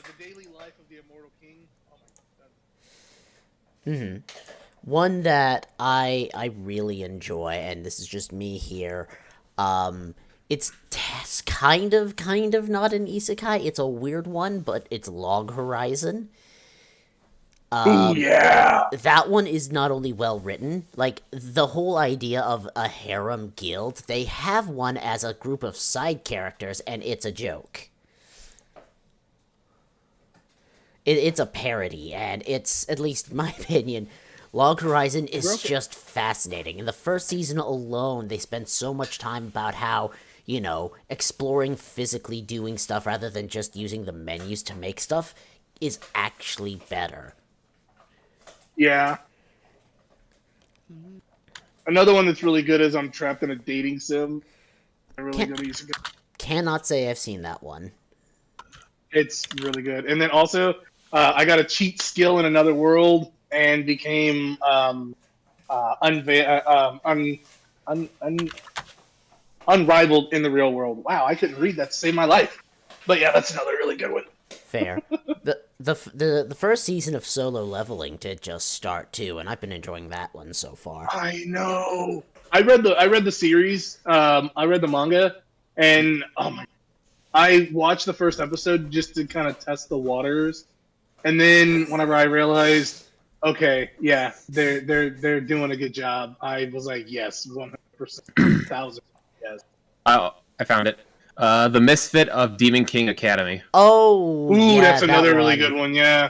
The Daily Life of the Immortal King. Oh Hmm. One that I really enjoy, and this is just me here. Um, it's kind of not an isekai. It's a weird one, but it's Log Horizon. my. Ooh yeah. That one is not only well written, like the whole idea of a harem guild. They have one as a group of side characters, and it's a joke. It's a parody, and it's, at least in my opinion, Log Horizon is Broke it. just fascinating. In the first season alone, they spent so much time about how, exploring physically doing stuff rather than just using the menus to make stuff is actually better. Yeah. Another one that's really good is I'm trapped in a dating sim. A really Can't good isekai. cannot say I've seen that one. It's really good. And then also, I got a cheat skill in another world and became unrivaled in the real world. Wow, I couldn't read that to save my life. But yeah, that's another really good one. Fair. The first season of Solo Leveling did just start too, and I've been enjoying that one so far. I know. I read the series. I read the manga, and oh my! I watched the first episode just to kind of test the waters, and then whenever I realized, okay, yeah, they're doing a good job, I was like, yes, 100%, 1,000, yes. Oh, I found it. The Misfit of Demon King Academy. Oh Ooh, yeah, that's that another really good one. one. Yeah.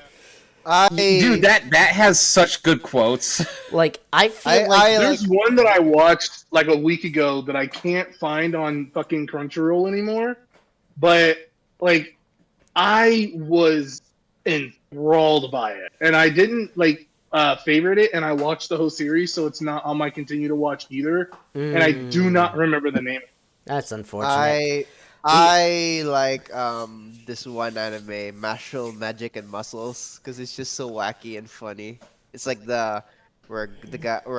Dude, I that has such good quotes. Like I feel I like I like There's one that I watched like a week ago that I can't find on fucking Crunchyroll anymore, but like I was enthralled by it, and I didn't like favorite it, and I watched the whole series, so it's not on my continue to watch either, and I do not remember the name. that's unfortunate. I We I like this one anime, Martial Magic and Muscles, because it's just so wacky and funny. It's like where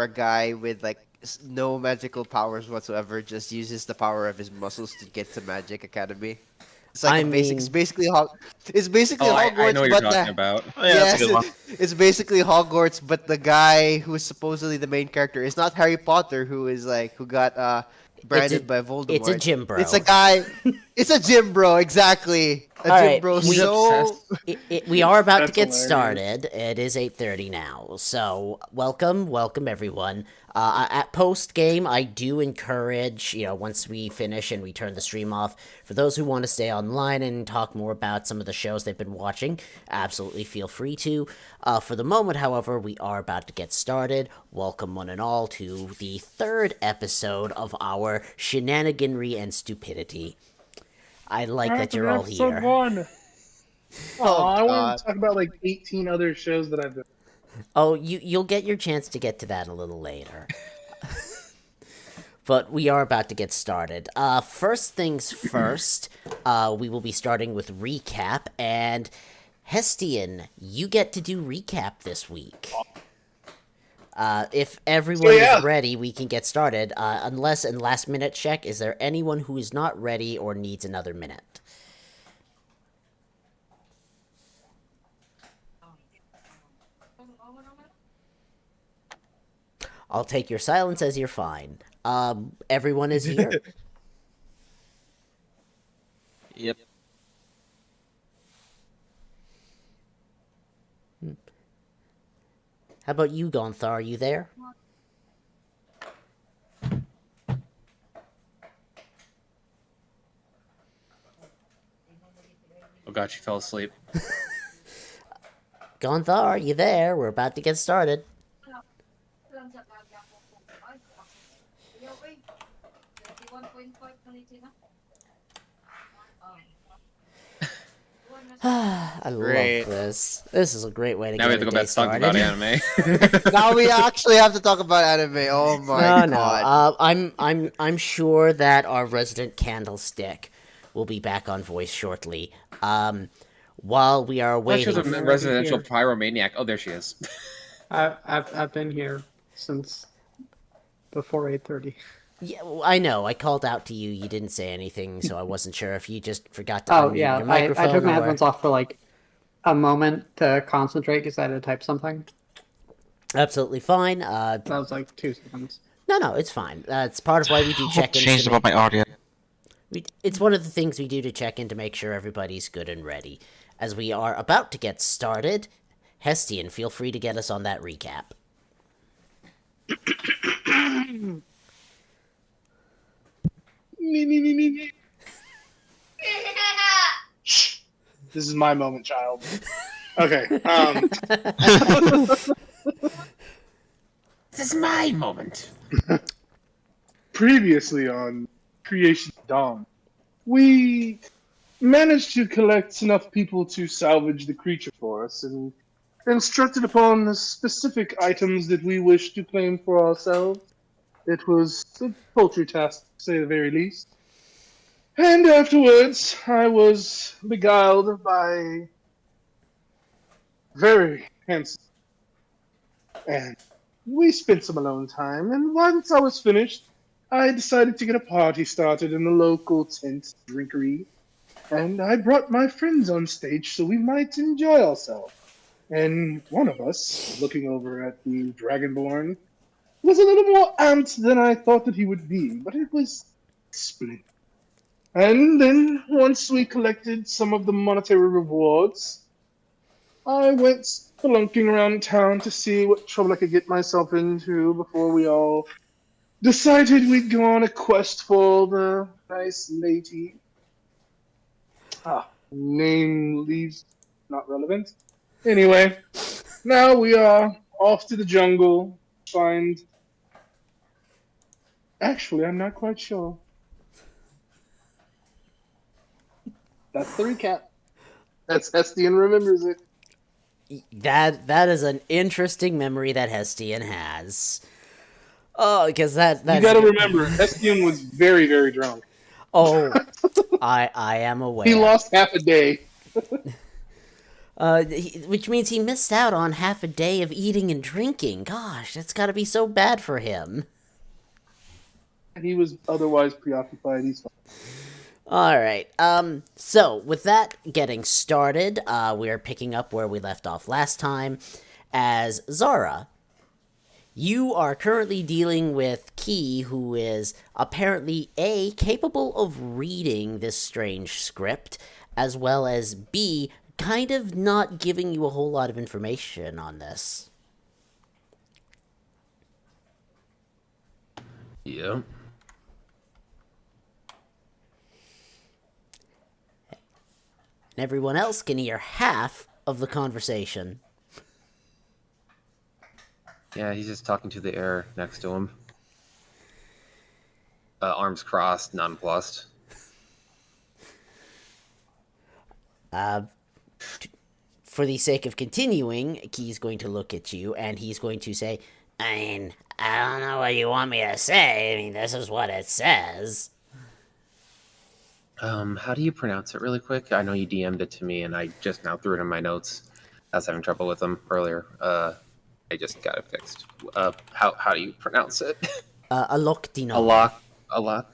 a guy with like no magical powers whatsoever just uses the power of his muscles to get to Magic Academy. It's like I a basic. mean, It's basically Oh, I know Hogwarts, what you're but talking about. Oh, yeah, that's a yes, good one. it's basically Hogwarts, but the guy who is supposedly the main character is not Harry Potter, who got it's a branded by it's a Voldemort. gym It's bro. a guy. It's a gym bro, exactly. A All gym right, bro. He's So obsessed. we are about to That's get hilarious. started. It is 8:30 now, so welcome everyone. At post game, I do encourage, once we finish and we turn the stream off, for those who want to stay online and talk more about some of the shows they've been watching, absolutely feel free to. For the moment, however, we are about to get started. Welcome one and all to the third episode of our shenaniganry and stupidity. I like that you're all here. One. oh I want god. to talk about like 18 other shows that I've been. Oh, you'll get your chance to get to that a little later. But we are about to get started. First things first, we will be starting with recap, and Hestian, you get to do recap this week. If everyone yeah. is ready, we can get started. Unless in last minute check, is there anyone who is not ready or needs another minute? I'll take your silence as you're fine. Everyone is here. Yep. How about you, Gonthar? Are you there? Oh god, she fell asleep. Gonthar, are you there? We're about to get started. I Great. love this. This is a great way to Now we get have to a go day back to talking started. about anime. Now we actually have to talk about anime. Oh my No. god. I'm sure that our resident candlestick will be back on voice shortly. While we are She was waiting. a residential pyromaniac. Oh, there she is. I've been here since before 8:30. Yeah, well, I know. I called out to you. You didn't say anything, so I wasn't sure if you just forgot to Oh unmute yeah, your I microphone took my or... headphones off for like a moment to concentrate because I had to type something. Absolutely fine. That was like 2 seconds. No, it's fine. It's part of why we do What check-ins. changed about my audio? It's one of the things we do to check in to make sure everybody's good and ready. As we are about to get started, Hestian, feel free to get us on that recap. Me. This is my moment, child. Okay. This is my moment. Previously on Creation Dawn, we managed to collect enough people to salvage the creature for us and instructed upon the specific items that we wished to claim for ourselves. It was a paltry task, to say the very least. And afterwards, I was beguiled by very handsome. And we spent some alone time, and once I was finished, I decided to get a party started in the local tent drinkery. And I brought my friends on stage so we might enjoy ourselves. And one of us, looking over at the Dragonborn, was a little more amped than I thought that he would be, but it was splendid. And then, once we collected some of the monetary rewards, I went spelunking around town to see what trouble I could get myself into before we all decided we'd go on a quest for the nice lady. Name leaves not relevant. Anyway, now we are off to the jungle. Find. Actually, I'm not quite sure. That's the recap. That's Hestian remembers it. That is an interesting memory that Hestian has. Oh, because that's You gotta remember, Hestian was very, very drunk. Oh, I am aware. He lost half a day. Which means he missed out on half a day of eating and drinking. Gosh, that's gotta be so bad for him. He was otherwise preoccupied. He's fine. Alright, so with that getting started, we are picking up where we left off last time. As Zara, you are currently dealing with Key, who is apparently A, capable of reading this strange script, as well as B, kind of not giving you a whole lot of information on this. Yeah. And everyone else can hear half of the conversation. Yeah, he's just talking to the air next to him. Arms crossed, nonplussed. For the sake of continuing, Key's going to look at you, and he's going to say, I mean, I don't know what you want me to say. I mean, this is what it says. How do you pronounce it really quick? I know you DM'd it to me, and I just now threw it in my notes. I was having trouble with them earlier. I just got it fixed. How do you pronounce it? Alok Dino. Alok.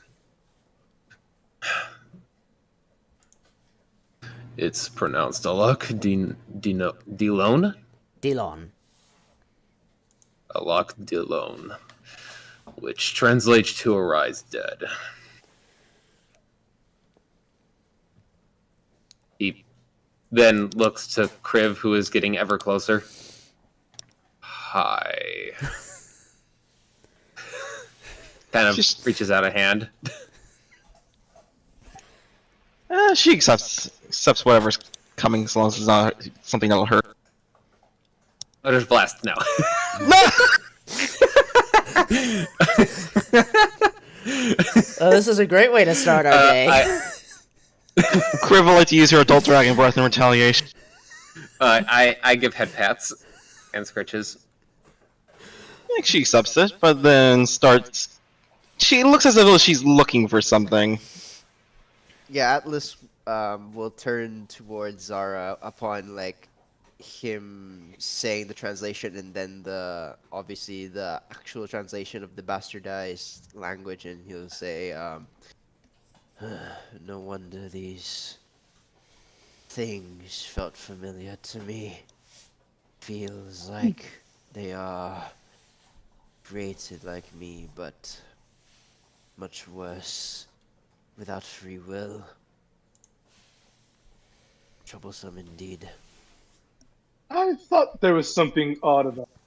It's pronounced Alok Dilon. Dilon. Alok Dilon, which translates to arise dead. He then looks to Kriv, who is getting ever closer. Hi. Kind of Just- reaches out a hand. She accepts whatever's coming as long as it's not something that'll hurt. Oh, there's blast now. This is a great way to start our day. Kriv will like to use her adult dragon breath in retaliation. I give head pats and scritches. I think she accepts it, but then starts. She looks as though she's looking for something. Yeah, Atlas will turn towards Zara upon like him saying the translation and then obviously the actual translation of the bastardized language, and he'll say, "No wonder these things felt familiar to me. Feels like they are created like me, but much worse, without free will. Troublesome indeed." I thought there was something odd about it.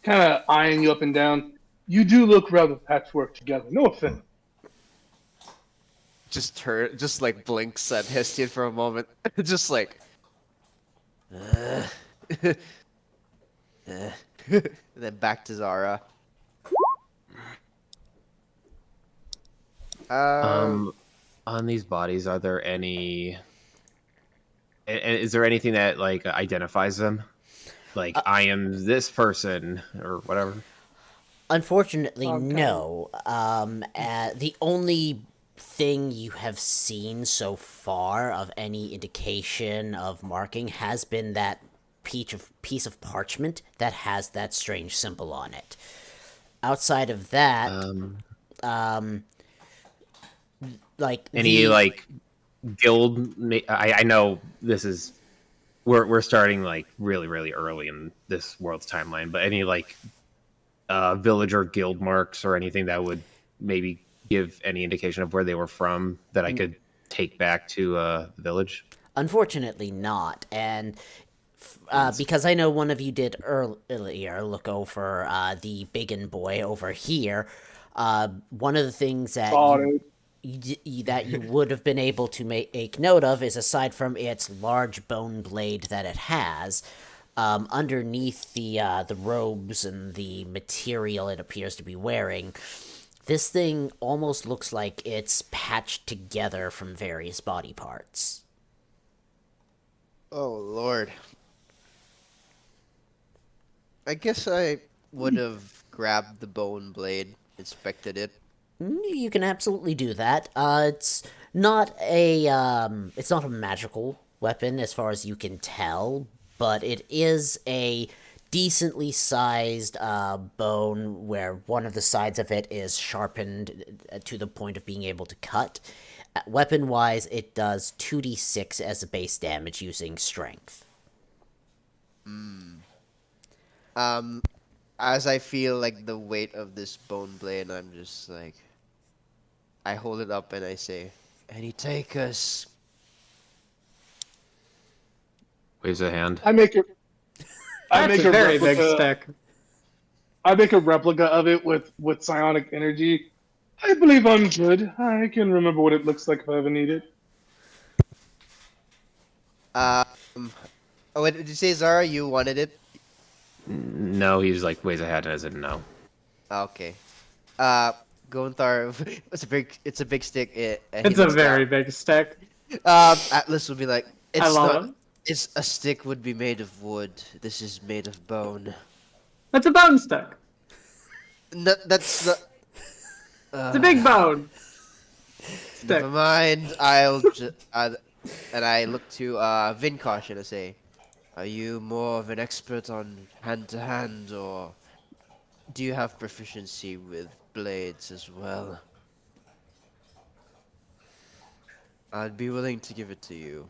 Kind of eyeing you up and down. You do look rather patchwork together. No offense. Just like blinks at Hestian for a moment, just like, uh, and then back to Zara. On these bodies, are there any? Is there anything that like identifies them? Like I am this person or whatever. Unfortunately, Okay. no. The only thing you have seen so far of any indication of marking has been that piece of parchment that has that strange symbol on it. Outside of that, like Any the like guild? I know this is we're starting like really early in this world's timeline, but any like village or guild marks or anything that would maybe give any indication of where they were from that I could take back to the village? unfortunately not, and because I know one of you did earlier look over the Biggin boy over here. One of the things that Sorry. that you would have been able to make note of is, aside from its large bone blade that it has, underneath the robes and the material it appears to be wearing, this thing almost looks like it's patched together from various body parts. Oh Lord. I guess I would have grabbed the bone blade, inspected it. You can absolutely do that. It's not a magical weapon as far as you can tell, but it is a decently sized bone where one of the sides of it is sharpened to the point of being able to cut. Weapon wise, it does 2d6 as a base damage using strength. As I feel like the weight of this bone blade, I'm just like, I hold it up and I say, "Any takers?" Waves a hand. I make it. I That's make a a very big replica. stick. I make a replica of it with psionic energy. I believe I'm good. I can remember what it looks like if I ever need it. Um, oh, what did you say, Zara? You wanted it? No, he's like waves a hand, and I said no. Okay. Gonthar, it's a big stick. He It's a looks very down. big stick. Atlas will be like, "It's I love not. it. It's a stick would be made of wood. This is made of bone." It's a bone stick. No, that's not. It's a big bone. Stick. Never mind. And I look to Vinkosh and I say, "Are you more of an expert on hand to hand, or do you have proficiency with blades as well? I'd be willing to give it to you,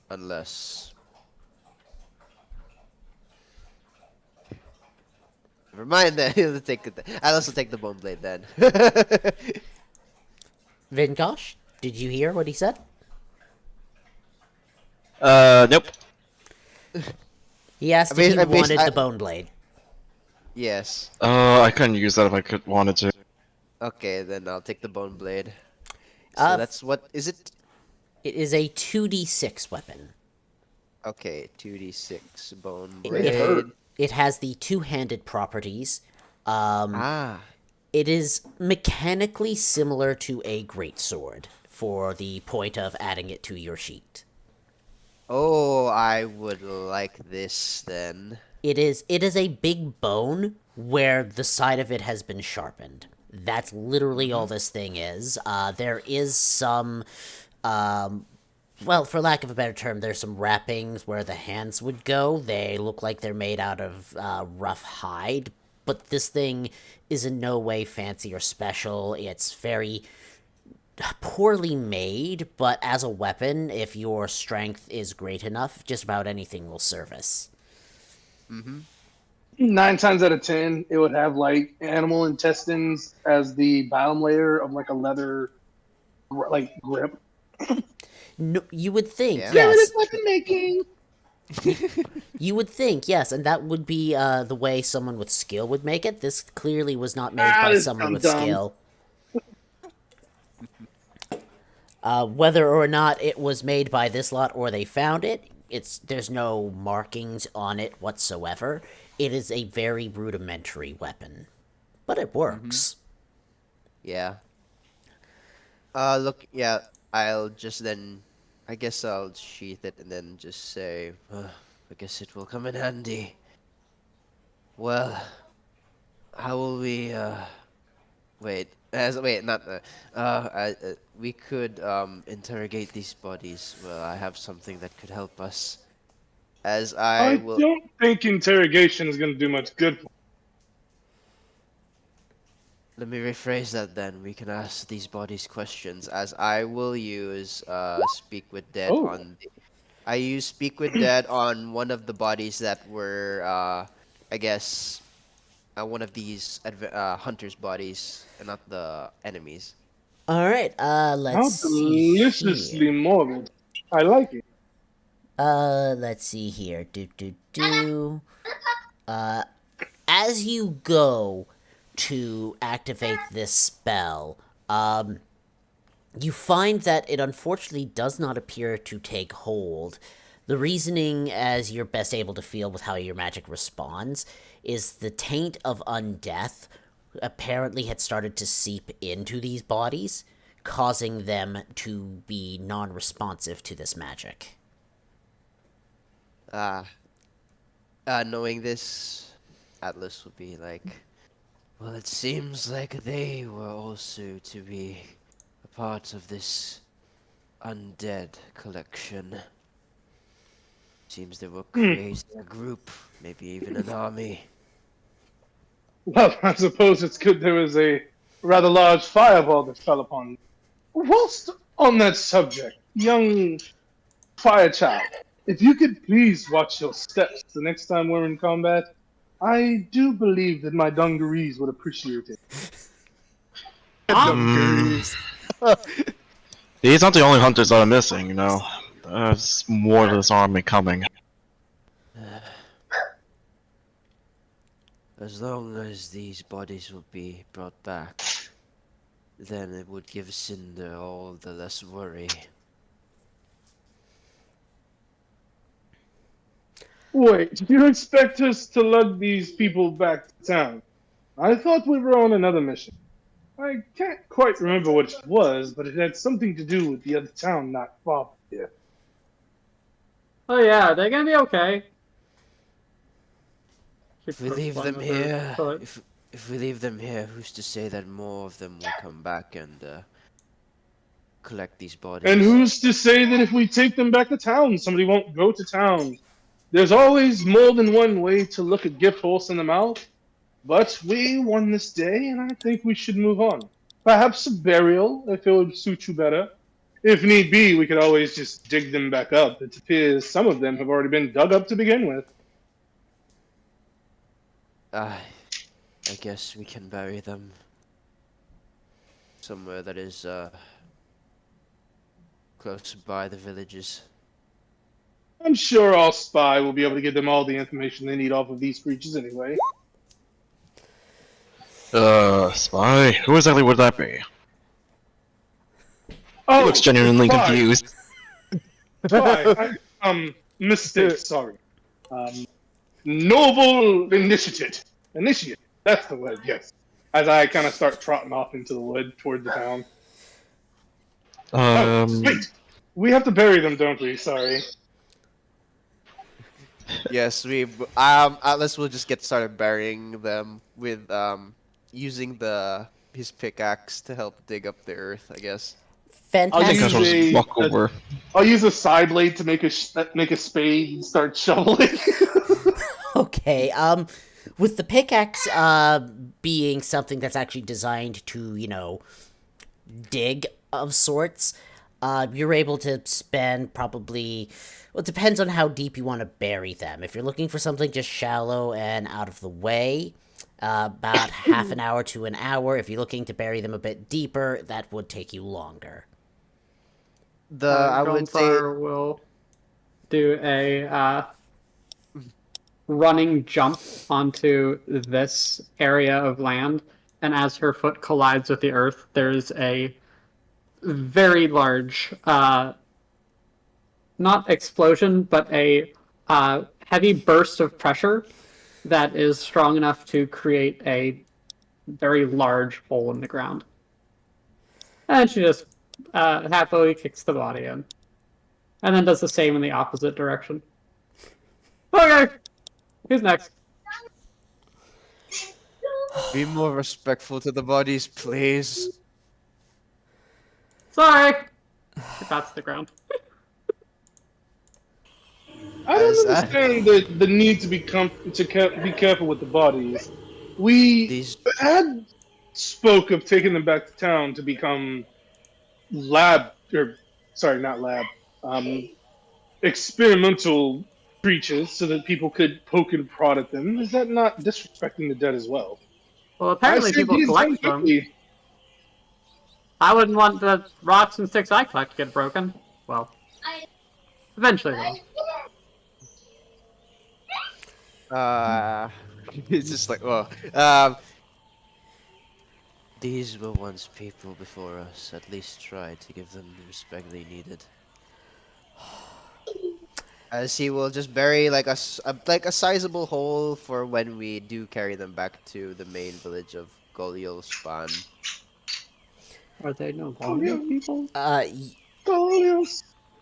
unless." Never mind then. I'll also take the bone blade then. Vinkosh, did you hear what he said? Nope. He asked I mean, if you wanted I- the bone blade. Yes. I couldn't use that if I wanted to. Okay, then I'll take the bone blade. So Uh, that's what is it? It is a 2d6 weapon. Okay, 2d6 bone It- blade. it- hurt. It has the two-handed properties. Ah, It is mechanically similar to a greatsword for the point of adding it to your sheet. oh, I would like this then. It is a big bone where the side of it has been sharpened. That's literally all this thing is. There is some well, for lack of a better term, there's some wrappings where the hands would go. They look like they're made out of rough hide, but this thing is in no way fancy or special. It's very poorly made, but as a weapon, if your strength is great enough, just about anything will service. 9 times out of 10, it would have like animal intestines as the bottom layer of like a leather like grip. No, you would think, Yeah. yes. Weapon making. You would think, yes, and that would be the way someone with skill would make it. This clearly was not made by this someone with dum-dum. skill. Whether or not it was made by this lot or they found it, there's no markings on it whatsoever. It is a very rudimentary weapon, but it works. Yeah. Look, yeah, I'll just then, I guess I'll sheath it and then just say, I guess it will come in handy. Well, how will we, wait, not, we could, interrogate these bodies. Well, I have something that could help us. As I I will, don't think interrogation is going to do much good. let me rephrase that then. We can ask these bodies questions, as I will use, speak with dead Oh. on the, I use speak with dead on one of the bodies that were, I guess, one of these hunters' bodies, and not the enemies. Alright, How let's see deliciously here. morbid. I like it. Let's see here. As you go to activate this spell, you find that it unfortunately does not appear to take hold. The reasoning, as you're best able to feel with how your magic responds, is the taint of undeath apparently had started to seep into these bodies, causing them to be non-responsive to this magic. Knowing this, Atlas will be like, well, it seems like they were also to be a part of this undead collection. Seems they were creating a group, maybe even an army. Well, I suppose it's good there was a rather large fireball that fell upon you. Whilst on that subject, young fire child, if you could please watch your steps the next time we're in combat, I do believe that my dungarees would appreciate it. He's not the only hunters that are missing, you know. There's more to this army coming. As long as these bodies will be brought back, then it would give Cinder all the less worry. Wait, do you expect us to lug these people back to town? I thought we were on another mission. I can't quite remember what it was, but it had something to do with the other town not far from here. Oh yeah, they're gonna be okay. If we leave them here, if we leave them here, who's to say that more of them will come back and collect these bodies? And who's to say that if we take them back to town, somebody won't go to town? There's always more than one way to look a gift horse in the mouth. But we won this day, and I think we should move on. Perhaps a burial, if it would suit you better. If need be, we could always just dig them back up. It appears some of them have already been dug up to begin with. I guess we can bury them somewhere that is close by the villages. I'm sure our spy will be able to give them all the information they need off of these creatures anyway. Spy? Who exactly would that be? Oh, He looks genuinely spy. confused. Spy. Mistake, sorry. Noble initiate. Initiate. That's the word, yes. As I kind of start trotting off into the wood toward the town. Wait! We have to bury them, don't we? Sorry. Yes, Atlas will just get started burying them with using his pickaxe to help dig up the earth, I guess. I'll I think I Fantastic. should just walk over. I'll use a side blade to make a spade and start shoveling. Okay, with the pickaxe, being something that's actually designed to, dig of sorts, you're able to spend probably, well, it depends on how deep you want to bury them. If you're looking for something just shallow and out of the way, about half an hour to an hour. If you're looking to bury them a bit deeper, that would take you longer. I would say Gonzar will do a running jump onto this area of land, and as her foot collides with the earth, there's a very large, not explosion, but a heavy burst of pressure that is strong enough to create a very large hole in the ground. And she just happily kicks the body in. And then does the same in the opposite direction. Okay, who's next? be more respectful to the bodies, please. Sorry! That's the ground. I don't As I- understand the need to be careful with the bodies. We These spoke of taking them back to town to become experimental creatures so that people could poke and prod at them. Is that not disrespecting the dead as well? Well, apparently I said people these collect done them. quickly. I wouldn't want the rocks and sticks I collect to get broken. Well, eventually though. it's just like, these were once people before us. At least try to give them the respect they needed. As he will just bury like a sizable hole for when we do carry them back to the main village of Goliol Span. Are they no longer people?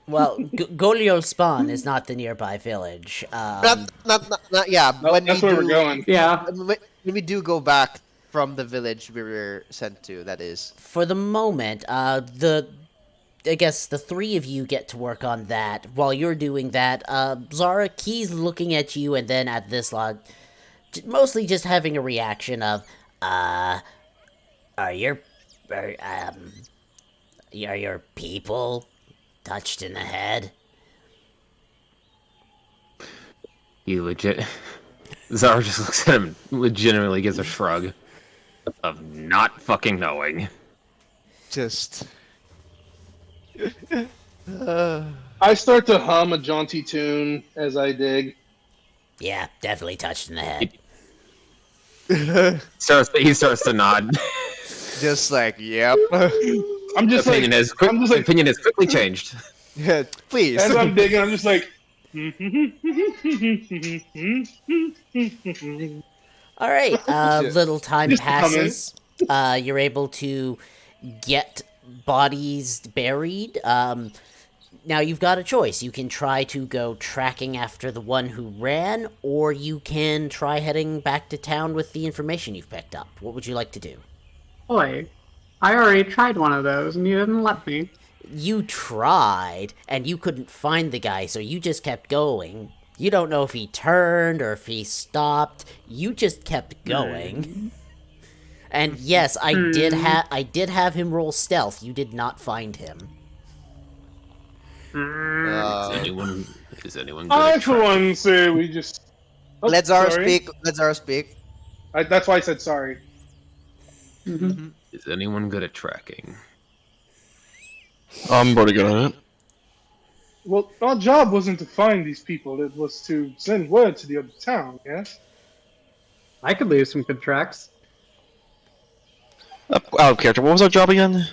Well, Goliol Spawn is not the nearby village. Not yeah. No, when that's we where do, we're going. Yeah. When we do go back from the village we were sent to, that is. For the moment, I guess the three of you get to work on that. While you're doing that, Zara, Key's looking at you and then at this lot, mostly just having a reaction of, are your people touched in the head? You legit. Zara just looks at him, legitimately gives a shrug of not fucking knowing. Just. I start to hum a jaunty tune as I dig. Yeah, definitely touched in the head. He starts to nod. Just like, yep. I'm just Opinion has quickly changed. Please. as I'm digging, I'm just like. All right, little time Just passes. You're able to get bodies buried. Now you've got a choice. You can try to go tracking after the one who ran, or you can try heading back to town with the information you've picked up. What would you like to do? Boy, I already tried one of those and you didn't let me. You tried, and you couldn't find the guy, so you just kept going. You don't know if he turned or if he stopped. You just kept going. And yes, I did have him roll stealth. You did not find him. Is anyone good I, at for one, say we just. Oh, Let Zara sorry. speak. Let Zara speak. That's why I said sorry. Is anyone good at tracking? I'm pretty good at it. Well, our job wasn't to find these people, it was to send word to the other town, yes? I could leave some good tracks. Out of character, what was our job again?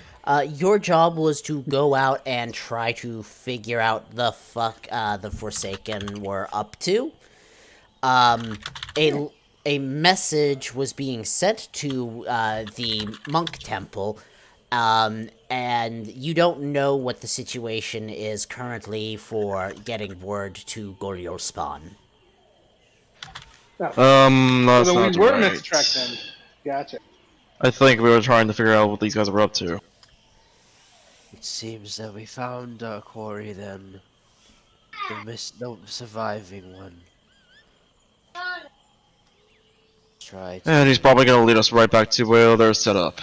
Your job was to go out and try to figure out the fuck the Forsaken were up to. A message was being sent to the monk temple, and you don't know what the situation is currently for getting word to Goliol Spawn. That's So not then we were right. meant to track them. Gotcha. I think we were trying to figure out what these guys were up to. It seems that we found our quarry then. The surviving one. Try to. And he's probably gonna lead us right back to where they're set up.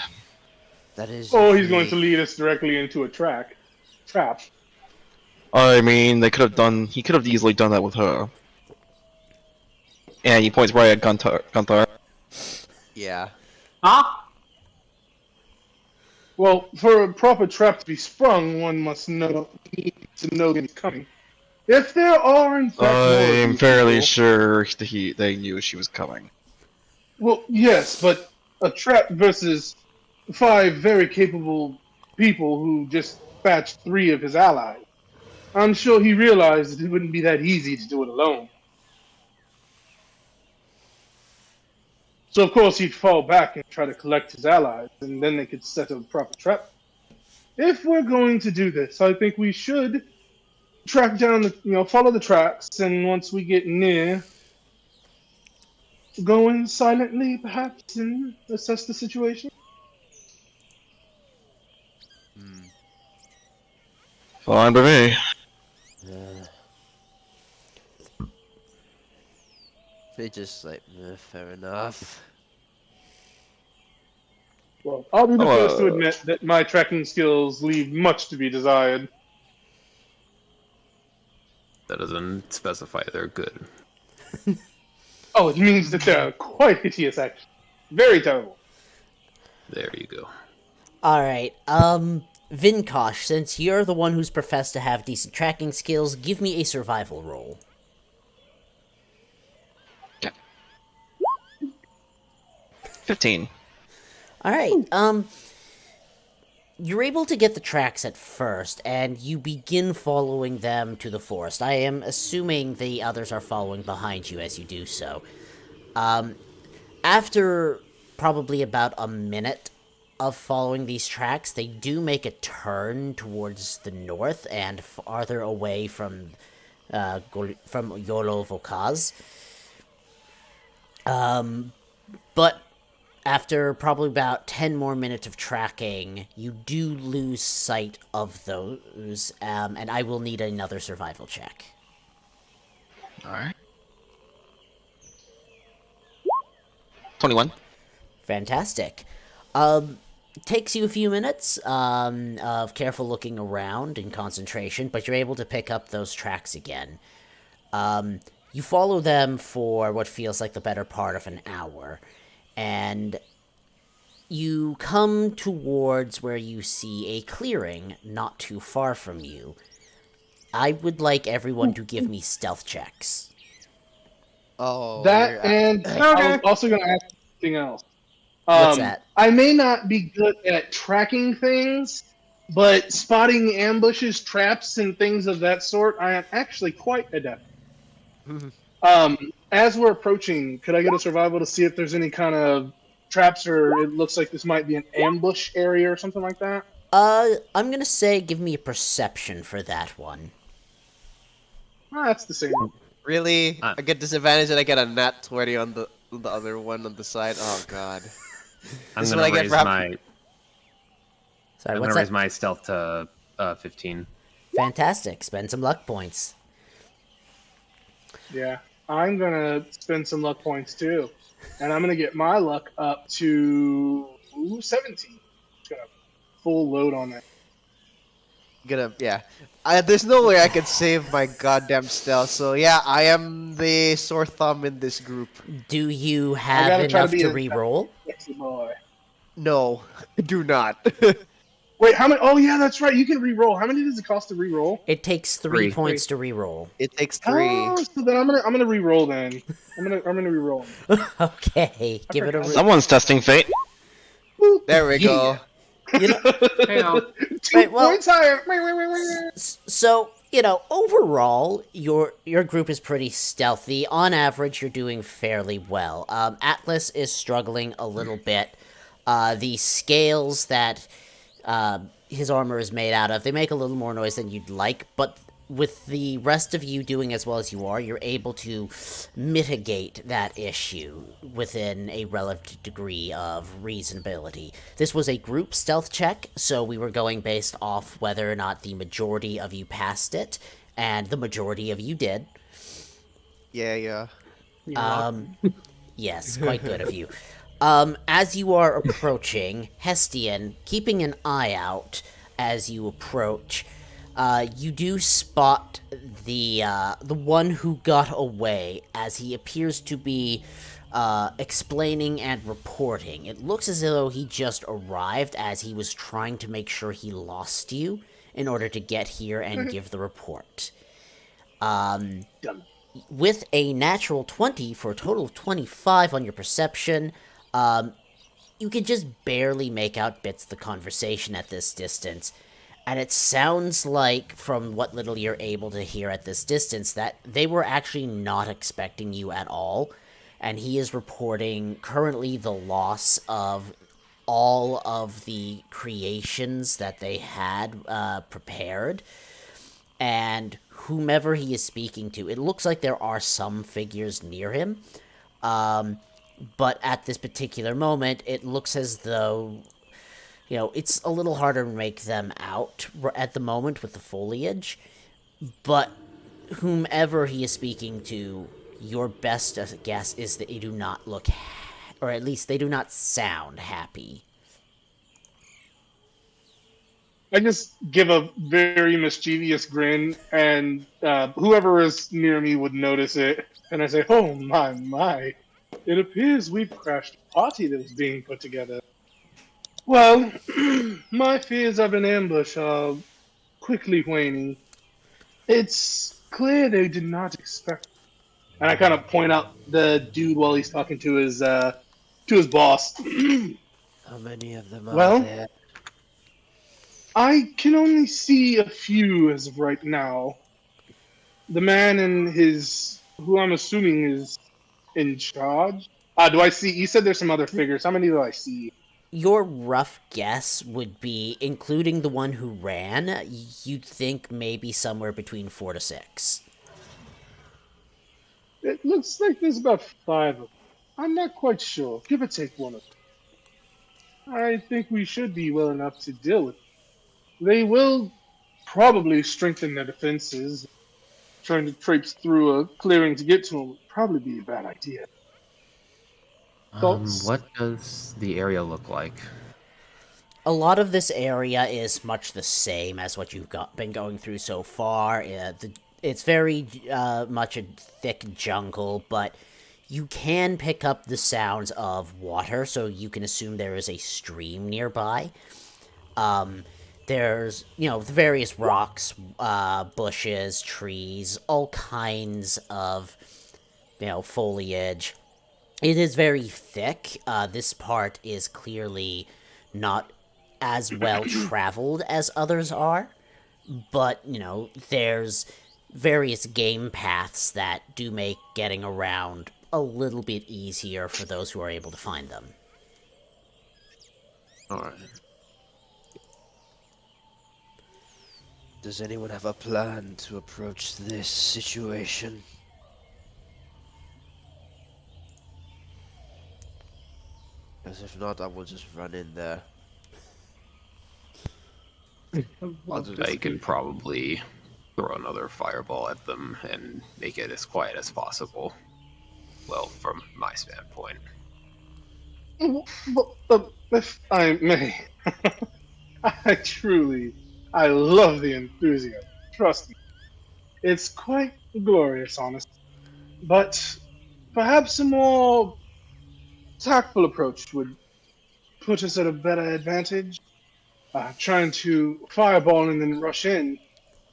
That is. Oh, if he's going we- to lead us directly into a trap. I mean, they could have done. He could have easily done that with her. And he points right at Gunther. Yeah. Ah, Well, for a proper trap to be sprung, one must need to know that it's coming. If there are, in fact, more of I'm these fairly people- sure they knew she was coming. Well, yes, but a trap versus 5 very capable people who just dispatched 3 of his allies. I'm sure he realized it wouldn't be that easy to do it alone. So, of course, he'd fall back and try to collect his allies, and then they could set a proper trap. If we're going to do this, I think we should track down follow the tracks, and once we get near, go in silently, perhaps, and assess the situation. Fine by me. They just like, fair enough. Well, I'll be the Oh, first to admit that my tracking skills leave much to be desired. That doesn't specify they're good. Oh, it means that they're quite hideous, actually. Very terrible. There you go. Alright, Vinkosh, since you're the one who's professed to have decent tracking skills, give me a survival roll. 15. Alright, you're able to get the tracks at first, and you begin following them to the forest. I am assuming the others are following behind you as you do so. After probably about a minute of following these tracks, they do make a turn towards the north and farther away from Yolo Vokaz. But after probably about 10 more minutes of tracking, you do lose sight of those, and I will need another survival check. Alright. 21. Fantastic. Takes you a few minutes of careful looking around and concentration, but you're able to pick up those tracks again. You follow them for what feels like the better part of an hour, and you come towards where you see a clearing not too far from you. I would like everyone to give me stealth checks. Oh. That, and I was also going to ask something else. What's that? I may not be good at tracking things, but spotting ambushes, traps, and things of that sort, I am actually quite adept. As we're approaching, could I get a survival to see if there's any kind of traps, or it looks like this might be an ambush area or something like that? I'm gonna say give me a perception for that one. That's the same. Really? I get disadvantage and I get a nat 20 on the other one on the side. Oh god. I'm This is gonna what I get raise for my. Sorry, I'm what's gonna raise that? my stealth to 15. Fantastic. Spend some luck points. Yeah, I'm gonna spend some luck points too, and I'm gonna get my luck up to 17. Just gonna full load on that. Yeah. There's no way I can save my goddamn stealth. So yeah, I am the sore thumb in this group. Do you I have gotta try to enough be to a- re-roll? Sexy boy. No, do not. Wait, how many? Oh yeah, that's right. You can re-roll. How many does it cost to re-roll? It takes 3 3. points to re-roll. It takes 3. Oh, so then I'm gonna re-roll then. I'm gonna re-roll. Okay, give it a Someone's testing fate. There we go. you know, Hey, oh. 2 Right, well- points higher. so, overall, your group is pretty stealthy. On average, you're doing fairly well. Atlas is struggling a little bit. The scales that his armor is made out of, they make a little more noise than you'd like, but with the rest of you doing as well as you are, you're able to mitigate that issue within a relative degree of reasonability. This was a group stealth check, so we were going based off whether or not the majority of you passed it, and the majority of you did. Yeah. You're Yes, quite good of you. As you are approaching, Hestian, keeping an eye out as you approach, you do spot the one who got away, as he appears to be explaining and reporting. It looks as though he just arrived, as he was trying to make sure he lost you in order to get here and give the report. Dumb. With a natural 20 for a total of 25 on your perception, you can just barely make out bits of the conversation at this distance. And it sounds like, from what little you're able to hear at this distance, that they were actually not expecting you at all. And he is reporting currently the loss of all of the creations that they had prepared. And whomever he is speaking to, it looks like there are some figures near him. But at this particular moment, it looks as though, it's a little harder to make them out at the moment with the foliage. But whomever he is speaking to, your best guess is that they do not look, or at least they do not sound happy. I just give a very mischievous grin, and whoever is near me would notice it. And I say, "Oh my! It appears we've crashed a party that was being put together." Well, my fears of an ambush are quickly waning. It's clear they did not expect. And I kind of point out the dude while he's talking to his boss. How many of them Well, are there? I can only see a few as of right now. The man and who I'm assuming is in charge. Do I see? You said there's some other figures. How many do I see? Your rough guess would be, including the one who ran, you'd think maybe somewhere between 4 to 6. It looks like there's about 5 of them. I'm not quite sure. Give or take one of them. I think we should be well enough to deal with them. They will probably strengthen their defenses. Trying to traipse through a clearing to get to them would probably be a bad idea. Thoughts? What does the area look like? A lot of this area is much the same as what you've been going through so far. It's very much a thick jungle, but you can pick up the sounds of water, so you can assume there is a stream nearby. There's, the various rocks, bushes, trees, all kinds of, foliage. It is very thick. This part is clearly not as well traveled as others are, but, there's various game paths that do make getting around a little bit easier for those who are able to find them. Alright. Does anyone have a plan to approach this situation? Because if not, I will just run in there. I can probably throw another fireball at them and make it as quiet as possible. Well, from my standpoint. If I may, I love the enthusiasm. Trust me. It's quite glorious, honestly. But perhaps a more tactful approach would put us at a better advantage. Trying to fireball and then rush in.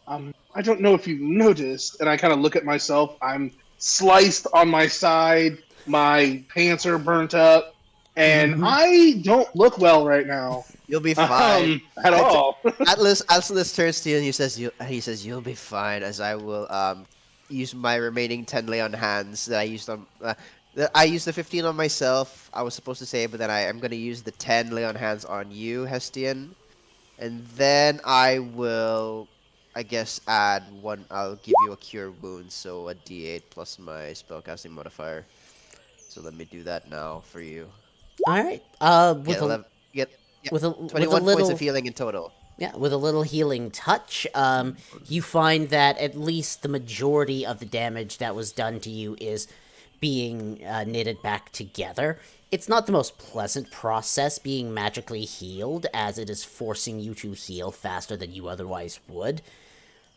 I don't know if you've noticed, and I kind of look at myself. I'm sliced on my side. My pants are burnt up, and I don't look well right now. You'll be fine. At all. Atlas turns to you and he says you'll be fine, as I will use my remaining 10 lay on hands that I used on. I used the 15 on myself. I was supposed to say, but then I am going to use the 10 lay on hands on you, Hestian, and then I will I guess add one. I'll give you a cure wound, so a D8 plus my spellcasting modifier. So let me do that now for you. All right. Get 11. Get yeah, with a 21 points of healing in total. yeah, with a little healing touch, you find that at least the majority of the damage that was done to you is being knitted back together. It's not the most pleasant process being magically healed, as it is forcing you to heal faster than you otherwise would.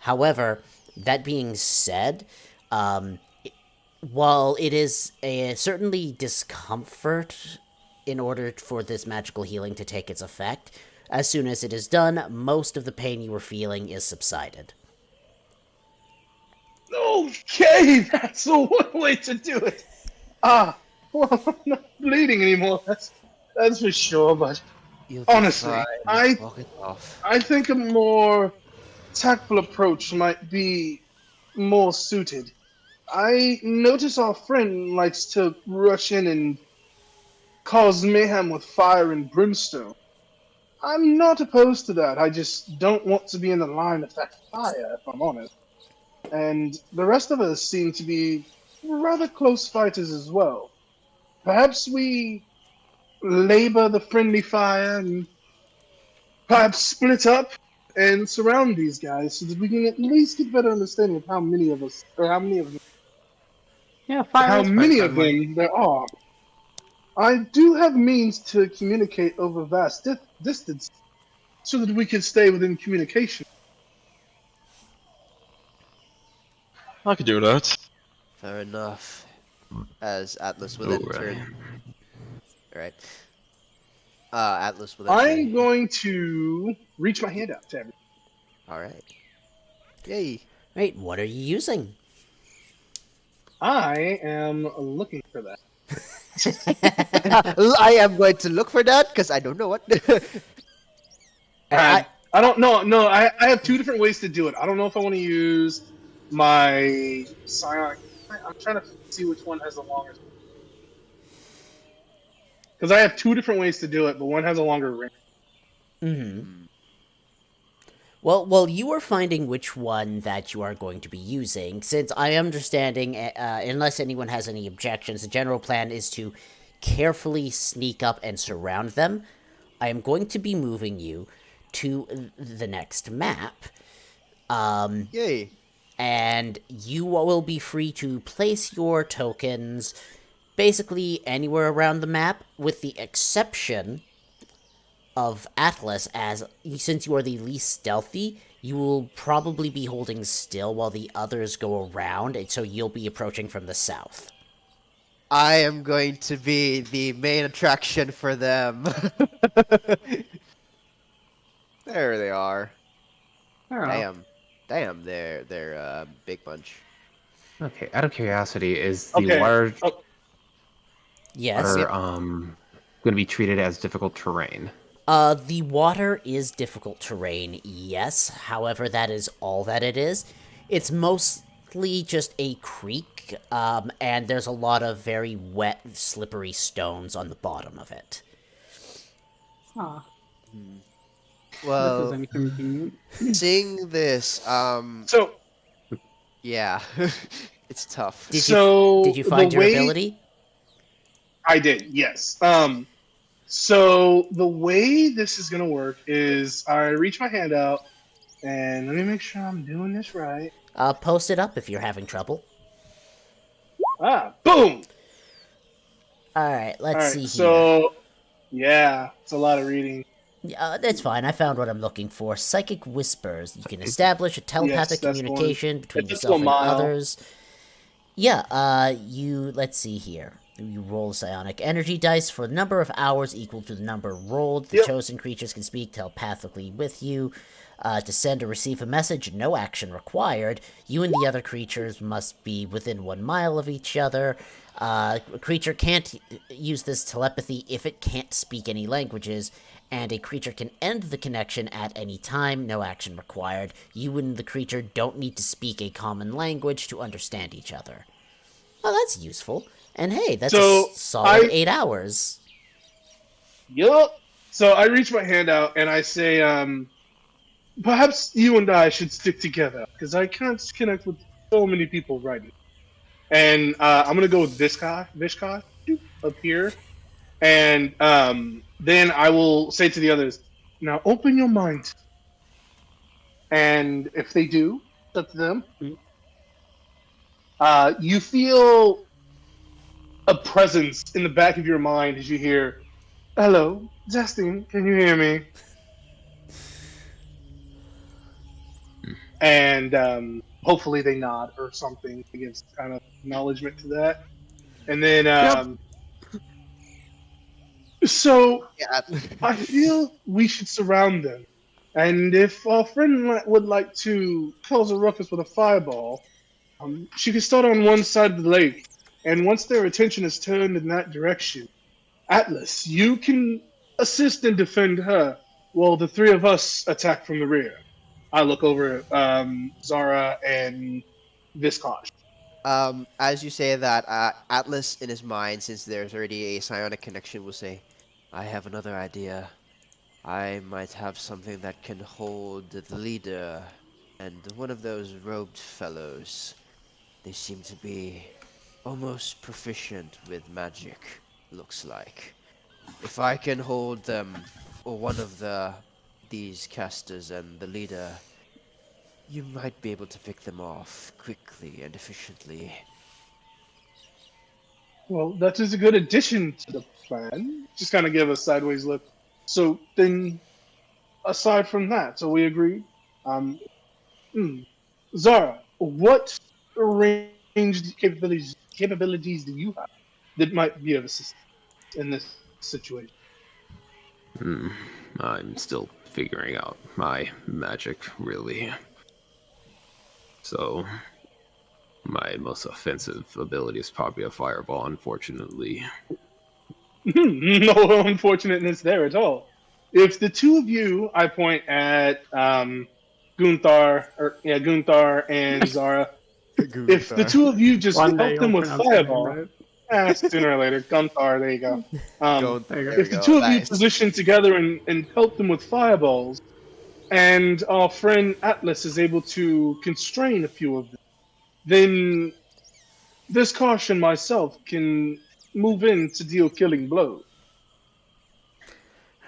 However, that being said, while it is a certainly discomfort in order for this magical healing to take its effect, as soon as it is done, most of the pain you were feeling is subsided. Okay, that's the one way to do it. Well, I'm not bleeding anymore. That's for sure. But You'll be honestly, fine. Walk it off. I think a more tactful approach might be more suited. I notice our friend likes to rush in and cause mayhem with fire and brimstone. I'm not opposed to that. I just don't want to be in the line of that fire, if I'm honest. And the rest of us seem to be rather close fighters as well. Perhaps we labor the friendly fire and perhaps split up and surround these guys so that we can at least get a better understanding of how many of us, or how many of them, Yeah, fire is quite friendly. there are. I do have means to communicate over vast distance so that we can stay within communication. I could do that. Fair enough. As Atlas will then turn. Alright. Atlas will then I'm turn. going to reach my hand out to everyone. Alright. Yay. Wait, what are you using? I am looking for that. I am going to look for that because I don't know what. I don't know. No, I have two different ways to do it. I don't know if I want to use my psionic. I'm trying to see which one has the longest. Because I have two different ways to do it, but one has a longer range. Mm-hmm. Well, you are finding which one that you are going to be using, since I am understanding, unless anyone has any objections, the general plan is to carefully sneak up and surround them. I am going to be moving you to the next map. Yay. And you will be free to place your tokens basically anywhere around the map, with the exception of Atlas, as since you are the least stealthy, you will probably be holding still while the others go around, and so you'll be approaching from the south. I am going to be the main attraction for them. There they are. Damn, they're a big bunch. Okay, out of curiosity, is the Okay. water Yes. going to be treated as difficult terrain? The water is difficult terrain, yes. However, that is all that it is. It's mostly just a creek, and there's a lot of very wet, slippery stones on the bottom of it. Ah, this Well, is inconvenient. seeing this, So, yeah, it's tough. Did so you find the your way ability? I did, yes. So the way this is gonna work is I reach my hand out, and let me make sure I'm doing this right. Post it up if you're having trouble. Boom! Alright, let's Alright, see here. so yeah, it's a lot of reading. That's fine. I found what I'm looking for. Psychic whispers. You can establish a telepathic that's the one. communication between It's a yourself and mile. others. Yeah, let's see here. You roll a psionic energy dice for the number of hours equal to the number rolled. The Yep. chosen creatures can speak telepathically with you. To send or receive a message, no action required. You and the other creatures must be within 1 mile of each other. A creature can't use this telepathy if it can't speak any languages, and a creature can end the connection at any time, no action required. You and the creature don't need to speak a common language to understand each other. Well, that's useful. And hey, that's So, a solid I- 8 hours. Yup. So I reach my hand out and I say, perhaps you and I should stick together because I can't connect with so many people right now. And I'm gonna go with Vishka up here, and then I will say to the others, "Now open your mind." And if they do, it's up to them. Mm. You feel a presence in the back of your mind as you hear, "Hello, Justin, can you hear me?" And hopefully they nod or something to give some kind of acknowledgement to that. And then, so Yeah. I feel we should surround them. And if our friend would like to cause a ruckus with a fireball, she can start on one side of the lake. And once their attention is turned in that direction, Atlas, you can assist and defend her while the three of us attack from the rear. I look over at Zara and Viscoj. As you say that, Atlas in his mind, since there's already a psionic connection, will say, "I have another idea. I might have something that can hold the leader and one of those robed fellows. They seem to be almost proficient with magic, looks like. If I can hold them, or one of these casters and the leader, you might be able to pick them off quickly and efficiently." Well, that is a good addition to the plan. Just kind of give a sideways look. So then, aside from that, so we agreed. Um, Zara, what ranged capabilities do you have that might be of assistance in this situation? I'm still figuring out my magic, really. So, my most offensive ability is probably a fireball, unfortunately. No unfortunateness there at all. If the two of you, I point at Gunther and Zara. If the two of you just One day help them you'll with pronounce my name fireball, right. sooner or later, Gunther, there you go. There you go. If the two of you position together and help them with fireballs, and our friend Atlas is able to constrain a few of them, then this caution myself can move in to deal killing blows.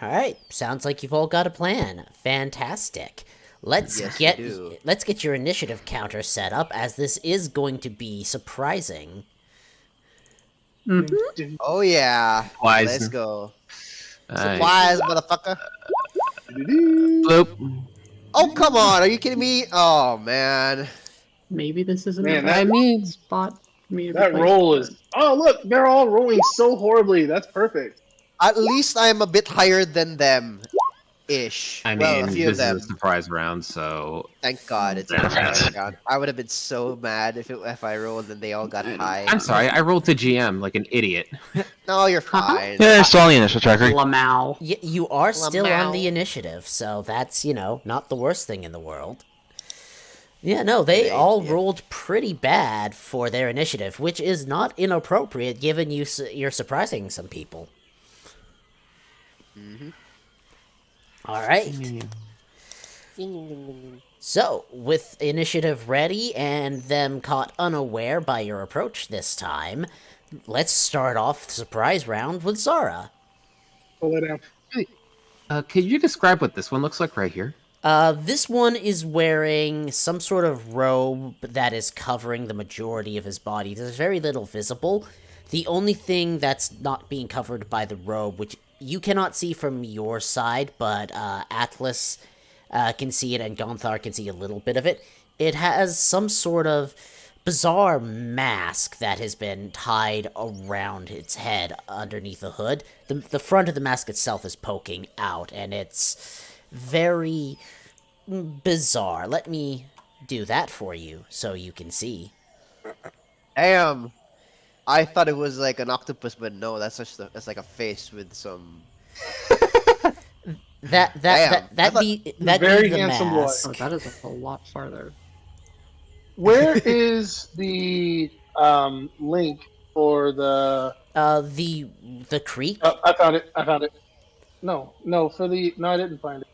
All right, sounds like you've all got a plan. Fantastic. Let's Yes, we get do. let's get your initiative counter set up, as this is going to be surprising. Oh yeah, Wise. let's go. Alright. Supplies, motherfucker. Bloop. Oh come on, are you kidding me? Oh man. Maybe this isn't Man, a bad that- spot for me to be That placed. roll is. Oh, look, they're all rolling so horribly. That's perfect. At least I'm a bit higher than them, ish. I Well, a mean, few of this them. is a surprise round, so Thank God it's a surprise round. I would have been so mad if I rolled and they all got high. I'm sorry, I rolled to GM like an idiot. No, you're fine. Yeah, it's still on the initial tracker. Lamau. You are still on Lamau. the initiative, so that's, not the worst thing in the world. Yeah, no, they all rolled pretty bad for their initiative, which is not inappropriate given you're surprising some people. All right. So, with initiative ready and them caught unaware by your approach this time, let's start off the surprise round with Zara. Pull it down. Could you describe what this one looks like right here? This one is wearing some sort of robe that is covering the majority of his body. There's very little visible. The only thing that's not being covered by the robe, which you cannot see from your side, but Atlas can see it and Gonthar can see a little bit of it. It has some sort of bizarre mask that has been tied around its head underneath the hood. The front of the mask itself is poking out, and it's very bizarre. Let me do that for you so you can see. Damn. I thought it was like an octopus, but no, that's like a face with some. That'd be Very the handsome boy. mask. Oh, that is a lot farther. Where is the link for the? The creek. Oh, I found it. No, I didn't find it.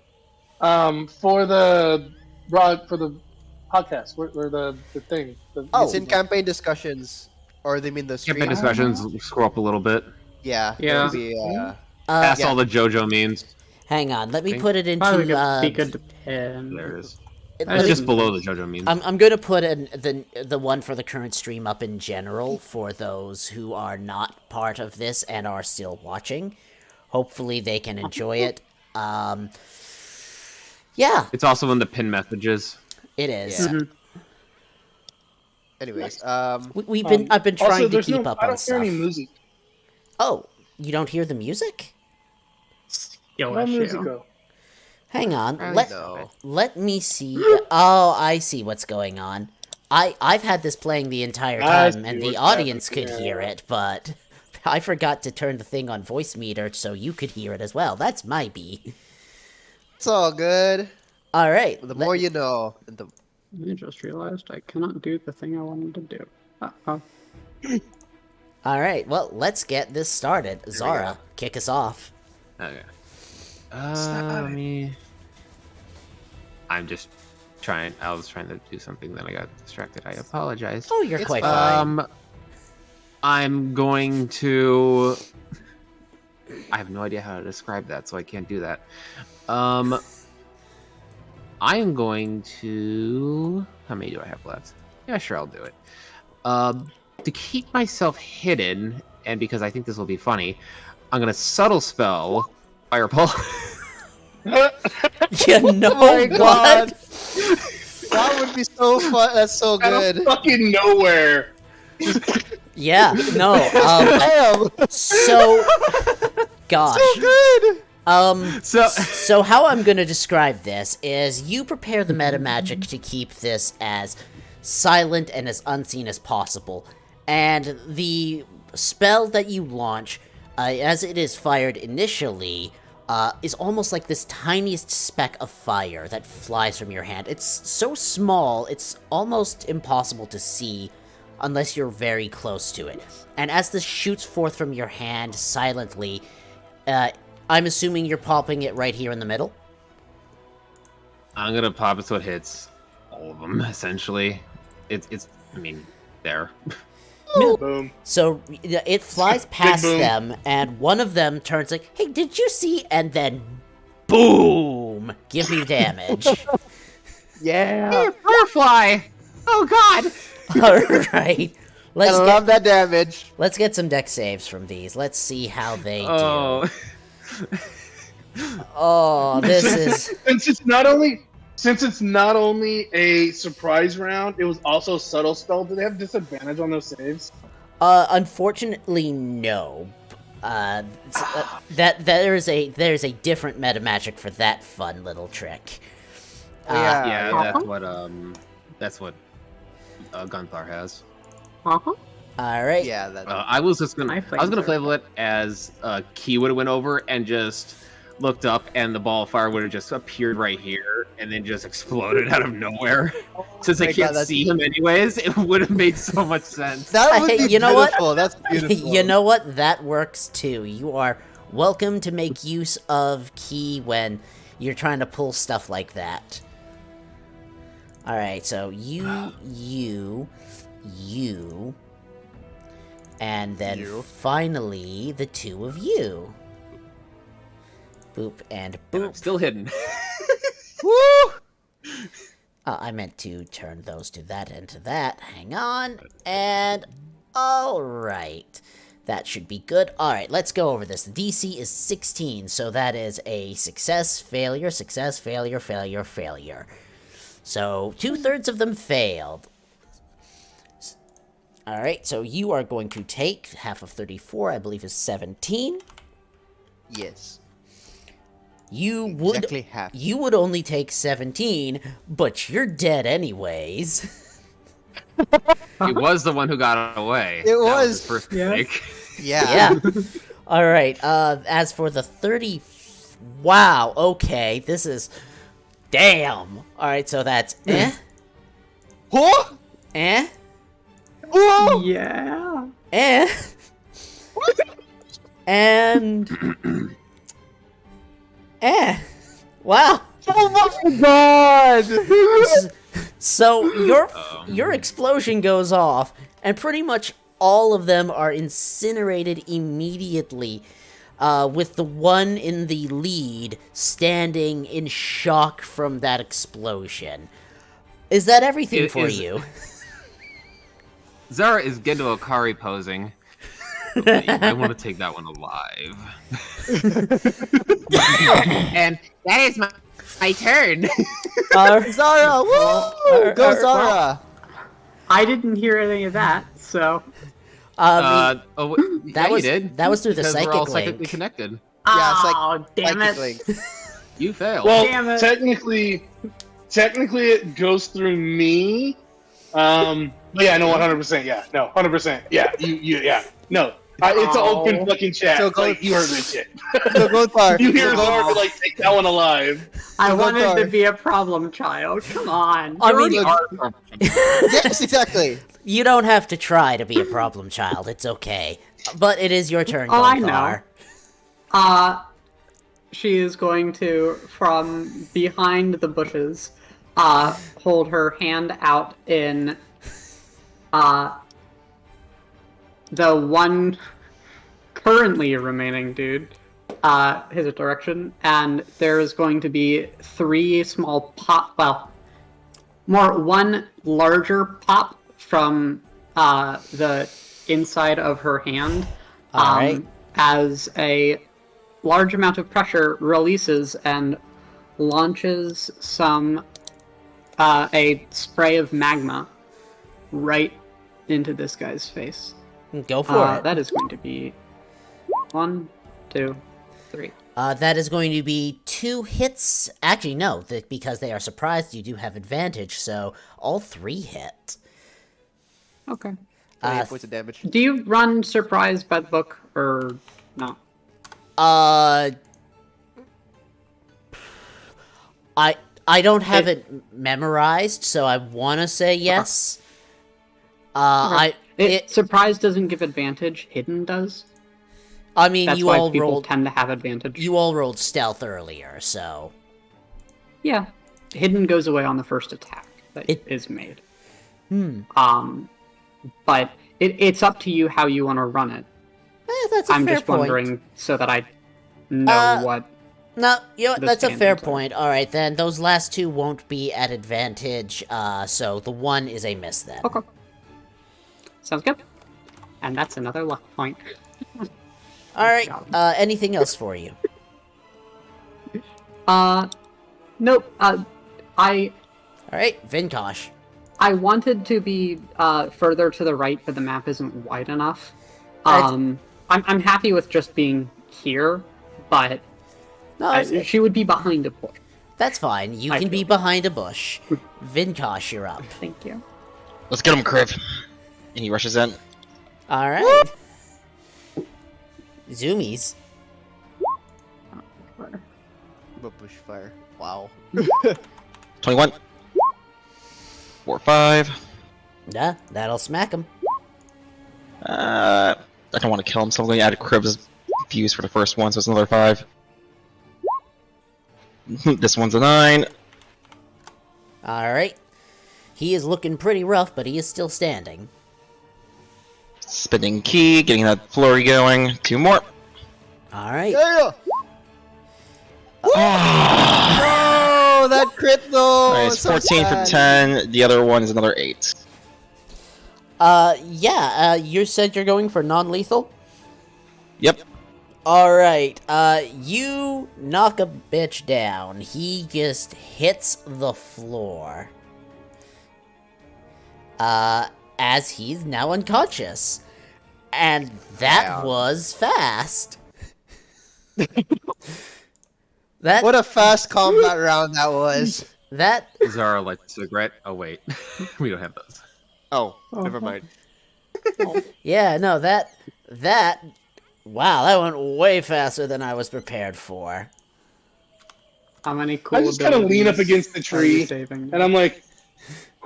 For the podcast, where the thing. Oh. It's in campaign discussions, or they mean the stream. Campaign discussions, scroll up a little bit. Yeah. Yeah. It'll be, Past yeah. all the JoJo memes. Hang on, let me Think- put it into. Probably could be good to pin. There it is. I It's didn't- just below the JoJo memes. I'm gonna put the one for the current stream up in general for those who are not part of this and are still watching. Hopefully they can enjoy it. Yeah, It's also in the pin messages. it is. Yeah. Mhm. Anyways, I've been Also, trying to there's keep no, up I on don't hear stuff. any music. Oh, you don't hear the music? Skill No issue. music go. Hang on. I know. Let me see. Oh, I see what's going on. I've had this playing the entire I time, see and the what's audience happening, could yeah. hear it, but I forgot to turn the thing on voice meter so you could hear it as well. That's my B. it's all good. All right. The more you know. And the... I just realized I cannot do the thing I wanted to do. Uh-oh. All right. Well, let's get this started. Zara, kick us off. Okay. Let me. I'm just trying. I was trying to do something, then I got distracted. I apologize. Oh, you're It's quite fine. I'm going to. I have no idea how to describe that, so I can't do that. I am going to. How many do I have left? Yeah, sure, I'll do it. To keep myself hidden, and because I think this will be funny, I'm gonna subtle spell Fireball. You know Oh my what? God. That would be so fun. That's so Out of good. fucking nowhere. Yeah. No. Damn. So. Gosh. So good. So how I'm gonna describe this is you prepare the meta magic to keep this as silent and as unseen as possible, and the spell that you launch, as it is fired initially, is almost like this tiniest speck of fire that flies from your hand. It's so small, it's almost impossible to see unless you're very close to it. And as this shoots forth from your hand silently, I'm assuming you're popping it right here in the middle? I'm gonna pop it so it hits all of them. Essentially, it's. I mean, there. Boom. So it flies past boom. them, and one of them turns like, "Hey, did you see?" And then, boom! Give me damage. Yeah. Butterfly. Oh God. All right, I love that damage. let's get some deck saves from these. Let's see how they Oh. do. Oh, this is Since it's not only a surprise round, it was also subtle spell. Do they have disadvantage on those saves? unfortunately no. That there's a different meta magic for that fun little trick. Yeah. Yeah, that's what Gunthar has. Uh-huh. All right. Yeah. That. I was gonna flames flavor it as Key would have went over and just looked up, and the ball of fire would have just appeared right here, and then just exploded out of nowhere. Since I my can't God, that's- see him anyways, it would have made so much sense. That would be You know what? beautiful. That's beautiful. You know what? That works too. You are welcome to make use of Key when you're trying to pull stuff like that. All right, so you, and then You. finally the two of you. Boop and And I'm boop. still hidden. Woo! I meant to turn those to that and to that. Hang on. And all right. That should be good. All right, let's go over this. The DC is 16, so that is a success, failure, failure, failure. So 2/3 of them failed. All right, so you are going to take half of 34, I believe is 17. Yes. You would Exactly half. You would only take 17, but you're dead anyways. He was the one who got away. It That was. his first Yeah. mistake. Yeah. Yeah. All right. As for the 30, wow. Okay, this is damn. All right, so that's Whoa! eh, Whoa! Yeah. and wow. Oh my god! So your explosion goes off, and pretty much all of them are incinerated immediately, with the one in the lead standing in shock from that explosion. Is that everything for you? Zara is Gendo Okari posing. I want to take that one alive. And that is my turn. Zara! Woo! Go Zara! I didn't hear any of that, so. You you did. That was through the Because psychic we're all link. psychically connected. Yeah, it's like Oh, damn it. link. You failed. Well, Damn it. technically it goes through me. But yeah, no, 100%. Yeah, no, 100%. Yeah, yeah, no. It's an open fucking chat. So go- Like, you heard this shit. So go Tar. You hear So Zara like take that one alive. I So wanted Tar. to be a problem child. Come on. I mean, Yes, exactly. you don't have to try to be a problem child. It's okay. But it is your turn, Oh, I know. Gonthar. She is going to, from behind the bushes, hold her hand out in, the one currently remaining dude, his direction, and there is going to be 3 small one larger pop from, the inside of her hand, Alright. as a large amount of pressure releases and launches a spray of magma right into this guy's face. Go for it. That is going to be 1, 2, 3. That is going to be 2 hits. Actually, no, because they are surprised, you do have advantage, so all 3 hit. Okay. 28 points of damage. Do you run surprise by the book or no? I don't have it memorized, so I want to say yes. Surprise doesn't give advantage. Hidden does. I mean, That's you why all people rolled. tend to have advantage. You all rolled stealth earlier, so Yeah. Hidden goes away on the first attack that is made. But it's up to you how you want to run it. that's a I'm fair just point. wondering so that I know what. No, you know what, the that's a fair standards are. point. All right, then those last 2 won't be at advantage. So the 1 is a miss then. Okay. Sounds good. And that's another luck point. All right. Anything else for you? Nope. All right, Vinkosh. I wanted to be further to the right, but the map isn't wide enough. Alright. I'm happy with just being here, but No, she would be behind a bush. that's fine. You I can be feel- behind a bush. Vinkosh, you're up. Thank you. Let's get him, Crib. And he rushes in. All right. Zoomies. But bushfire. Wow. 21. 4, 5. Yeah, that'll smack him. I don't want to kill him, so I'm going to add a Crib's fuse for the first one, so it's another 5. This one's a 9. All right. He is looking pretty rough, but he is still standing. Spinning key, getting that flurry going. 2 more. All right. Yeah! No! That crit though! Alright, it's so 14 sad. for 10. The other one is another 8. Yeah, you said you're going for non-lethal? Yep. Alright, you knock a bitch down. He just hits the floor. As he's now unconscious. And that Wow. was fast. That What a fast combat round that was. that Zara lights a cigarette. Oh wait, we don't have those. Oh, never mind. yeah, no, that wow, that went way faster than I was prepared for. How many cool I just kind of lean up abilities against the are you tree, saving? and I'm like,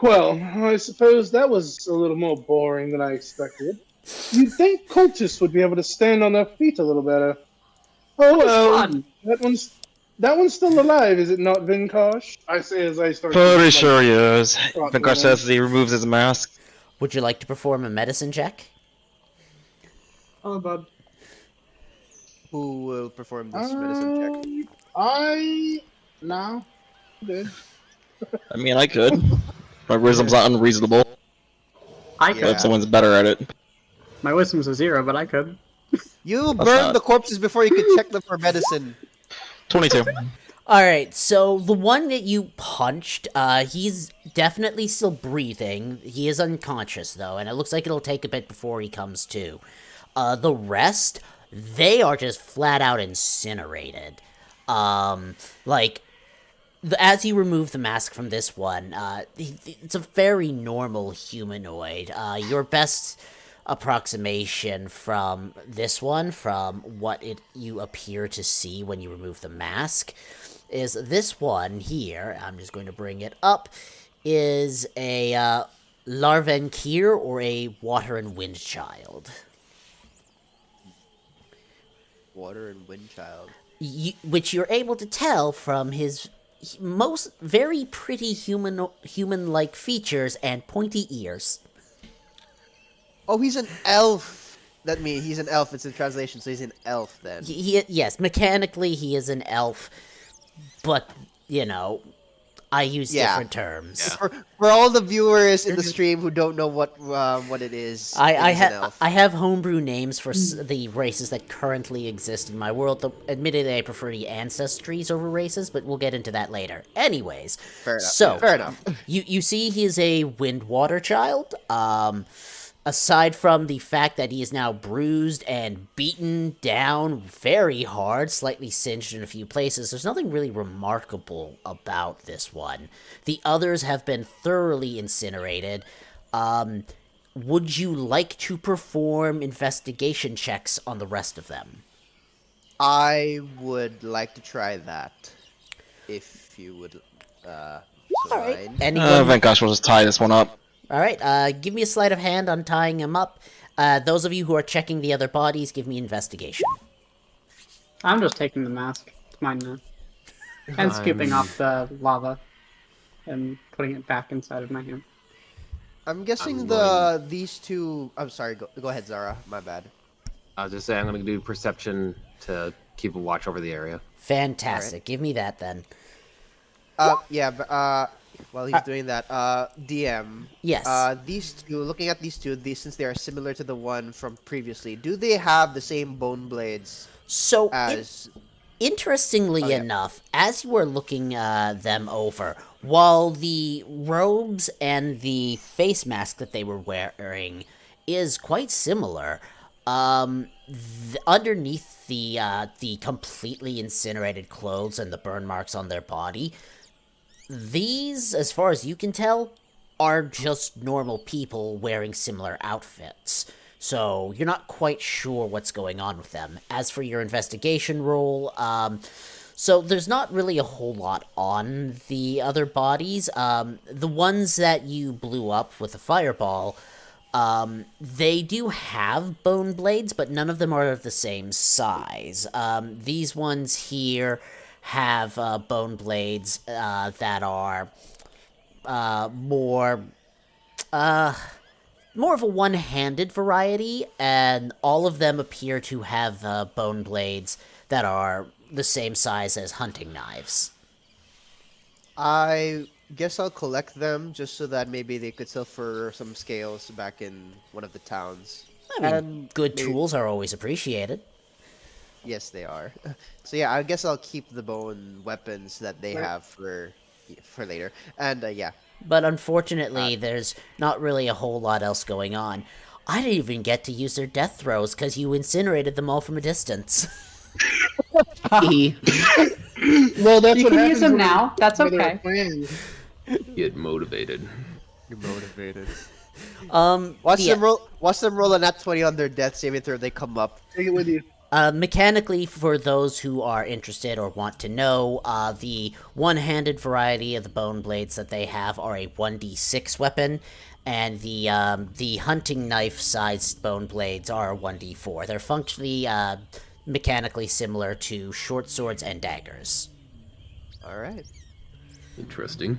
well, I suppose that was a little more boring than I expected. You'd think cultists would be able to stand on their feet a little better. Oh That was well, fun. that one's That one's still alive, is it not, Vinkosh? I say as I start. Pretty sure he is. trot Vinkosh through says he removes his mask. Would you like to perform a medicine check? Oh, bud. Who will perform this medicine check? No. Good. I mean, I could. My wisdom's not unreasonable, I could. but someone's better at it. My wisdom's a 0, but I could. You That's burned not- the corpses before you could check them for medicine. 22. Alright, so the one that you punched, he's definitely still breathing. He is unconscious, though, and it looks like it'll take a bit before he comes to. The rest, they are just flat out incinerated. As you remove the mask from this one, it's a very normal humanoid. Your best approximation from this one, from what you appear to see when you remove the mask, is this one here. I'm just going to bring it up. Is a Larvenkir, or a Water and Wind Child. Water and Wind Child. Which you're able to tell from his very pretty human-like features and pointy ears. Oh, he's an elf. That means he's an elf. It's in translation, so he's an elf then. Yes, mechanically he is an elf, but, I use different terms. For all the viewers in the stream who don't know what it is, I he's an elf. have homebrew names for the races that currently exist in my world. Though, admittedly, I prefer the ancestries over races, but we'll get into that later. Anyways, Fair enough. so Fair enough. you see, he is a wind-water child. Aside from the fact that he is now bruised and beaten down very hard, slightly singed in a few places, there's nothing really remarkable about this one. The others have been thoroughly incinerated. Would you like to perform investigation checks on the rest of them? I would like to try that, if you would. Alright. Mind. Anyone? Vinkosh will just tie this one up. Alright, give me a sleight of hand on tying him up. Those of you who are checking the other bodies, give me investigation. I'm just taking the mask. It's mine now. And scooping off the lava and putting it back inside of my hand. I'm guessing these two. I'm sorry. Go ahead, Zara. My bad. I was just saying I'm going to do perception to keep a watch over the area. Fantastic. Alright. Give me that then. While he's doing that, DM. Yes. These two. Looking at these two, since they are similar to the one from previously, do they have the same bone blades So, as? interestingly enough, as you are looking them over, while the robes and the face mask that they were wearing is quite similar, underneath the completely incinerated clothes and the burn marks on their body, these, as far as you can tell, are just normal people wearing similar outfits. So you're not quite sure what's going on with them. As for your investigation roll, so there's not really a whole lot on the other bodies. The ones that you blew up with a fireball, they do have bone blades, but none of them are of the same size. These ones here have bone blades that are more of a one-handed variety, and all of them appear to have bone blades that are the same size as hunting knives. I guess I'll collect them just so that maybe they could sell for some scales back in one of the towns. I mean, And good maybe- tools are always appreciated. Yes, they are. So yeah, I guess I'll keep the bone weapons that they have for later. And yeah. But unfortunately, there's not really a whole lot else going on. I didn't even get to use their death throws because you incinerated them all from a distance. Well, that's You what can happens use them when now. That's when they're okay. playing. Get motivated. You're motivated. Yeah. Watch them roll a nat 20 on their death saving throw. They come up. Take it with you. Mechanically, for those who are interested or want to know, the one-handed variety of the bone blades that they have are a 1d6 weapon, and the hunting knife-sized bone blades are a 1d4. They're functionally mechanically similar to short swords and daggers. All right. Interesting.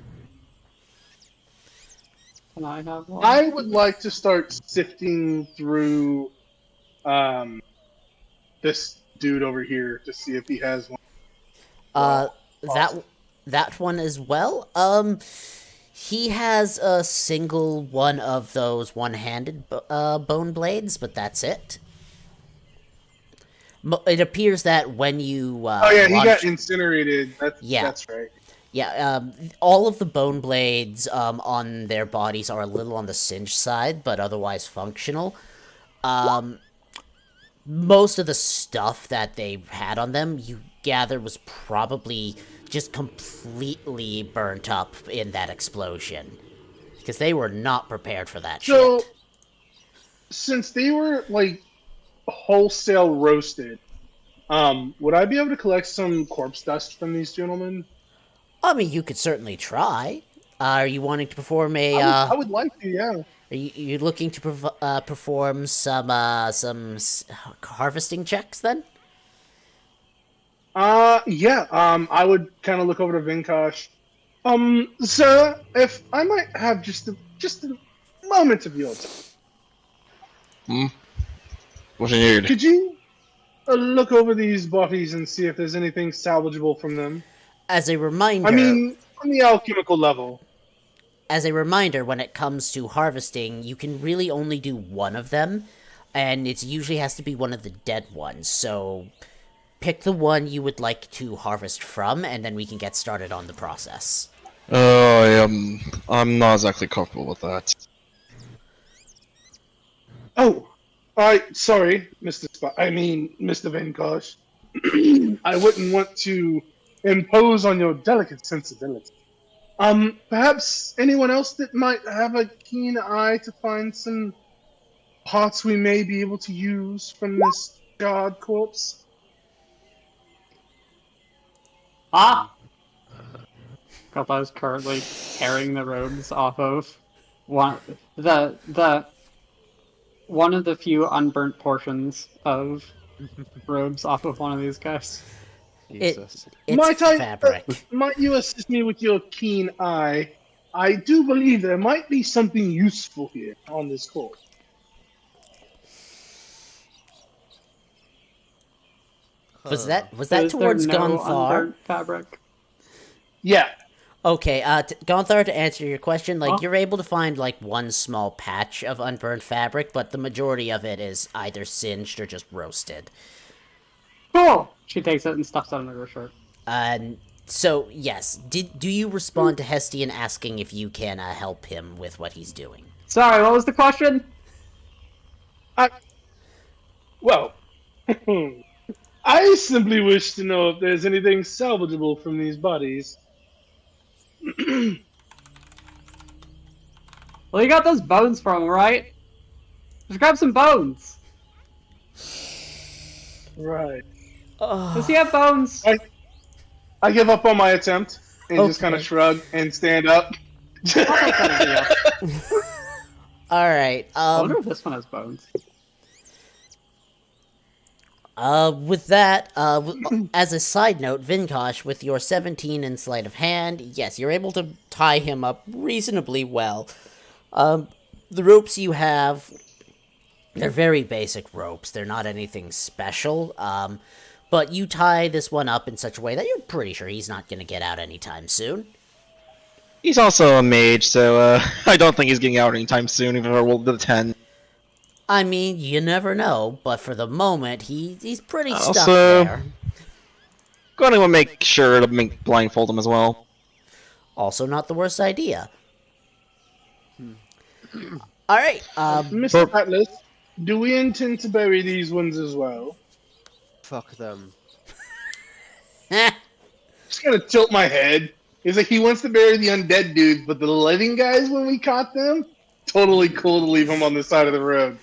Can I have one? I would like to start sifting through this dude over here to see if he has one. Uh, Awesome. that one as well. He has a single one of those one-handed bone blades, but that's it. It appears that when you Oh yeah, he got launch- incinerated. Yeah. That's right. Yeah, all of the bone blades on their bodies are a little on the singe side, but otherwise functional. Most of the stuff that they had on them, you gather, was probably just completely burnt up in that explosion. Because they were not prepared for that So, shit. since they were like wholesale roasted, would I be able to collect some corpse dust from these gentlemen? I mean, you could certainly try. Are you wanting to perform a, I would like to, yeah. Are you looking to perform some harvesting checks then? Yeah. I would kind of look over to Vinkosh. Sir, if I might have just a moment of your time, What you need? could you look over these bodies and see if there's anything salvageable from them? As a reminder, I mean, on the alchemical level. when it comes to harvesting, you can really only do one of them, and it usually has to be one of the dead ones. So pick the one you would like to harvest from, and then we can get started on the process. I'm not exactly comfortable with that. Oh, sorry, Mr. Vinkosh. I wouldn't want to impose on your delicate sensibility. Perhaps anyone else that might have a keen eye to find some parts we may be able to use from this god corpse? Grandpa is currently tearing the robes off of one one of the few unburnt portions of robes off of one of these guys. Jesus. It's fabric. Might you assist me with your keen eye? I do believe there might be something useful here on this corpse. Was that Is towards there no Gonthar? unburnt fabric? Yeah. Okay, Gonthar, to answer your question, you're able to find, one small patch of unburned fabric, but the majority of it is either singed or just roasted. Cool! She takes it and stuffs it under her shirt. So, yes, do you respond to Hestian asking if you can help him with what he's doing? Sorry, what was the question? Well, I simply wish to know if there's anything salvageable from these bodies. Well, you got those bones from him, right? Just grab some bones. Right. Does he have bones? I give up on my attempt and just kind of shrug and stand up. Alright, I wonder if this one has bones. With that, as a side note, Vinkosh, with your 17 in sleight of hand, yes, you're able to tie him up reasonably well. The ropes you have, they're very basic ropes. They're not anything special, but you tie this one up in such a way that you're pretty sure he's not going to get out anytime soon. He's also a mage, so I don't think he's getting out anytime soon, even if I rolled the 10. I mean, you never know, but for the moment, he's pretty stuck Also, there. Going to make sure to blindfold him as well. Also not the worst idea. Alright, Mr. Atlas, do we intend to bury these ones as well? Fuck them. Just gonna tilt my head. He's like, he wants to bury the undead dudes, but the living guys, when we caught them, totally cool to leave them on the side of the road.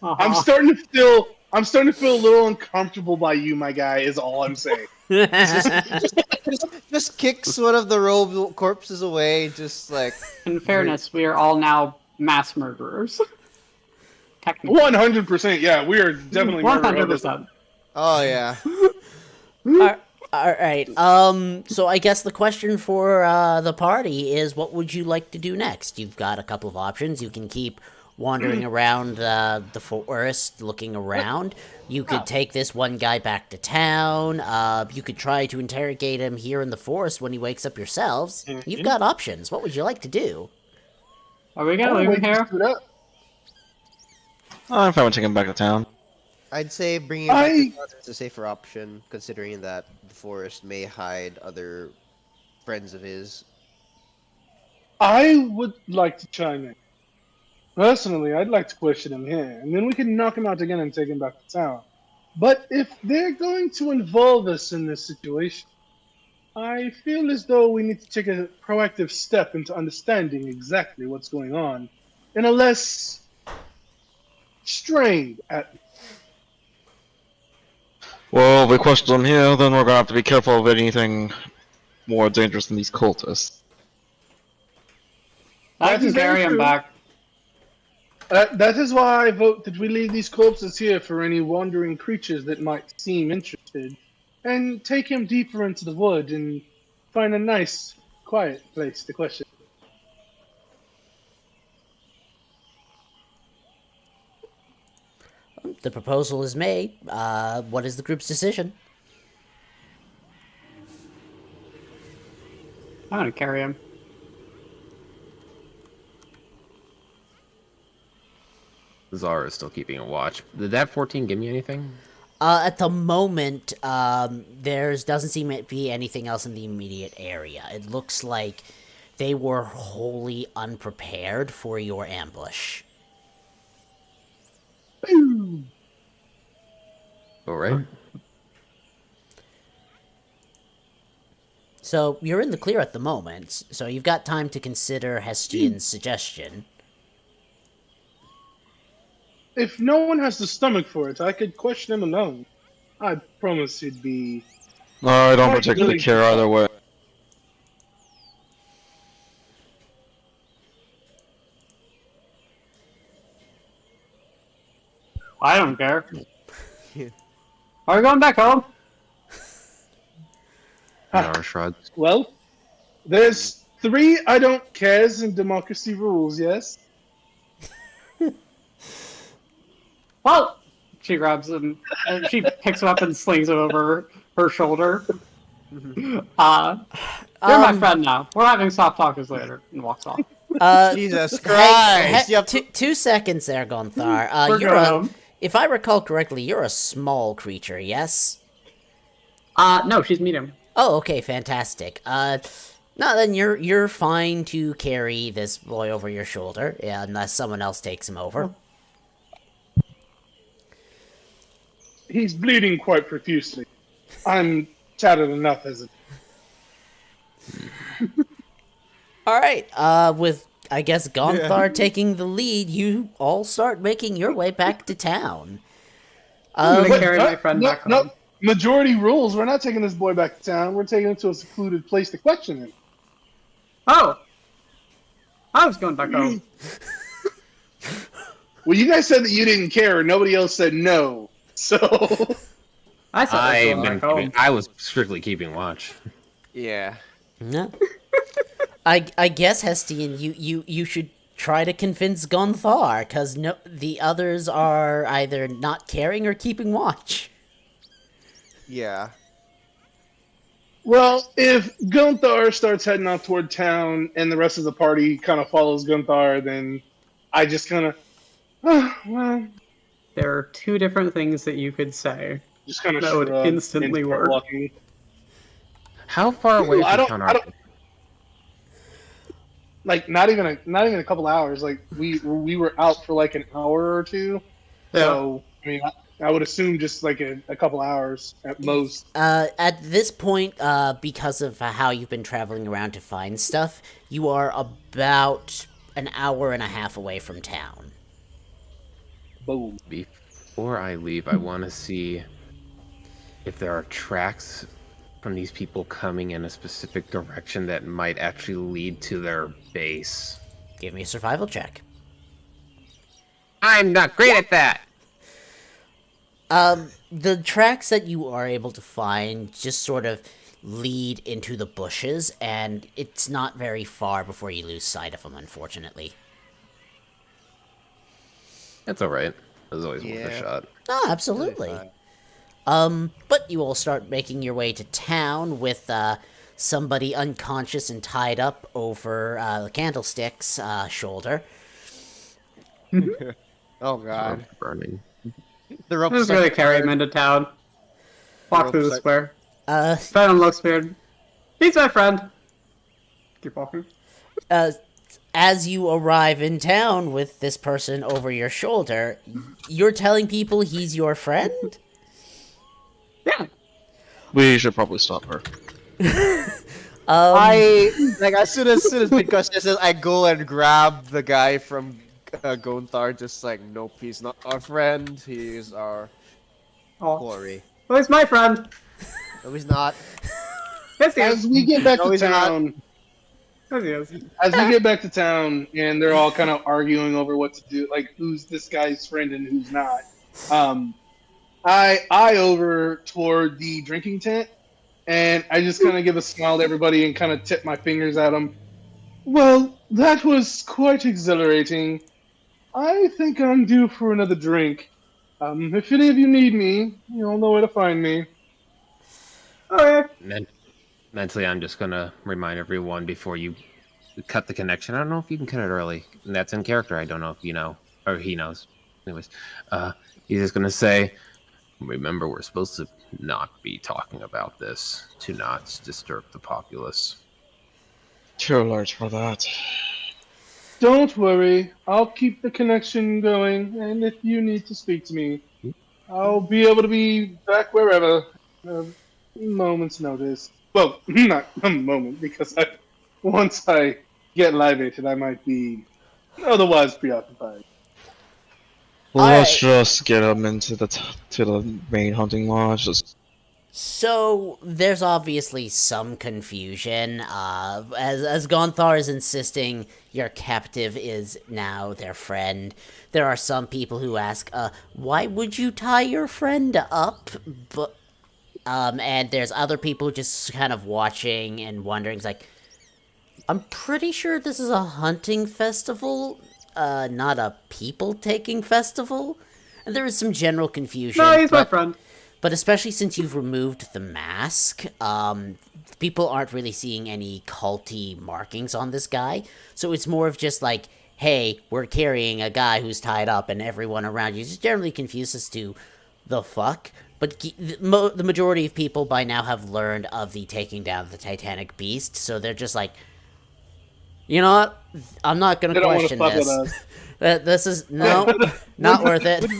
I'm starting to feel a little uncomfortable by you, my guy. Is all I'm saying. Just kicks one of the robe corpses away, just like. In fairness, we are all now mass murderers. Technically. 100%. Yeah, we are definitely 100%. Oh yeah. Alright, so I guess the question for the party is, what would you like to do next? You've got a couple of options. You can keep wandering around the forest, looking around. You could take this one guy back to town. You could try to interrogate him here in the forest when he wakes up yourselves. You've got options. What would you like to do? Are we gonna leave him here? I'm fine with taking him back to town. I'd say bringing him back to town is a safer option, considering that the forest may hide other friends of his. I would like to chime in. Personally, I'd like to question him here, and then we can knock him out again and take him back to town. But if they're going to involve us in this situation, I feel as though we need to take a proactive step into understanding exactly what's going on in a less strained atmosphere. Well, if we question him here, then we're gonna have to be careful of anything more dangerous than these cultists. I That can is very carry him true. back. That is why I vote that we leave these corpses here for any wandering creatures that might seem interested, and take him deeper into the wood and find a nice, quiet place to question. The proposal is made. What is the group's decision? I'm gonna carry him. Zara is still keeping a watch. Did that 14 give me anything? At the moment, there doesn't seem to be anything else in the immediate area. It looks like they were wholly unprepared for your ambush. All right. So you're in the clear at the moment, so you've got time to consider Hestian's suggestion. If no one has the stomach for it, I could question him alone. I promise he'd be. No, I don't Quite particularly really. care either way. I don't care. Are we going back home? Zara shrugs. Well, there's 3 I don't cares in democracy rules, yes? Well, she grabs him and she picks him up and slings him over her shoulder. You're my friend now. We're having soft talkers later, and walks off. Jesus Hey, Christ! You have to- 2 seconds there, Gonthar. We're going home. If I recall correctly, you're a small creature, yes? No, she's medium. Oh, okay, fantastic. No, then you're fine to carry this boy over your shoulder, yeah, unless someone else takes him over. He's bleeding quite profusely. I'm tattered enough as it. All right, with I guess Gonthar taking the lead, you all start making your way back to town. I'm gonna But- carry my friend back home. No, majority rules. We're not taking this boy back to town. We're taking him to a secluded place to question him. Oh! I was going back home. Well, you guys said that you didn't care, and nobody else said no. So, I said I was going back home. I was strictly keeping watch. Yeah. No. I guess Hestian, you should try to convince Gonthar, because no, the others are either not caring or keeping watch. Yeah. well, if Gunthar starts heading off toward town, and the rest of the party kind of follows Gunthar, then I just kind of, well, There are 2 different things that you could say. just kind of That would instantly work. Walking. How far away I from don't- town I are don't- we? Like not even a couple hours. Like we were out for like an hour or 2. So I mean, I would assume just like a couple hours at most. At this point, because of how you've been traveling around to find stuff, you are about an hour and a half away from town. Boom. Before I leave, I want to see if there are tracks from these people coming in a specific direction that might actually lead to their base. Give me a survival check. I'm not great at that! The tracks that you are able to find just sort of lead into the bushes, and it's not very far before you lose sight of them, unfortunately. That's all right. There's always worth a Yeah. shot. Oh, It'll be absolutely. fine. But you all start making your way to town with somebody unconscious and tied up over the candlestick's shoulder. Oh god. Or burning. The I'm rope just gonna carry him into town. Walk through the Rope's square. Uh, Venom looks weird. He's my friend. Keep walking. as you arrive in town with this person over your shoulder, you're telling people he's your friend? Yeah. We should probably stop her. I like as soon as Bitcoin says it, I go and grab the guy from Gonthar, just like, nope, he's not our friend, he is our Oh. quarry. Well, he's my friend. No, he's not. Yes, he As is. we get back No, to he's not. town, Yes, he is. as we get back to town, and they're all kind of arguing over what to do, like who's this guy's friend and who's not. I over toward the drinking tent, and I just kind of give a smile to everybody and kind of tip my fingers at them. Well, that was quite exhilarating. I think I'm due for another drink. If any of you need me, you'll know where to find me. Oh, yeah. Mentally, I'm just gonna remind everyone before you cut the connection. I don't know if you can cut it early. And that's in character. I don't know if you know or he knows. Anyways, he's just gonna say, "Remember, we're supposed to not be talking about this to not disturb the populace." Too large for that. Don't worry, I'll keep the connection going, and if you need to speak to me, I'll be able to be back wherever. Moment's notice. Well, not a moment, because once I get libated, I might be otherwise preoccupied. Let's just get him into to the main hunting lodge. Just So there's obviously some confusion. As Gonthar is insisting your captive is now their friend, there are some people who ask, why would you tie your friend up? But and there's other people just kind of watching and wondering, it's like, I'm pretty sure this is a hunting festival, not a people-taking festival. And there is some general confusion. No, he's my but- friend. But especially since you've removed the mask, people aren't really seeing any culty markings on this guy. So it's more of just like, hey, we're carrying a guy who's tied up, and everyone around you is generally confused as to the fuck. But the majority of people by now have learned of the taking down the Titanic Beast, so they're just like, you know what? I'm not gonna They don't want question to fuck this. with us. This is no, not worth it. Would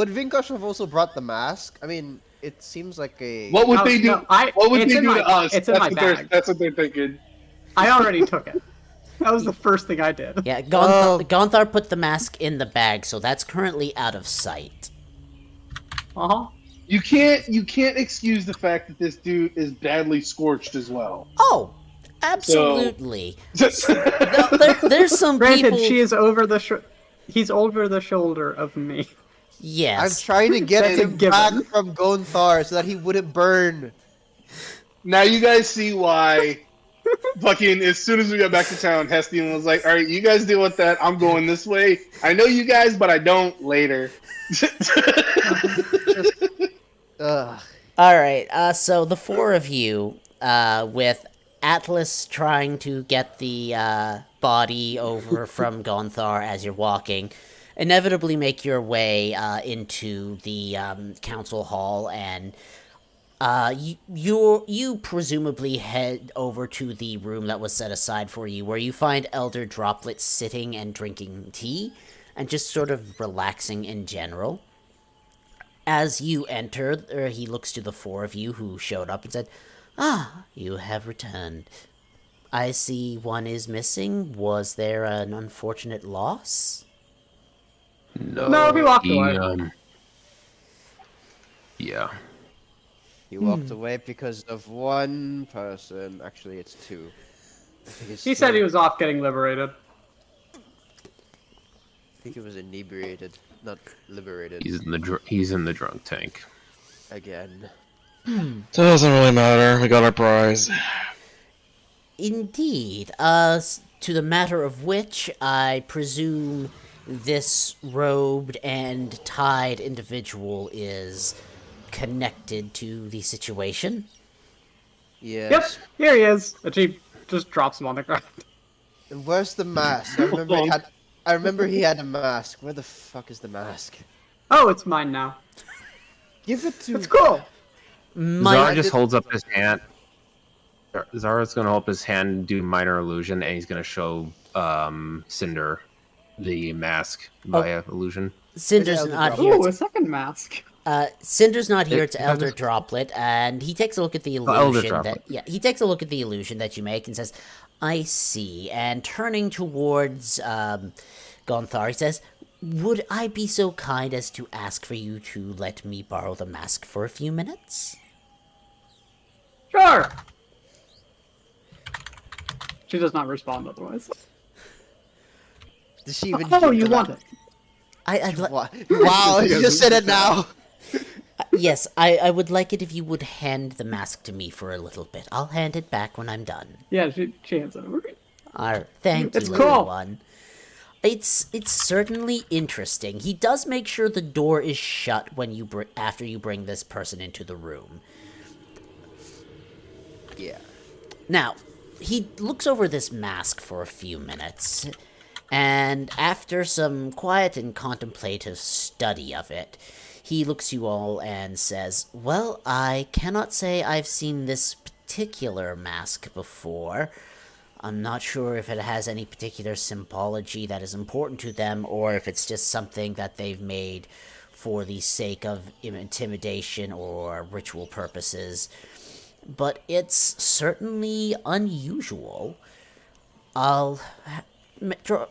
Vinkosh have also brought the mask? I mean, it seems like a. What would Oh, they do? no, what would it's they in do my- to us? it's in my bag. That's what they're thinking. I already took it. That was the first thing I did. Yeah, Oh. Gonthar put the mask in the bag, so that's currently out of sight. Uh-huh. You can't excuse the fact that this dude is badly scorched as well. Oh, absolutely. So- There's some Granted, people. she is over the he's over the shoulder of me. I'm Yes. trying to get That's a him given. back from Gonthar so that he wouldn't burn. Now you guys see why fucking as soon as we got back to town, Hestian was like, alright, you guys deal with that. I'm going this way. I know you guys, but I don't later. Ugh. All right. So the four of you, with Atlas trying to get the body over from Gonthar as you're walking, inevitably make your way into the council hall, and you presumably head over to the room that was set aside for you, where you find Elder Droplet sitting and drinking tea, and just sort of relaxing in general. As you enter, he looks to the four of you who showed up and said, "Ah, you have returned. I see one is missing. Was there an unfortunate loss?" No, we walked away. Yeah. He walked away because of one person. Actually, it's two. I think it's He said two. he was off getting liberated. I think he was inebriated. not liberated He's in the drunk tank. again. Doesn't really matter. We got our prize. Indeed. To the matter of which, I presume this robed and tied individual is connected to the situation. Yep, Yes. here he is. And she just drops him on the ground. And where's the mask? I remember he had a mask. Where the fuck is the mask? Oh, it's mine now. Give it to. It's cool. Zara just holds up his hand. Zara's gonna hold up his hand, do minor illusion, and he's gonna show Cinder the mask via illusion. Cinder's Elder not Droplet. here. Ooh, a second mask. Cinder's not here. It's It- Elder Droplet, and he takes a look at the Elder illusion Droplet. he takes a look at the illusion that you make and says, "I see." And turning towards Gonthar, he says, "Would I be so kind as to ask for you to let me borrow the mask for a few minutes?" Sure. She does not respond otherwise. Did she even? Oh, give you the want mask? it? Wow! You just said it now. Yes, I would like it if you would hand the mask to me for a little bit. I'll hand it back when I'm done. Yeah, she hands it over. Thank you, It's little cool. one. It's certainly interesting. He does make sure the door is shut when you after you bring this person into the room. Yeah. Now, he looks over this mask for a few minutes, and after some quiet and contemplative study of it, he looks you all and says, "Well, I cannot say I've seen this particular mask before. I'm not sure if it has any particular symbology that is important to them, or if it's just something that they've made for the sake of intimidation or ritual purposes. But it's certainly unusual. I'll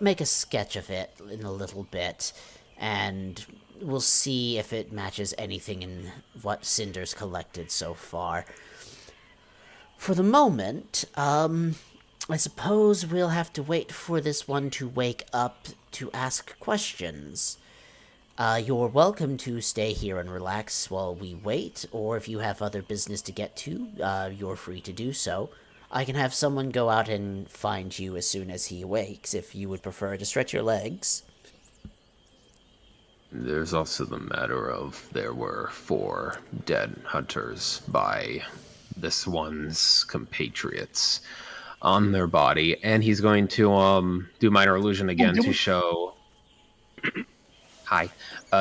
make a sketch of it in a little bit, and we'll see if it matches anything in what Cinder's collected so far. For the moment, I suppose we'll have to wait for this one to wake up to ask questions. You're welcome to stay here and relax while we wait, or if you have other business to get to, you're free to do so. I can have someone go out and find you as soon as he awakes, if you would prefer to stretch your legs." There's also the matter of there were 4 dead hunters by this one's compatriots on their body, and he's going to do minor illusion again to show. Hi.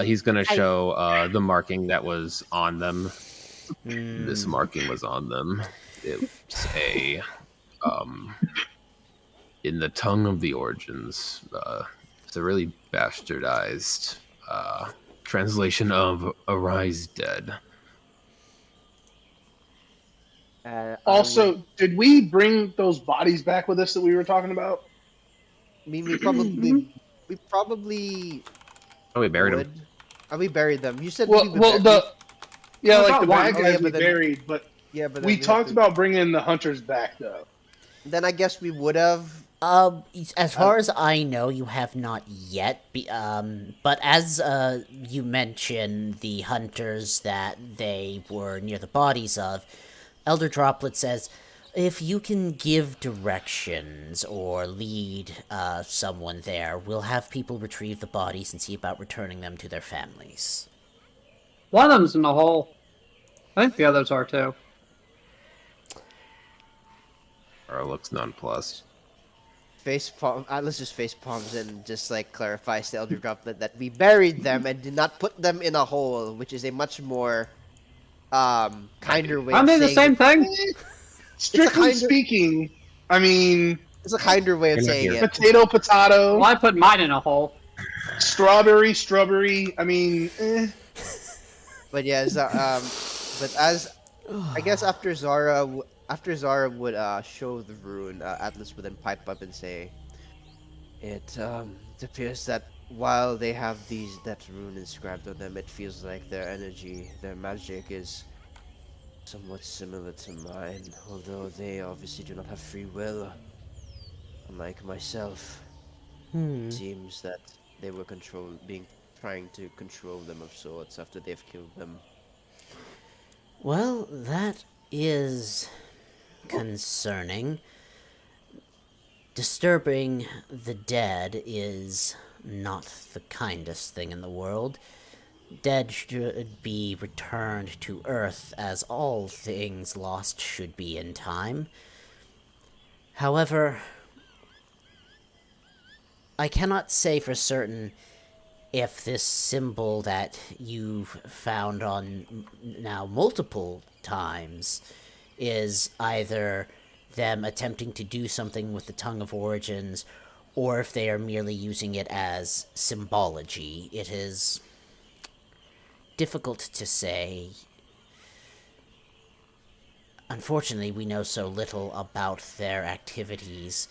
He's going to show the marking that was on them. This marking was on them. It's a in the tongue of the origins. It's a really bastardized translation of "arise dead." Also, did we bring those bodies back with us that we were talking about? I mean, we probably Oh, we buried him. We buried them. You said Well, we well, the yeah, What like the about one? bad Oh, guys yeah, we but then- buried, but yeah, but then we have talked to- about bringing the hunters back though. Then I guess we would have. As far as I know, you have not yet. But as you mentioned, the hunters that they were near the bodies of, Elder Droplet says, if you can give directions or lead someone there, we'll have people retrieve the bodies and see about returning them to their families. One of them's in the hole. I think the others are too. Or looks nonplussed. Let's just face palms and just like clarify to Elder Droplet that we buried them and did not put them in a hole, which is a much more kinder way. Aren't they of the saying same it. thing? Strictly kind of- speaking, I mean, It's a kinder way of You're not saying here. it. potato. Well, I put mine in a hole. Strawberry. I mean, But yeah, but as I guess after Zara would show the rune, Atlas would then pipe up and say, "It appears that while they have that rune inscribed on them, it feels like their energy, their magic is somewhat similar to mine. Although they obviously do not have free will, unlike myself. It seems that they were being trying to control them of sorts after they've killed them. Well, that is concerning. Disturbing the dead is not the kindest thing in the world. Dead should be returned to Earth, as all things lost should be in time. However, I cannot say for certain if this symbol that you've found on now multiple times is either them attempting to do something with the Tongue of Origins, or if they are merely using it as symbology. It is difficult to say. Unfortunately, we know so little about their activities.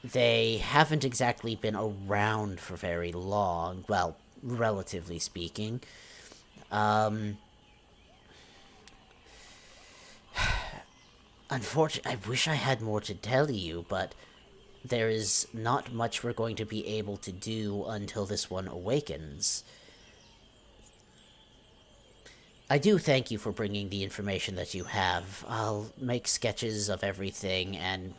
They haven't exactly been around for very long, well, relatively speaking. Unfortunately, I wish I had more to tell you, but there is not much we're going to be able to do until this one awakens. I do thank you for bringing the information that you have. I'll make sketches of everything, and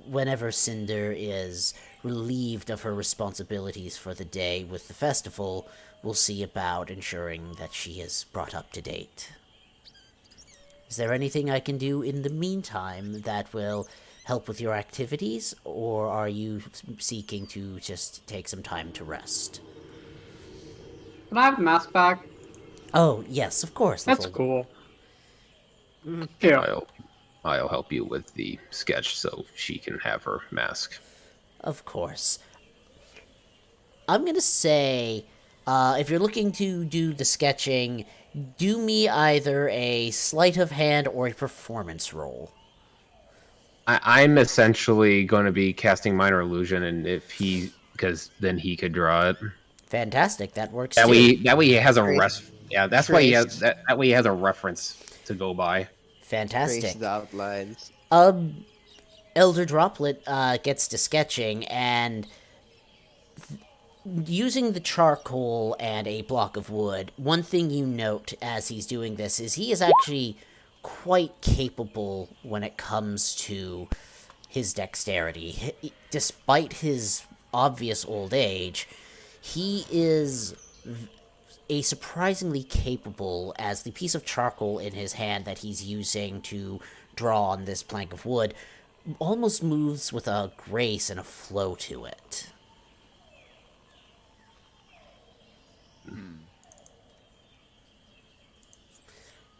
whenever Cinder is relieved of her responsibilities for the day with the festival, we'll see about ensuring that she is brought up to date. Is there anything I can do in the meantime that will help with your activities, or are you seeking to just take some time to rest? Can I have the mask back? Oh, yes, of course. That's cool. Yeah. I'll help you with the sketch so she can have her mask. Of course. I'm gonna say, if you're looking to do the sketching, do me either a sleight of hand or a performance roll. I'm essentially going to be casting minor illusion, and because then he could draw it. Fantastic, that works That too. way he has a Trace- Yeah, that's why Trace- that way he has a reference to go by. Fantastic. Trace the outlines. Elder Droplet gets to sketching, and using the charcoal and a block of wood, one thing you note as he's doing this is he is actually quite capable when it comes to his dexterity. Despite his obvious old age, he is a surprisingly capable, as the piece of charcoal in his hand that he's using to draw on this plank of wood almost moves with a grace and a flow to it.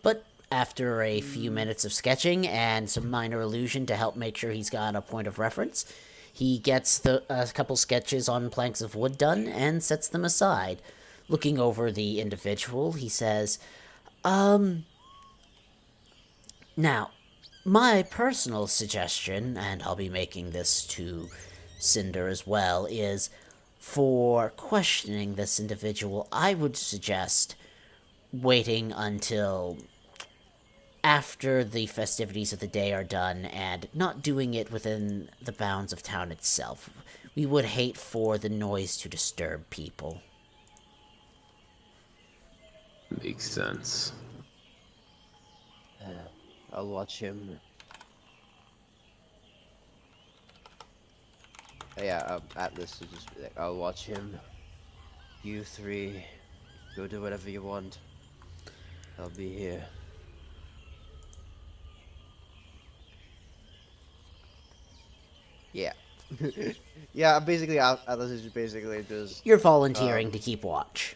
But after a few minutes of sketching and some minor illusion to help make sure he's got a point of reference, he gets a couple sketches on planks of wood done and sets them aside. Looking over the individual, he says, Now, my personal suggestion, and I'll be making this to Cinder as well, is for questioning this individual, I would suggest waiting until after the festivities of the day are done and not doing it within the bounds of town itself. We would hate for the noise to disturb people. Makes sense. I'll watch him. Yeah, Atlas will just be like, I'll watch him. You three, go do whatever you want. I'll be here. Yeah. Yeah, basically, Atlas is basically just... You're volunteering to keep watch.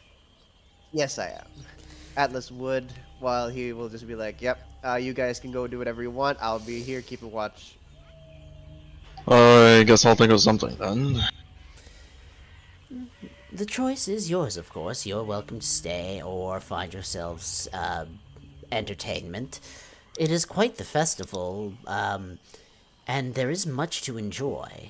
Yes, I am. Atlas would, while he will just be like, yep, you guys can go do whatever you want. I'll be here keeping watch. I guess I'll think of something then. The choice is yours, of course. You're welcome to stay or find yourselves entertainment. It is quite the festival, and there is much to enjoy.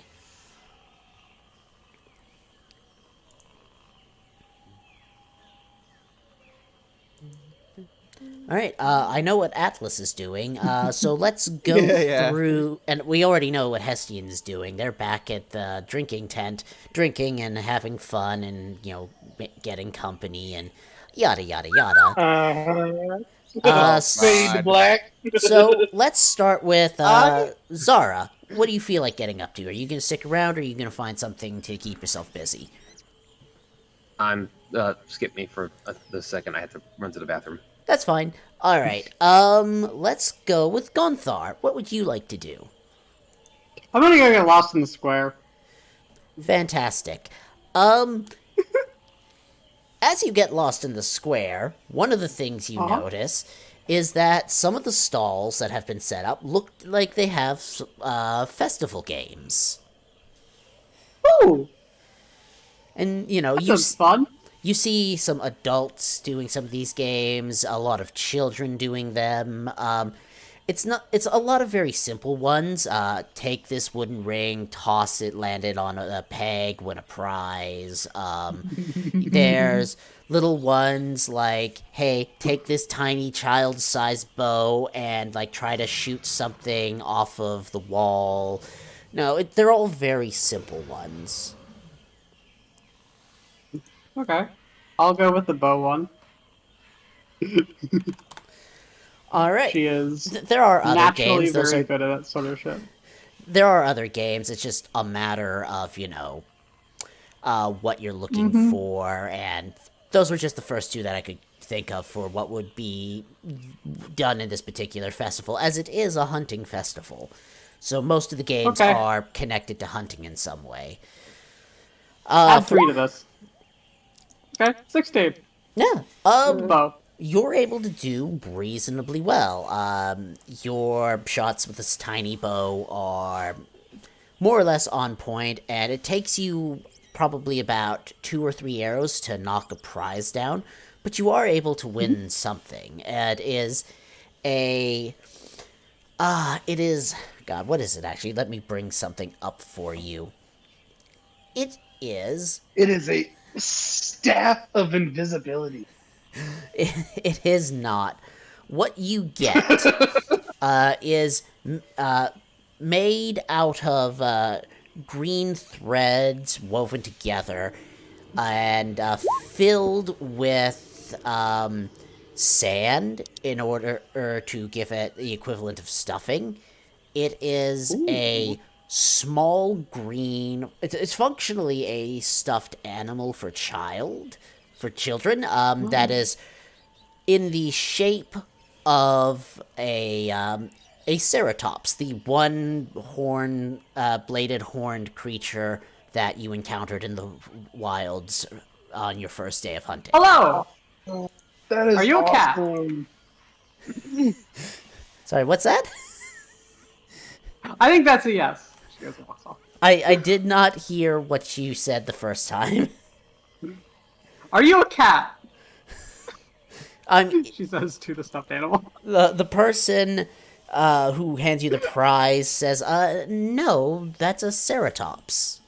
Alright, I know what Atlas is doing, so let's go Yeah. through... And we already know what Hestian's doing. They're back at the drinking tent, drinking and having fun and, getting company and yada yada yada. Fade to black. So let's start with I- Zara. What do you feel like getting up to? Are you going to stick around, or are you going to find something to keep yourself busy? I'm skip me for the second. I have to run to the bathroom. That's fine. All right. Let's go with Gonthar. What would you like to do? I'm gonna go get lost in the square. Fantastic. As you get lost in the square, one of the things you notice is that some of the stalls that have been set up look like they have festival games. Ooh, And, you know, that sounds fun. you see some adults doing some of these games, a lot of children doing them. It's a lot of very simple ones. Take this wooden ring, toss it, land it on a peg, win a prize. There's little ones like, hey, take this tiny child-sized bow and like try to shoot something off of the wall. No, they're all very simple ones. Okay, I'll go with the bow one. All right. She is There are other naturally games. Those very are good at that sort of shit. there are other games. It's just a matter of, you know, what you're looking for, and those were just the first two that I could think of for what would be done in this particular festival, as it is a hunting festival. So most of the games Okay. are connected to hunting in some way. Add 3 to this. Okay, 16. Yeah. Bow. You're able to do reasonably well. Your shots with this tiny bow are more or less on point, and it takes you probably about 2 or 3 arrows to knock a prize down, but you are able to win something. It is God, what is it actually? Let me bring something up for you. It is a staff of invisibility. It is not. What you get is made out of green threads woven together and filled with sand in order to give it the equivalent of stuffing. It is a small green. It's functionally a stuffed animal for children. That is in the shape of a ceratops, the one bladed horned creature that you encountered in the wilds on your first day of hunting. Hello! That is Are you a cat? awesome. Sorry, what's that? I think that's a yes. She goes and walks off. I did not hear what you said the first time. Are you a cat? I'm She says to the stuffed animal. the person who hands you the prize says, no, that's a ceratops.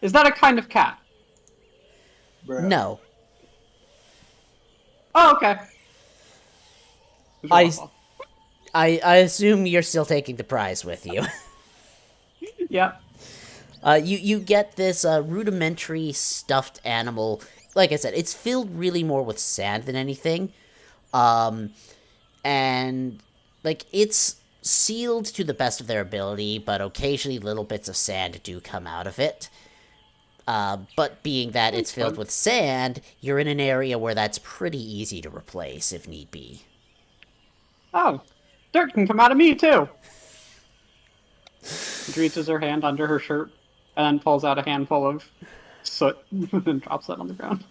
Is that a kind of cat? Bruh. No. Oh, okay. I assume you're still taking the prize with you. Yeah. You get this rudimentary stuffed animal. Like I said, it's filled really more with sand than anything. And, like, it's sealed to the best of their ability, but occasionally little bits of sand do come out of it. But being that it's filled with sand, you're in an area where that's pretty easy to replace if need be. Oh, dirt can come out of me too. She reaches her hand under her shirt and then pulls out a handful of soot and drops that on the ground.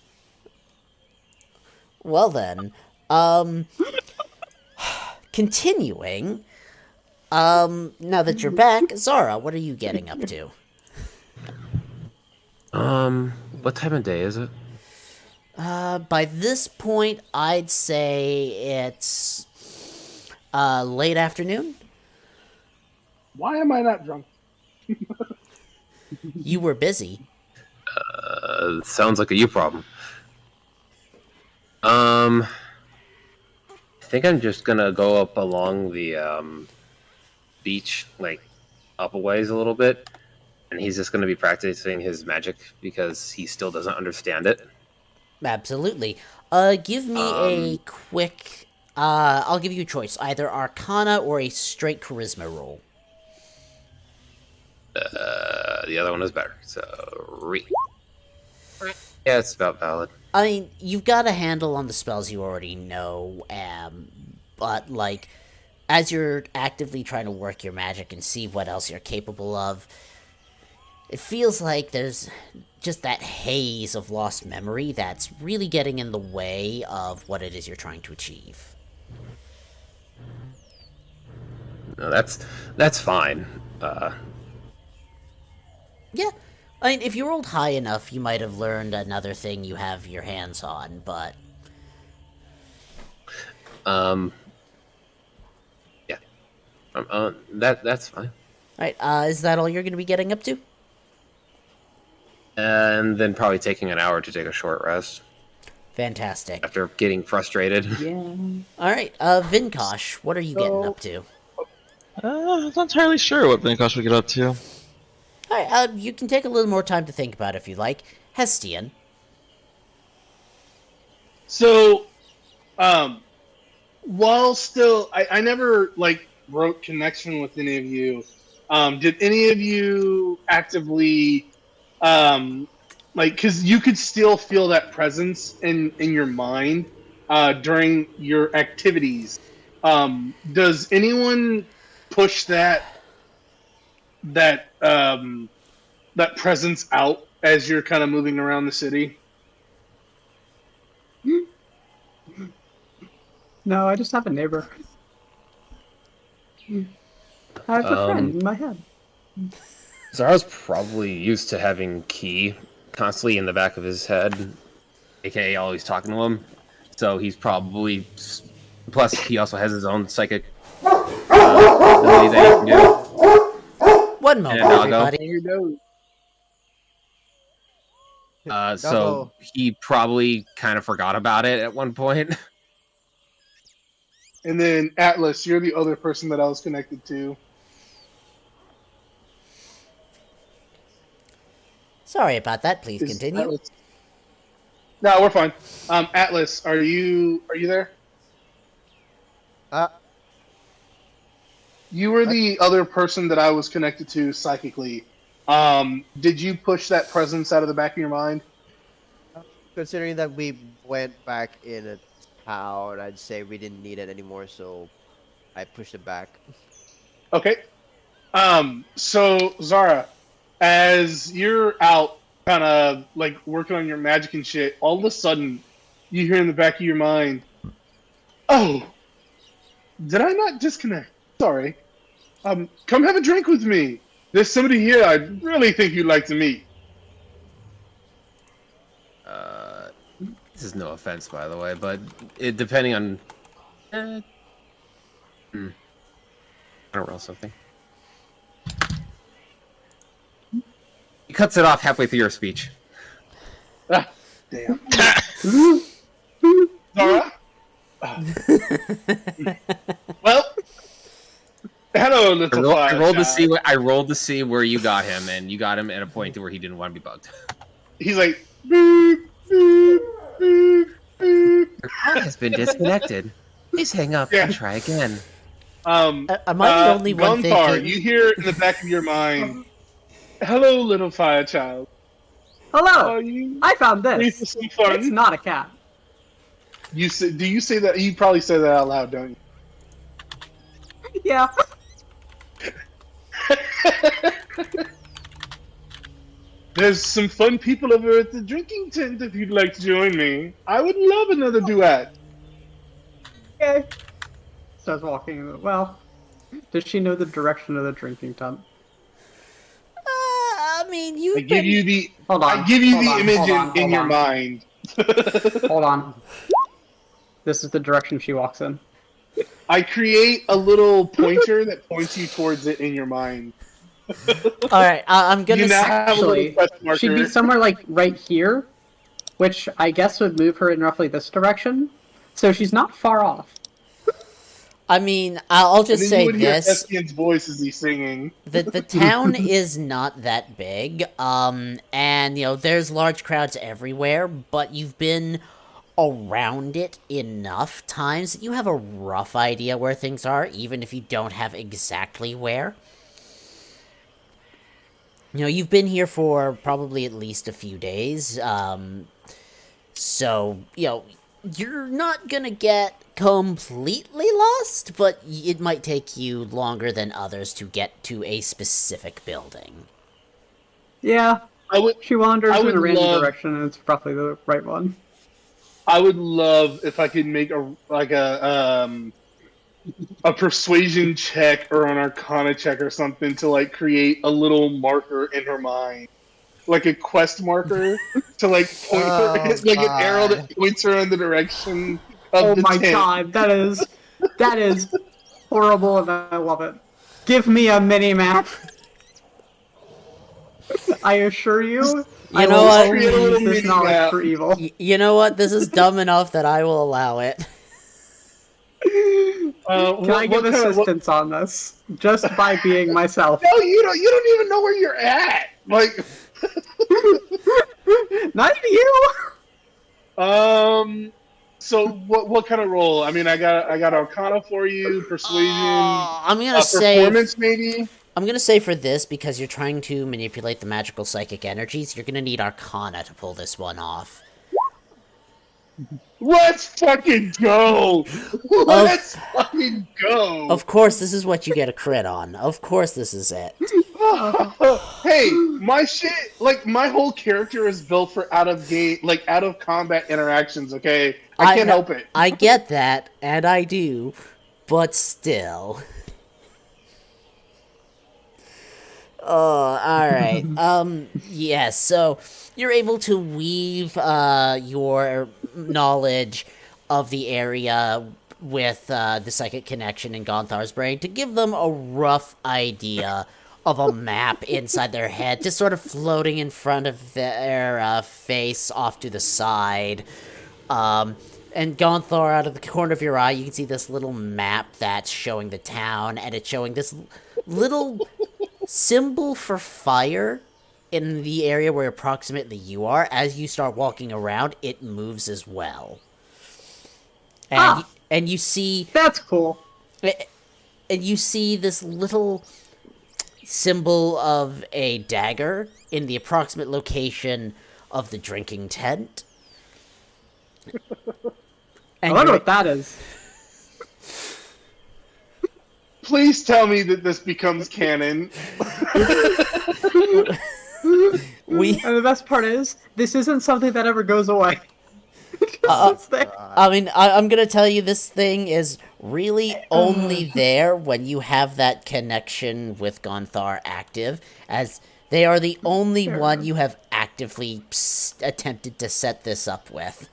Well then, continuing, now that you're back, Zara, what are you getting up to? What time of day is it? By this point, I'd say it's, late afternoon? Why am I not drunk? You were busy. Sounds like a you problem. I think I'm just gonna go up along the beach, like up a ways a little bit, And he's just going to be practicing his magic because he still doesn't understand it. Absolutely. Give me a quick. I'll give you a choice: either Arcana or a straight Charisma roll. The other one is better. So, yeah, it's about valid. I mean, you've got a handle on the spells you already know, but like, as you're actively trying to work your magic and see what else you're capable of, it feels like there's just that haze of lost memory that's really getting in the way of what it is you're trying to achieve. No, that's fine. Yeah. I mean, if you rolled high enough, you might have learned another thing you have your hands on, but... Yeah. That's fine. Alright, is that all you're going to be getting up to? And then probably taking an hour to take a short rest Fantastic. after getting frustrated. Yeah. Alright, Vinkosh, what are you getting up to? I'm not entirely sure what Vinkosh would get up to. Alright, you can take a little more time to think about it if you like. Hestian. So, while still, I never like wrote connection with any of you. Did any of you actively, like, because you could still feel that presence in your mind during your activities. Does anyone push that presence out as you're kind of moving around the city? No, I just have a neighbor. I have a friend in my head. Zara's probably used to having Key constantly in the back of his head, aka always talking to him. So he's probably... Plus, he also has his own psychic ability that he can do. One moment, everybody. So he probably kind of forgot about it at one point. And then Atlas, you're the other person that I was connected to. Sorry about that, please continue. Atlas... No, we're fine. Atlas, are you there? You were the other person that I was connected to psychically. Did you push that presence out of the back of your mind? Considering that we went back in a town, I'd say we didn't need it anymore, so I pushed it back. Okay. So Zara, as you're out kind of like working on your magic and shit, all of a sudden you hear in the back of your mind, "Oh, did I not disconnect? Sorry. Come have a drink with me. There's somebody here I really think you'd like to meet." This is no offense, by the way, but depending on... I don't roll something. He cuts it off halfway through your speech. Ah, damn. Zara? Well, hello, little I rolled to child. see. I rolled to see where you got him, and you got him at a point to where he didn't want to be bugged. He's like, boop, boop, boop, boop. Your call has been disconnected. Please hang up and try again. Am I the only one Gunthar, thinking... you hear in the back of your mind, "Hello, little fire child. Hello! Are you I found ready for this. some fun?" It's not a cat. You say, do you say that? You probably say that out loud, don't you? Yeah. There's some fun people over at the drinking tent if you'd like to join me. I would love another duet. Okay. Starts walking. Well, does she know the direction of the drinking tent? I mean, I you've give been... you the Hold on. I give you hold the on, image hold on, in hold your on. mind. Hold on. This is the direction she walks in. I create a little pointer that points you towards it in your mind. Alright, I'm gonna... You now have a little Actually, quest marker. she'd be somewhere like right here, which I guess would move her in roughly this direction. So she's not far off. I mean, I'll And just then say you would hear this. Estien's voice as he's singing. The town is not that big, and, there's large crowds everywhere, but you've been around it enough times that you have a rough idea where things are, even if you don't have exactly where. You've been here for probably at least a few days, so, you're not gonna get completely lost, but it might take you longer than others to get to a specific building. Yeah, she wanders I in would a random love- direction, and it's roughly the right one. I would love if I could make a persuasion check or an arcana check or something to like create a little marker in her mind, like a quest marker to like point her, like an arrow that points her in the direction of the tent. God, that is horrible, and I love it. Give me a mini map. I assure you. You know what? Create a little Use this mini knowledge map. for evil. You know what? This is dumb enough that I will allow it. Can I give kind of- assistance on this? Just by being myself. No, you don't even know where you're at. Like, Not even you. So what kind of roll? I mean, I got Arcana for you, Persuasion, I'm gonna say Performance maybe. I'm gonna say for this, because you're trying to manipulate the magical psychic energies, you're gonna need Arcana to pull this one off. Let's fucking go! Let's fucking go! Of course, this is what you get a crit on. Of course, this is it. Hey, my shit, like my whole character is built for out of combat interactions. Okay, I can't help it. I get that, and I do, but still. Oh, alright. Yeah, so you're able to weave your knowledge of the area with the psychic connection in Gonthar's brain to give them a rough idea of a map inside their head, just sort of floating in front of their face off to the side. And Gonthar, out of the corner of your eye, you can see this little map that's showing the town, and it's showing this little symbol for fire in the area where approximately you are. As you start walking around, it moves as well. And you see... That's cool. And you see this little symbol of a dagger in the approximate location of the drinking tent. I wonder what that is. Please tell me that this becomes canon. And the best part is, this isn't something that ever goes away. It's there. I mean, I'm gonna tell you, this thing is really only there when you have that connection with Gonthar active, as they are the only one you have actively attempted to set this up with.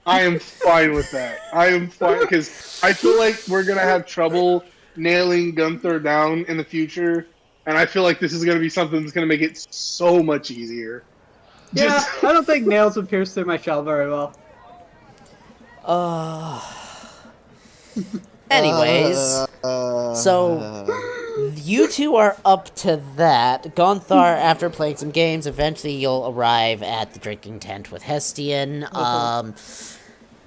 I am fine with that. I am fine, because I feel like we're gonna have trouble nailing Gunther down in the future, and I feel like this is gonna be something that's gonna make it so much easier. Yeah, I don't think nails would pierce through my shell very well. Anyways, so you two are up to that. Gonthar, after playing some games, eventually you'll arrive at the drinking tent with Hestian.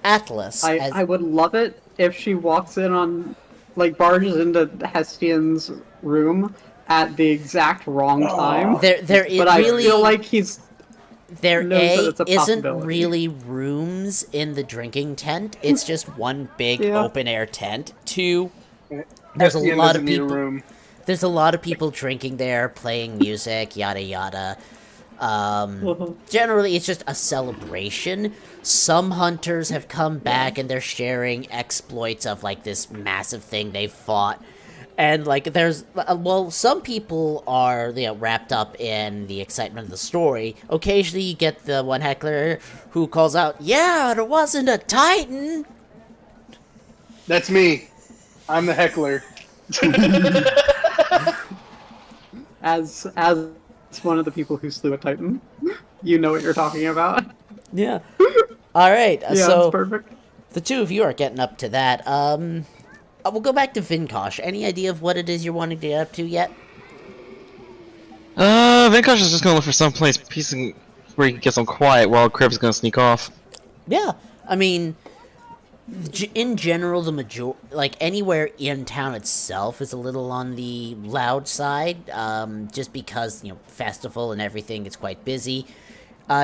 Atlas. I would love it if she walks in on, like, barges into Hestian's room at the exact wrong time. But I feel like there knows that it's a isn't possibility. really rooms in the drinking tent. It's just one big open air tent. Two, there's a lot of people. Room. There's a lot of people drinking there, playing music, yada yada. Generally, it's just a celebration. Some hunters have come back and they're sharing exploits of like this massive thing they fought. And, like, there's, well, some people are, wrapped up in the excitement of the story. Occasionally you get the one heckler who calls out, "Yeah, there wasn't a Titan!" That's me. I'm the heckler. As one of the people who slew a Titan, you know what you're talking about. Yeah. Alright, Yeah, so that's perfect. the two of you are getting up to that. We'll go back to Vinkosh. Any idea of what it is you're wanting to get up to yet? Vinkosh is just gonna look for some place where he can get some quiet while Crib's gonna sneak off. Yeah, I mean, in general, like anywhere in town itself is a little on the loud side, just because festival and everything is quite busy.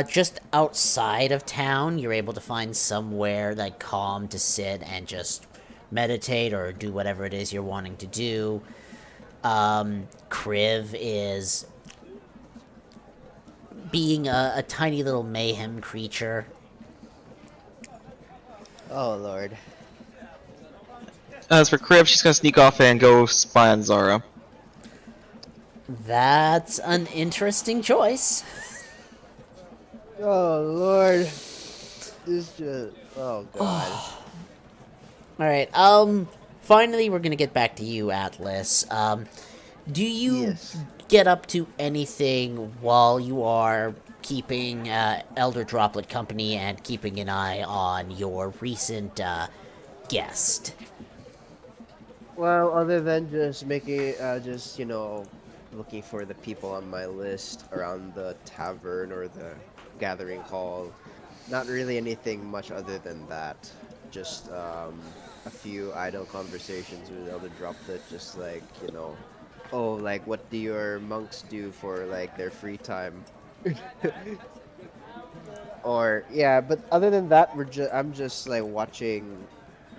Just outside of town, you're able to find somewhere like calm to sit and just meditate or do whatever it is you're wanting to do. Kriv is being a tiny little mayhem creature. Oh lord. As for Crib, she's gonna sneak off and go spy on Zara. That's an interesting choice. Oh lord. This just. Oh god. Alright, finally we're gonna get back to you, Atlas. Do you Yes. get up to anything while you are keeping Elder Droplet company and keeping an eye on your recent guest? Well, other than just making, looking for the people on my list around the tavern or the gathering hall, not really anything much other than that. Just a few idle conversations with Elder Droplet, just like, oh, like what do your monks do for like their free time? Or yeah, but other than that, I'm just like watching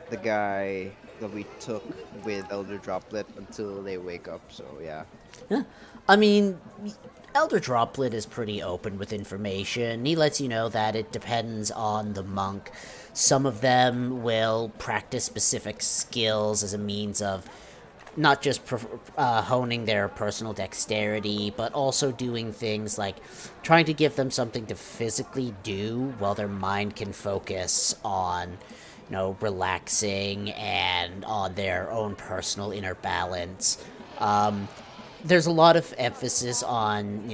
the guy that we took with Elder Droplet until they wake up. So yeah. Yeah. I mean, Elder Droplet is pretty open with information. He lets you know that it depends on the monk. Some of them will practice specific skills as a means of not just honing their personal dexterity, but also doing things like trying to give them something to physically do while their mind can focus on, relaxing and on their own personal inner balance. There's a lot of emphasis on,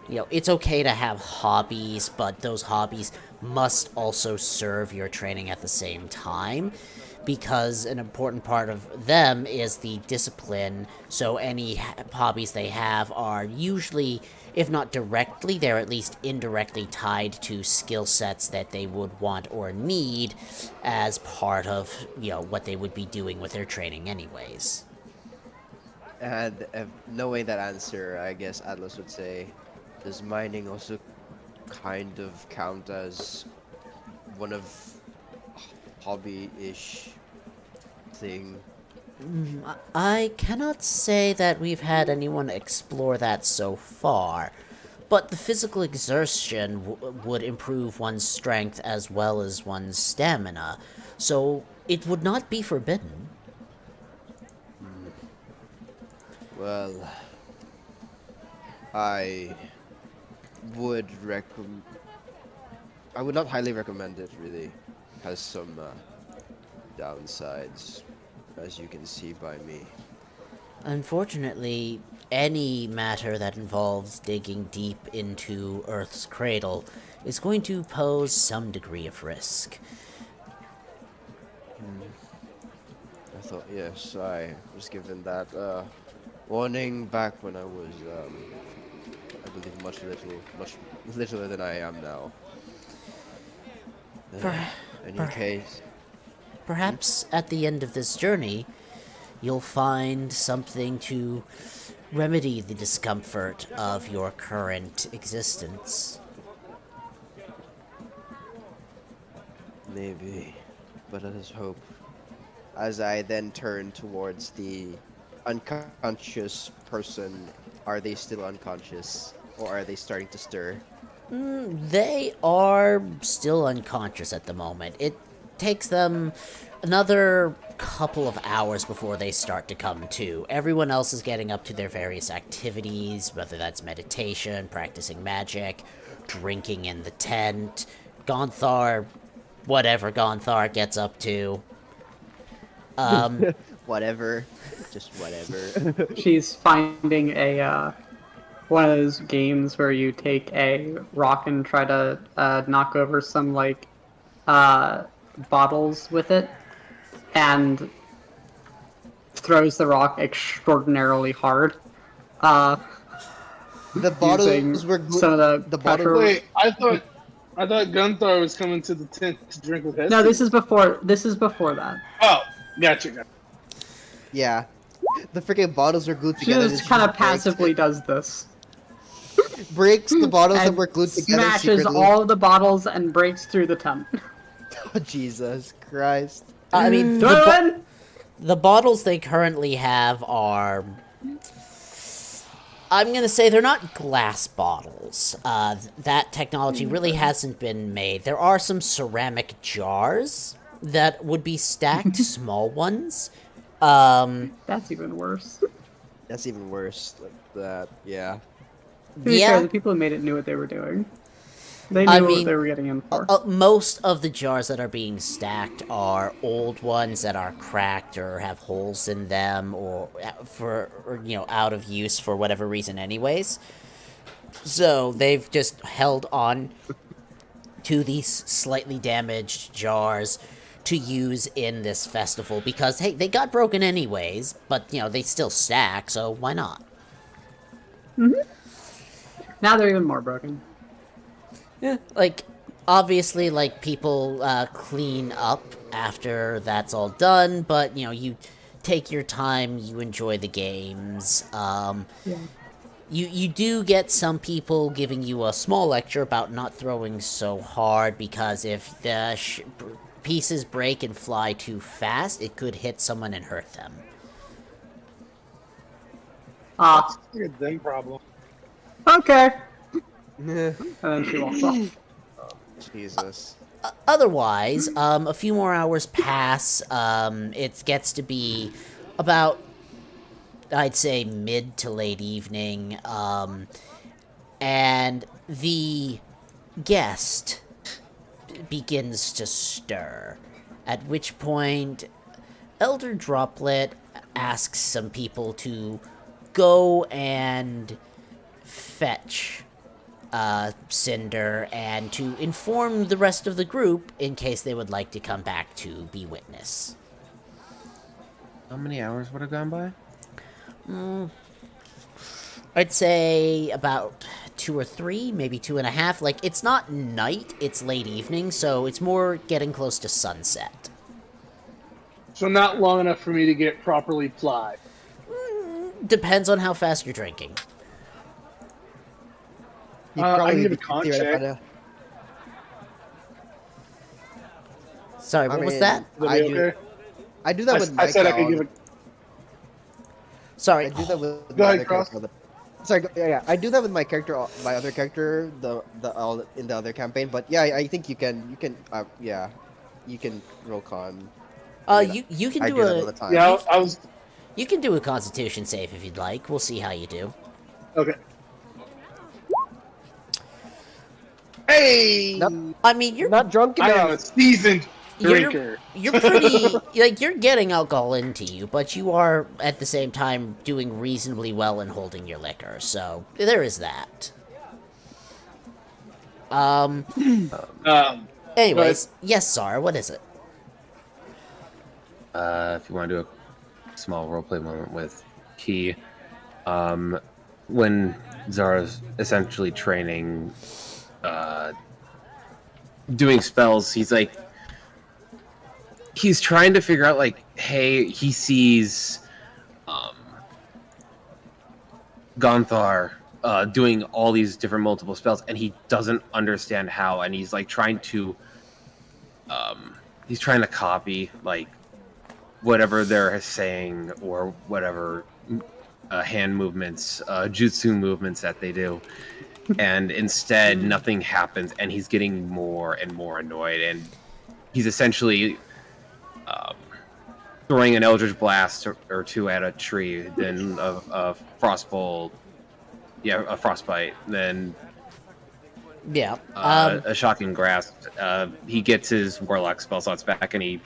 it's okay to have hobbies, but those hobbies must also serve your training at the same time, because an important part of them is the discipline, so any hobbies they have are usually, if not directly, they're at least indirectly tied to skill sets that they would want or need as part of, what they would be doing with their training anyways. And knowing that answer, I guess Atlas would say, does mining also kind of count as one of hobby-ish thing? I cannot say that we've had anyone explore that so far, but the physical exertion would improve one's strength as well as one's stamina, so it would not be forbidden. Well, I would I would not highly recommend it, really. It has some downsides, as you can see by me. Unfortunately, any matter that involves digging deep into Earth's cradle is going to pose some degree of risk. I thought, yes, I was given that warning back when I was, I believe, much littler than I am now. Any case, Perhaps at the end of this journey, you'll find something to remedy the discomfort of your current existence. maybe, but let us hope. As I then turn towards the unconscious person, are they still unconscious, or are they starting to stir? They are still unconscious at the moment. It takes them another couple of hours before they start to come to. Everyone else is getting up to their various activities, whether that's meditation, practicing magic, drinking in the tent, Gonthar, whatever Gonthar gets up to. Whatever, just whatever. She's finding a one of those games where you take a rock and try to knock over some bottles with it, and throws the rock extraordinarily hard. The bottles Using were some of the bottle. pressure. Wait, I thought Gunthar was coming to the tent to drink with Hestia. No, this is before that. Oh, gotcha. Yeah, the freaking bottles were glued She together. just kind of passively does this. breaks the bottles that And were glued together. smashes secretly. all of the bottles and breaks through the tent. Oh, Jesus Christ! I mean, the bottles they currently have are... I'm gonna say they're not glass bottles. That technology really hasn't been made. There are some ceramic jars that would be stacked, small ones. That's even worse. That's even worse. Like that, yeah. To be fair, the people who made it knew what they were doing. They knew what they were getting in for. Most of the jars that are being stacked are old ones that are cracked or have holes in them, or out of use for whatever reason, anyways. So they've just held on to these slightly damaged jars to use in this festival because, hey, they got broken anyways, but they still stack, so why not? Now they're even more broken. Yeah, obviously, people clean up after that's all done, but, you take your time, you enjoy the games. You do get some people giving you a small lecture about not throwing so hard, because if the pieces break and fly too fast, it could hit someone and hurt them. That's a them problem. Okay. And then she walks off. Jesus. Otherwise, a few more hours pass. It gets to be about, I'd say, mid to late evening. And the guest begins to stir. At which point, Elder Droplet asks some people to go and fetch Cinder, and to inform the rest of the group in case they would like to come back to be witness. How many hours would have gone by? I'd say about 2 or 3, maybe 2.5. It's not night, it's late evening, so it's more getting close to sunset. So not long enough for me to get properly plied. Depends on how fast you're drinking. I can give a con check. Sorry, what was that? I do that with my I said I could give a... Sorry. I do that with Go my ahead, other Cross. character. Sorry, yeah. I do that with my character, my other character, in the other campaign. But yeah, I think you can roll con. You can I do do that all the a time. Yeah, I was... you can do a Constitution save if you'd like. We'll see how you do. Okay. Hey! I mean, you're Not drunk I am enough. a seasoned drinker. you're pretty you're getting alcohol into you, but you are at the same time doing reasonably well in holding your liquor. So there is that. Anyways, yes, Sar, what is it? If you want to do a small roleplay moment with Key, when Zara's essentially training, doing spells, he's trying to figure out, hey, he sees Gonthar doing all these different multiple spells, and he doesn't understand how, and he's trying to copy whatever they're saying, or whatever hand movements, jutsu movements that they do. And instead, nothing happens, and he's getting more and more annoyed, and he's essentially throwing an Eldritch Blast or two at a tree, then a Frostbolt, a Frostbite, then a Shocking Grasp. He gets his Warlock spell slots back, and he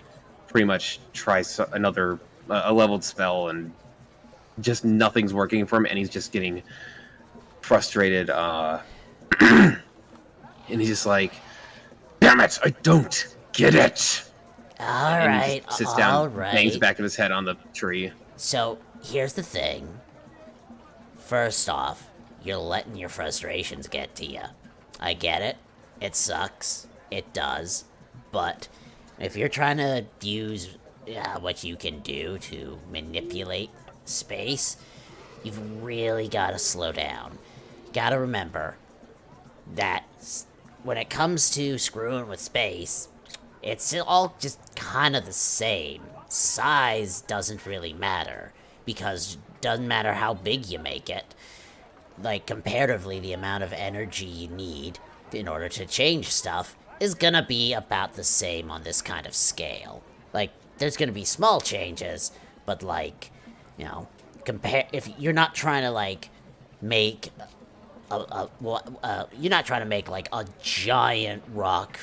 pretty much tries another a leveled spell, and just nothing's working for him, and he's just getting frustrated, and he's just damn it, I don't get it. And he Alright, just sits down, bangs alright. the back of his head on the tree. So, here's the thing. First off, you're letting your frustrations get to you. I get it. It sucks. It does. But if you're trying to use what you can do to manipulate space, you've really got to slow down. You got to remember that when it comes to screwing with space, it's all just kind of the same. Size doesn't really matter, because it doesn't matter how big you make it. Like, comparatively, the amount of energy you need in order to change stuff is gonna be about the same on this kind of scale. Like, there's gonna be small changes, but like, you know, if you're not trying to like make you're not trying to make like a giant rock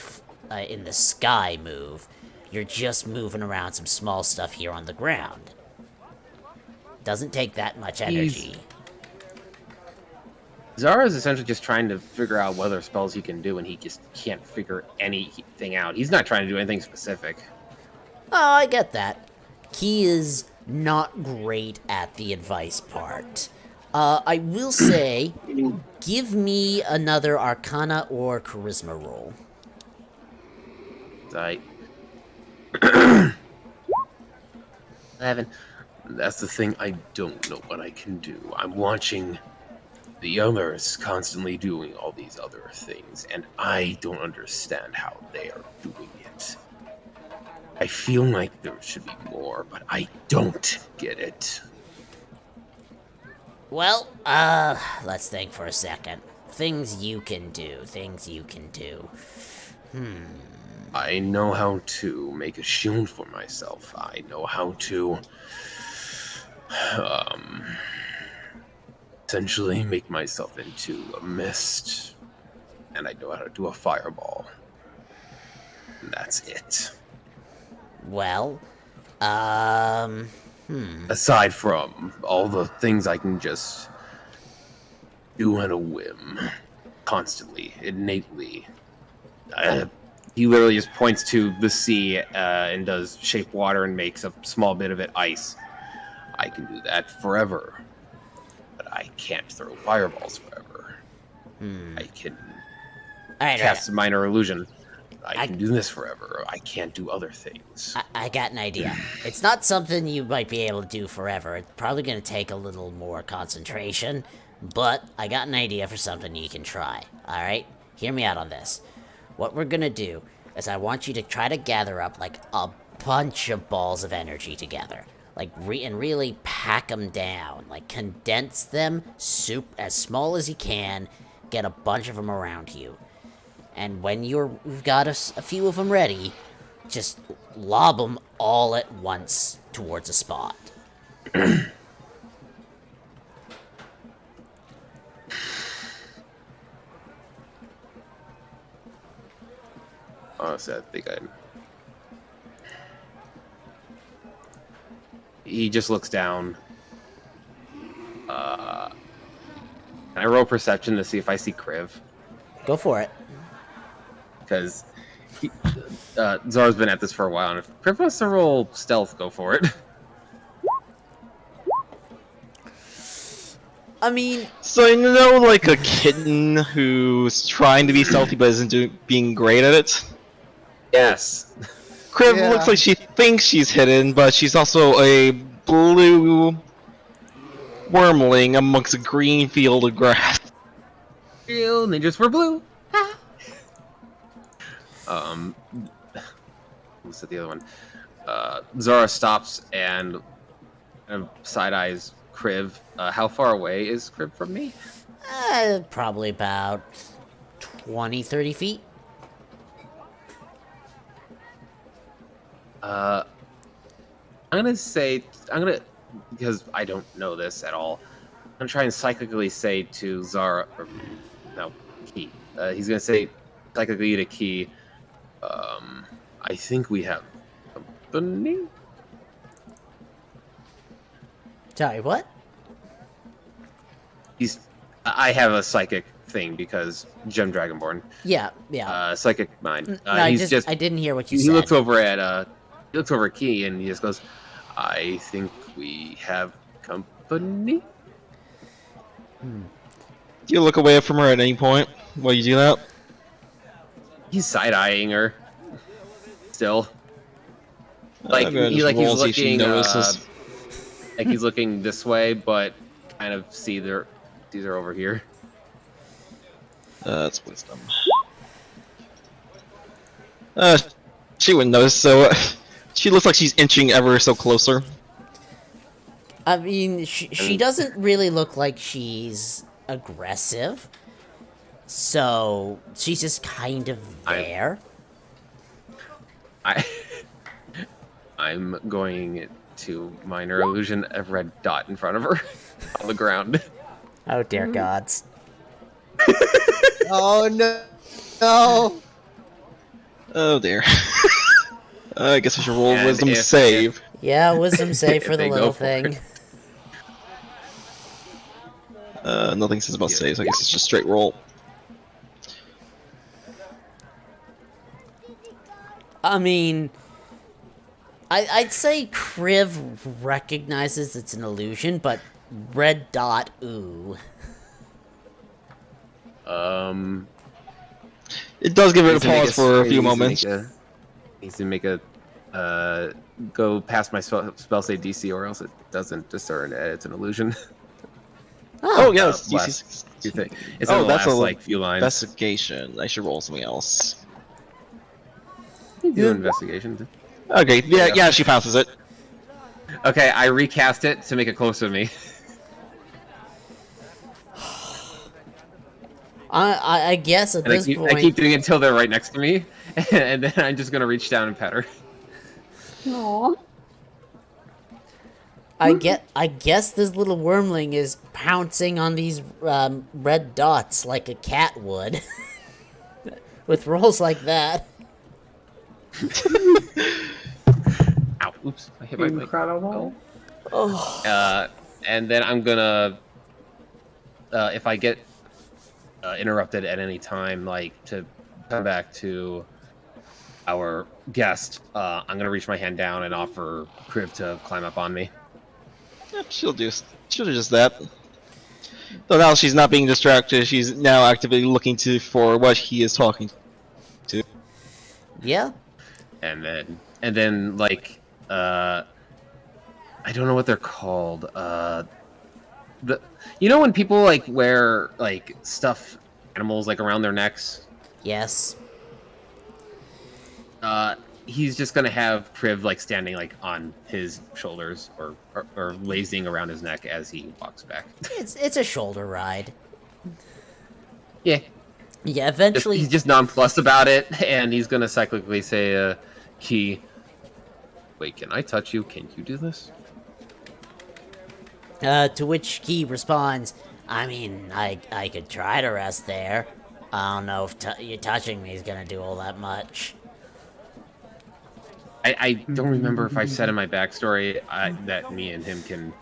in the sky move. You're just moving around some small stuff here on the ground. Doesn't take that much energy. Zara is essentially just trying to figure out what other spells he can do, and he just can't figure anything out. He's not trying to do anything specific. Oh, I get that. He is not great at the advice part. I will say, give me another Arcana or Charisma roll. I 11. That's the thing. I don't know what I can do. I'm watching the others constantly doing all these other things, and I don't understand how they are doing it. I feel like there should be more, but I don't get it. Well, let's think for a second. Things you can do. I know how to make a shield for myself. I know how to, essentially make myself into a mist. And I know how to do a fireball. And that's it. Well, Aside from all the things I can just do on a whim. Constantly, innately. He literally just points to the sea and does shape water and makes a small bit of it ice. I can do that forever. But I can't throw fireballs forever. I can cast a minor illusion. I can do this forever. I can't do other things. I got an idea. It's not something you might be able to do forever. It's probably going to take a little more concentration, but I got an idea for something you can try. Alright? Hear me out on this. What we're going to do is I want you to try to gather up like a bunch of balls of energy together. Like, and really pack them down. Like, condense them as small as you can. Get a bunch of them around you. And when you've got a few of them ready, just lob them all at once towards a spot. Honestly, I think He just looks down. Can I roll perception to see if I see Kriv? Go for it. Because Zara's been at this for a while, and if Kriv wants to roll stealth, go for it. I mean... So, you know, like a kitten who's trying to be stealthy but isn't being great at it? Yes. Kriv Yeah. looks like she thinks she's hidden, but she's also a blue wormling amongst a green field of grass. Real ninjas were blue. What's the other one? Zara stops and side eyes Kriv. How far away is Kriv from me? Probably about 20, 30 feet. I'm gonna, because I don't know this at all, I'm gonna try and psychically say to Zara, Key. He's gonna say psychically to Key, I think we have company? Sorry, what? I have a psychic thing because Gem Dragonborn. Yeah. Psychic mind. No, I he's I didn't hear what you he said. looks over at looks over at Key and he just goes, "I think we have company." Do you look away from her at any point while you do that? He's side-eyeing her. Still. Like, I'm gonna he's just roll and see if she looking, notices. like he's looking this way, but kind of sees her over here. That's wisdom. She wouldn't notice, so she looks like she's inching ever so closer. I mean, she doesn't really look like she's aggressive. So, she's just kind of there. I'm going to minor illusion a red dot in front of her on the ground. Oh, dear gods. Oh no! No! Oh dear. I guess we should roll And wisdom if- save. Yeah, wisdom save for If the they go little for thing. Nothing says about saves, I guess it's just straight roll. I mean, I'd say Kriv recognizes it's an illusion, but red dot, ooh. It does give it a Needs to make pause for a few needs to moments. Needs to make a go past my spell save DC, or else it doesn't discern it's an illusion. Oh, yes, last DC. few thing. It's Oh, in the that's last a like few lines. investigation. I should roll something else. You do investigation. Okay, yeah, she passes it. Okay, I recast it to make it closer to me. I guess at And this point... I keep doing it until they're right next to me, and then I'm just gonna reach down and pet her. Aww. I guess this little wormling is pouncing on these red dots like a cat would. With rolls like that. Ow! Oops! I hit my mic. Incredible. And then I'm gonna, if I get interrupted at any time, like to come back to our guest, I'm gonna reach my hand down and offer Kriv to climb up on me. Yep, she'll do just that. So now she's not being distracted. She's now actively looking for what he is talking to. Yeah. And then like I don't know what they're called. When people like wear like stuffed animals like around their necks. Yes. He's just gonna have Kriv like standing like on his shoulders or lazing around his neck as he walks back. It's a shoulder ride. Yeah. Yeah, eventually... He's just nonplussed about it, and he's gonna cyclically say, Key, wait, can I touch you? Can you do this? To which Key responds, I mean, I could try to rest there. I don't know if you touching me is gonna do all that much. I don't remember if I've said in my backstory that me and him can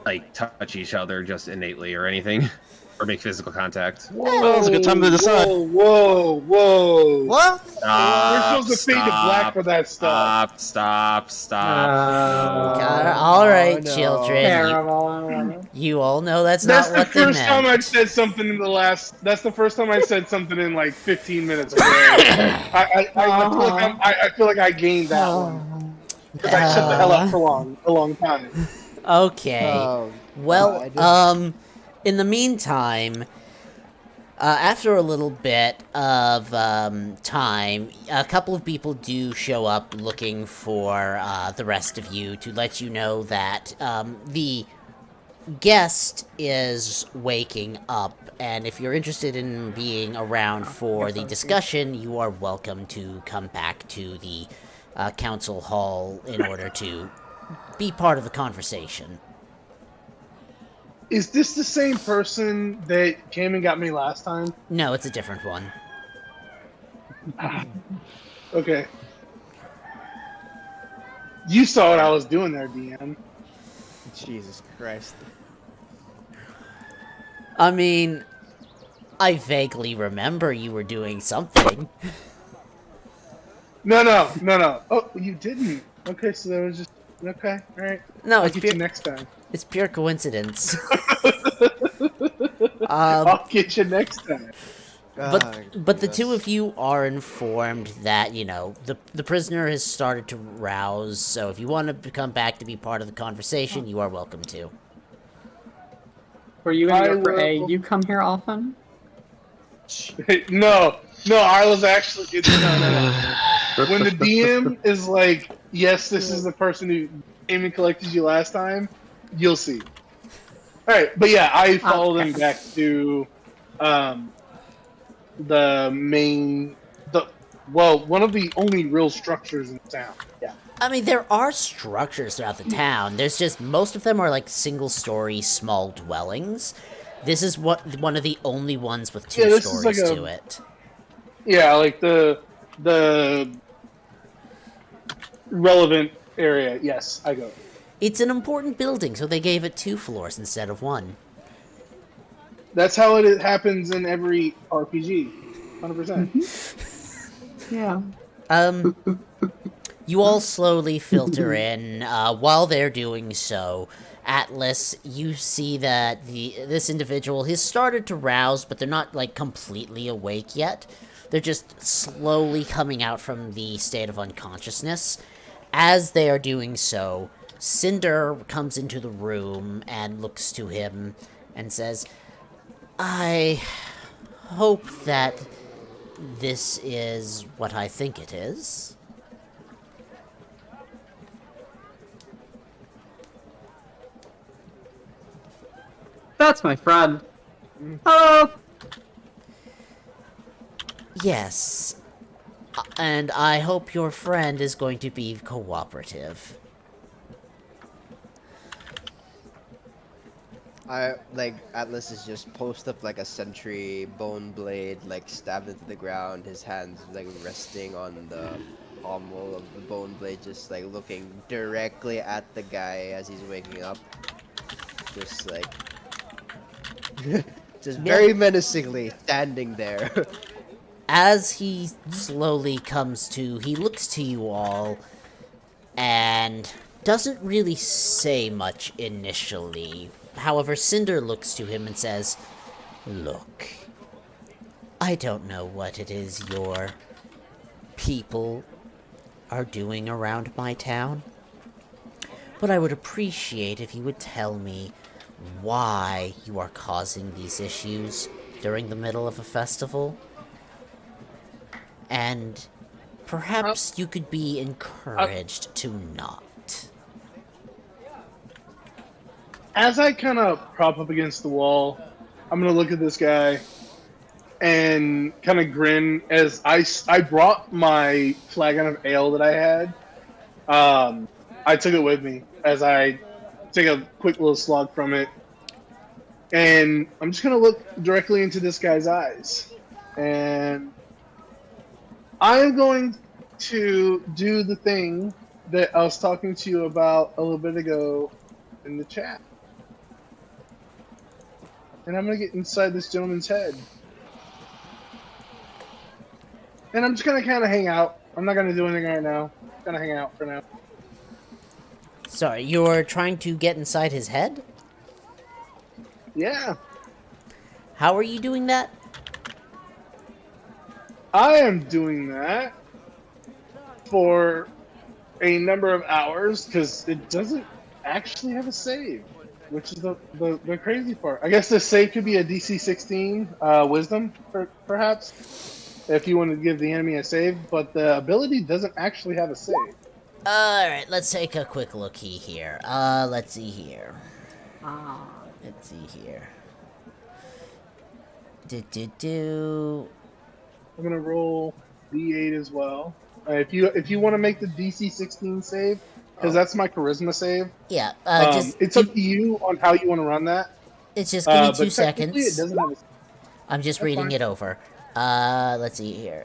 like touch each other just innately or anything, or make physical contact. Well, it's a good time to decide. Whoa! What? We're supposed to fade to black for that stuff. Stop. All right, no. children. Terrible. You all know that's That's not the what they first time meant. I've said something in the last. That's the first time I said something in like 15 minutes. I feel like I gained that one because I shut the hell up for a long time. Okay. Oh, Well, God. in the meantime, after a little bit of time, a couple of people do show up looking for the rest of you to let you know that the guest is waking up, and if you're interested in being around for the discussion, you are welcome to come back to the council hall in order to be part of the conversation. Is this the same person that came and got me last time? No, it's a different one. Okay. You saw what I was doing there, DM. Jesus Christ. I mean, I vaguely remember you were doing something. No. Oh, you didn't. Okay, so that was just okay. All right. No, I'll it's get pure, you next time. it's pure coincidence. I'll get you next time. But the two Goodness. of you are informed that, the prisoner has started to rouse, so if you want to come back to be part of the conversation, you are welcome to. Were you gonna I go for A? will. You come here often? No. I was actually no. When the DM is like, "Yes, this is the person who came and collected you last time," you'll see. All right, but yeah, I followed Okay. him back to the main, one of the only real structures in town. Yeah. I mean, there are structures throughout the town. There's just most of them are like single-story small dwellings. This is one of the only ones with two Yeah, this is like stories to it. Yeah, like the relevant area. Yes, I go. It's an important building, so they gave it 2 floors instead of 1. That's how it happens in every RPG. 100%. Yeah. You all slowly filter in. While they're doing so, Atlas, you see that this individual has started to rouse, but they're not like completely awake yet. They're just slowly coming out from the state of unconsciousness. As they are doing so, Cinder comes into the room and looks to him and says, "I hope that this is what I think it is." That's my friend. Hello. Yes. And I hope your friend is going to be cooperative. Atlas is just post up like a sentry, bone blade like stabbed into the ground, his hands like resting on the pommel of the bone blade, just like looking directly at the guy as he's waking up. Just like just very menacingly standing there. As he slowly comes to, he looks to you all and doesn't really say much initially. However, Cinder looks to him and says, "Look, I don't know what it is your people are doing around my town, but I would appreciate if you would tell me why you are causing these issues during the middle of a festival. And perhaps you could be encouraged to not." As I kind of prop up against the wall, I'm gonna look at this guy and kind of grin as I brought my flagon of ale that I had. I took it with me as I take a quick little slug from it, and I'm just gonna look directly into this guy's eyes, and I am going to do the thing that I was talking to you about a little bit ago in the chat. And I'm going to get inside this gentleman's head. And I'm just going to kind of hang out. I'm not going to do anything right now. I'm going to hang out for now. Sorry, you're trying to get inside his head? Yeah. How are you doing that? I am doing that for a number of hours because it doesn't actually have a save, which is the crazy part. I guess the save could be a DC 16 wisdom, perhaps, if you want to give the enemy a save, but the ability doesn't actually have a save. Alright, let's take a quick looky here. Let's see here. Let's see here. I'm gonna roll D8 as well. If you want to make the DC 16 save, because that's my charisma save. Yeah, it's up to you on how you want to run that. It's just give me 2 but technically seconds. It doesn't have a, I'm just That's reading fine. it over. Let's see here.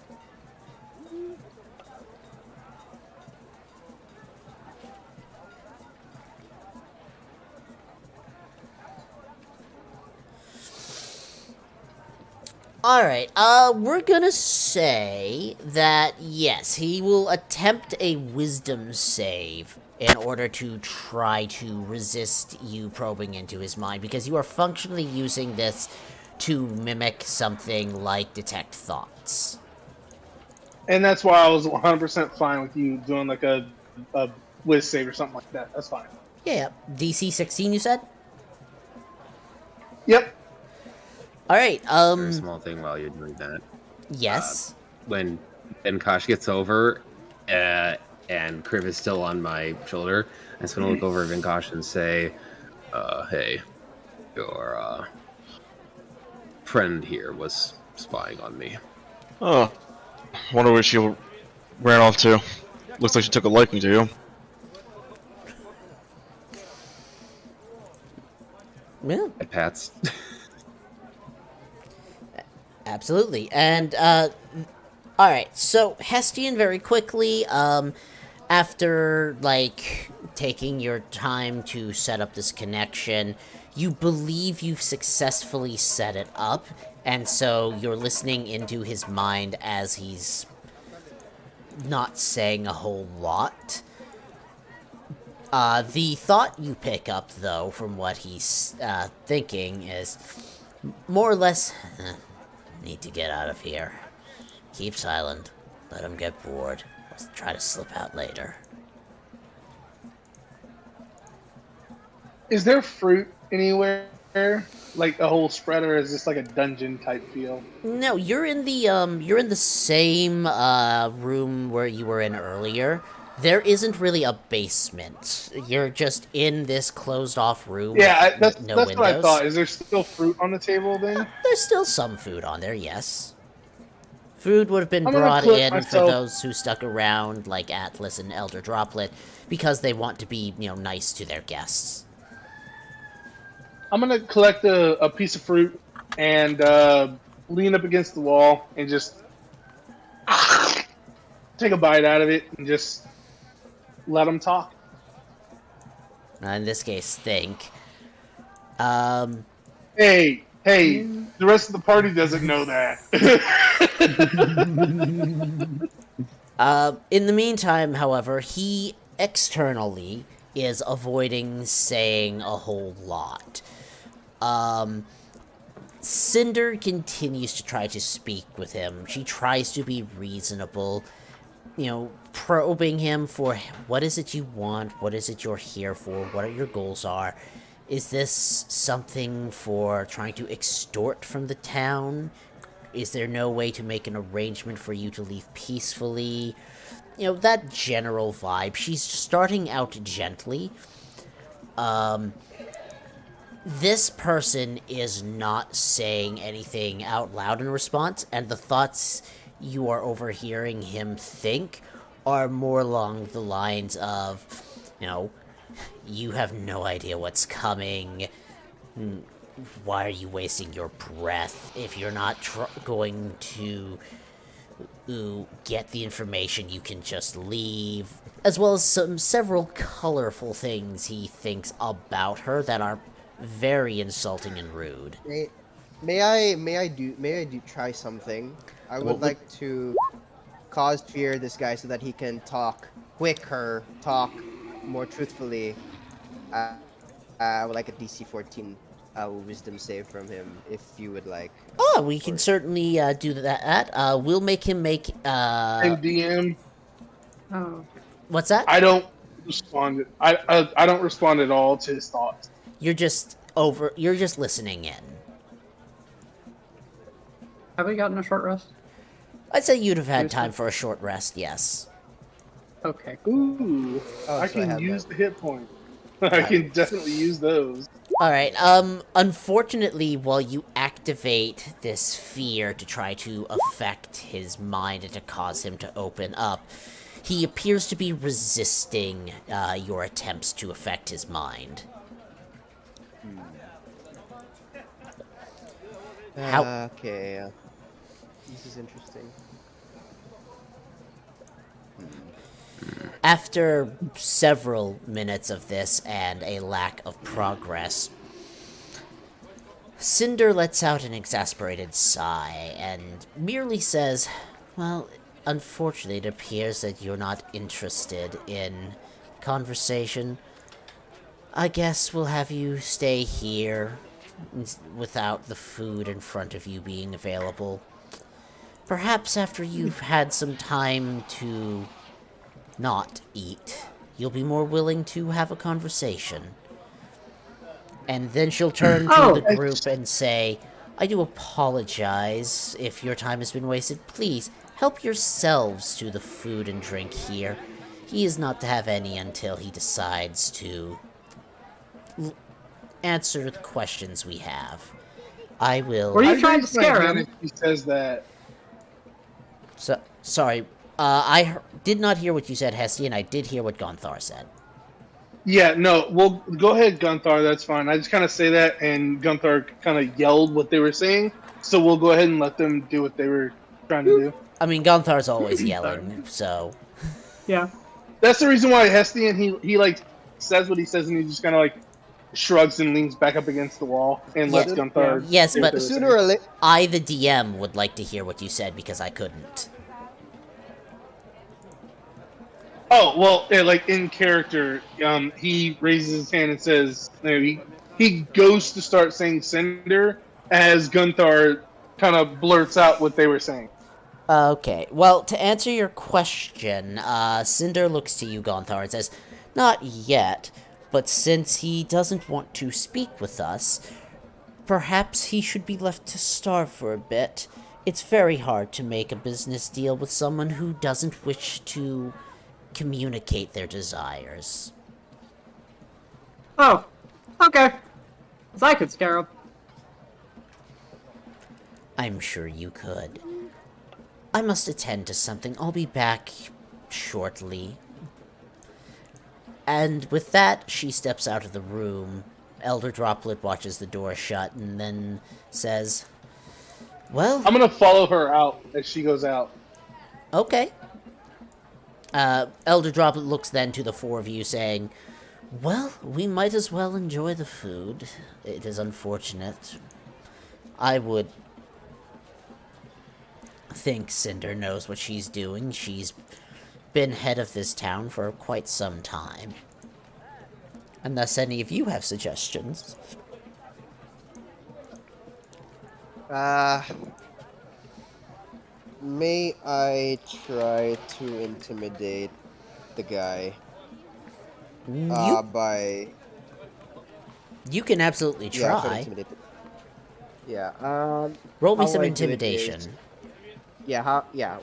Alright, we're gonna say that, yes, he will attempt a wisdom save in order to try to resist you probing into his mind, because you are functionally using this to mimic something like detect thoughts. And that's why I was 100% fine with you doing like a whiz save or something like that. That's fine. Yeah, DC 16, you said? Yep. Alright, Very small thing while you're doing that. yes. When Venkosh gets over, and Kriv is still on my shoulder, I'm just gonna look over at Venkosh and say, "Hey, your friend here was spying on me." Oh, wonder where she ran off to. Looks like she took a liking to you. Yeah. At Pat's. Absolutely. And, alright, so Hestian, very quickly, after, like, taking your time to set up this connection, you believe you've successfully set it up, and so you're listening into his mind as he's not saying a whole lot. The thought you pick up, though, from what he's, thinking is more or less, need to get out of here. Keep silent. Let him get bored. Let's try to slip out later. Is there fruit anywhere? Like a whole spread, or is this like a dungeon type feel? No, you're in the same, room where you were in earlier. There isn't really a basement. You're just in this closed-off room Yeah, with that's no what I windows. thought. Is there still fruit on the table then? There's still some food on there, yes. Food would have been I'm gonna brought clip in for myself. those who stuck around, like Atlas and Elder Droplet, because they want to be, nice to their guests. I'm gonna collect a piece of fruit and lean up against the wall and just take a bite out of it and just let them talk. In this case, think. Hey, the rest of the party doesn't know that. In the meantime, however, he externally is avoiding saying a whole lot. Cinder continues to try to speak with him. She tries to be reasonable, probing him for what is it you want, what is it you're here for, what are your goals are. Is this something for trying to extort from the town? Is there no way to make an arrangement for you to leave peacefully? That general vibe. She's starting out gently. This person is not saying anything out loud in response, and the thoughts you are overhearing him think are more along the lines of, you have no idea what's coming. Why are you wasting your breath? If you're not going to get the information, you can just leave. As well as several colorful things he thinks about her that are very insulting and rude. May I try something? I would like to cause fear this guy so that he can talk quicker, talk more truthfully. I would like a DC 14 wisdom save from him, if you would like. Oh, we can certainly do that. We'll make him make. And DM, Oh. What's that? I don't respond. I don't respond at all to his thoughts. You're just listening in. Have we gotten a short rest? I'd say you'd have had time for a short rest, yes. Okay. Ooh, Oh, I so I can have use that. the hit point. I can definitely use those. Alright, unfortunately, while you activate this fear to try to affect his mind and to cause him to open up, he appears to be resisting your attempts to affect his mind. How- Okay. This is interesting. After several minutes of this and a lack of progress, Cinder lets out an exasperated sigh and merely says, well, unfortunately, it appears that you're not interested in conversation. I guess we'll have you stay here without the food in front of you being available. Perhaps after you've had some time to not eat, you'll be more willing to have a conversation. And then she'll turn to the group and say, I do apologize if your time has been wasted. Please, help yourselves to the food and drink here. He is not to have any until he decides to answer the questions we have. I will... Were you trying to scare him? He says that. So, sorry, I did not hear what you said, Hesty, and I did hear what Gonthar said. Yeah, no, well, go ahead, Gunthar, that's fine. I just kind of say that, and Gunthar kind of yelled what they were saying, so we'll go ahead and let them do what they were trying to do. I mean, Gonthar's always yelling, so... Yeah. That's the reason why Hestian, he like, says what he says, and he just kind of, like, shrugs and leans back up against the wall, and lets Gunthar... Yes, but Sooner or later... I, the DM, would like to hear what you said, because I couldn't. Oh, well, yeah, like, in character, he raises his hand and says, he goes to start saying Cinder, as Gunthar kind of blurts out what they were saying. Okay, well, to answer your question, Cinder looks to you, Gonthar, and says, not yet, but since he doesn't want to speak with us, perhaps he should be left to starve for a bit. It's very hard to make a business deal with someone who doesn't wish to communicate their desires. Oh, okay. 'Cause I could scare him. I'm sure you could. I must attend to something. I'll be back shortly. And with that, she steps out of the room. Elder Droplet watches the door shut and then says, well... I'm gonna follow her out as she goes out. Okay. Elder Droplet looks then to the four of you, saying, well, we might as well enjoy the food. It is unfortunate. I would think Cinder knows what she's doing. She's been head of this town for quite some time. Unless any of you have suggestions. May I try to intimidate the guy? By... You can absolutely Yeah, try to try. intimidate Yeah, Roll me how some I do it intimidation. is-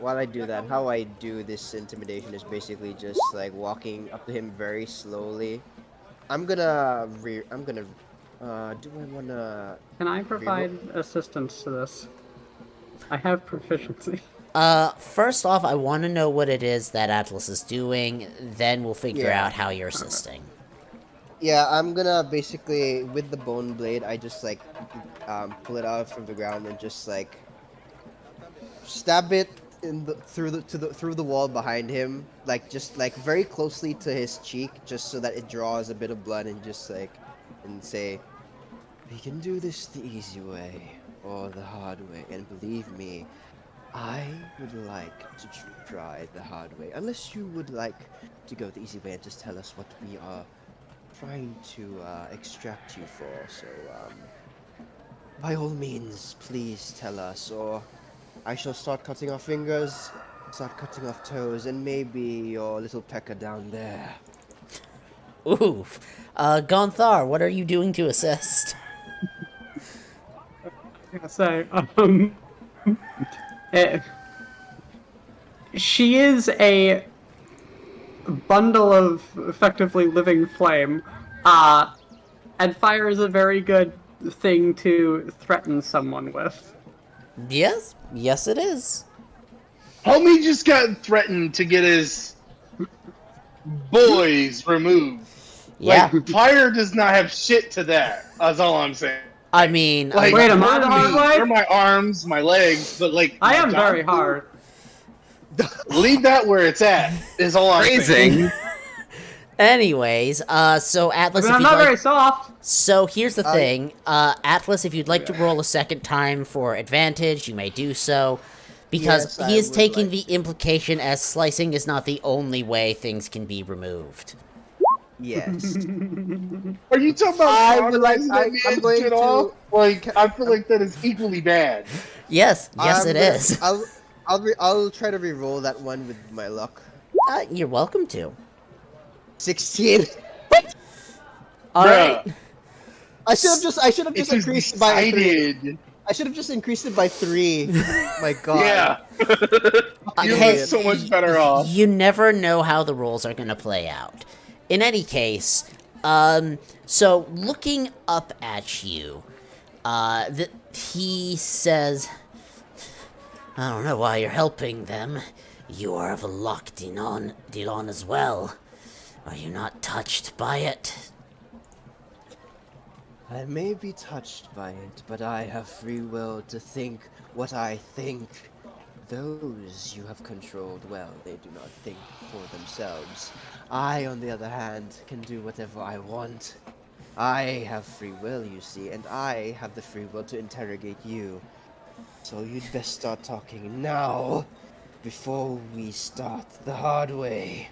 while I do that, how I do this intimidation is basically just like walking up to him very slowly. Do I wanna... Can I provide assistance to this? I have proficiency. First off, I want to know what it is that Atlas is doing, then we'll figure Yeah. out how you're assisting. Yeah, I'm gonna basically, with the bone blade, I just like, pull it out from the ground and just like, stab it in through the wall behind him, like just like very closely to his cheek, just so that it draws a bit of blood, and just like, and say, we can do this the easy way or the hard way, and believe me, I would like to try the hard way, unless you would like to go the easy way and just tell us what we are trying to extract you for. So by all means, please tell us, or I shall start cutting off fingers, start cutting off toes, and maybe your little pecker down there. Oof. Gonthar, what are you doing to assist? So, she is a bundle of effectively living flame, and fire is a very good thing to threaten someone with. Yes, yes it is. Homie just got threatened to get his boys removed. Yeah. Like, fire does not have shit to that. That's all I'm saying. I mean, Like, Wait, am I the burn hard me, way? burn my arms, my legs, but like I my am very dog- hard. Leave that where it's at. Is all I'm saying. Phrasing. Anyways, so Atlas, But if I'm you'd not like... very soft. So here's the thing, Atlas, if you'd like to roll a second time for advantage, you may do so, because Yes, he I is would taking like- the implication as slicing is not the only way things can be removed. Yes. Are you talking about I would like. cauterizing at me I'm and going shit to. off? Like, I feel like that is equally bad. Yes, I'm it gonna- is. I'll try to re-roll that one with my luck. You're welcome to. 16. Alright. I should have just It's increased it by 3. decided. I should have just increased it by 3. My God. Yeah. You Hey, look so much better off. You never know how the rules are gonna play out. In any case, so looking up at you, he says, I don't know why you're helping them. You are of a Loch Dillon as well. Are you not touched by it? I may be touched by it, but I have free will to think what I think. Those you have controlled well, they do not think for themselves. I, on the other hand, can do whatever I want. I have free will, you see, and I have the free will to interrogate you. So you'd best start talking now, before we start the hard way.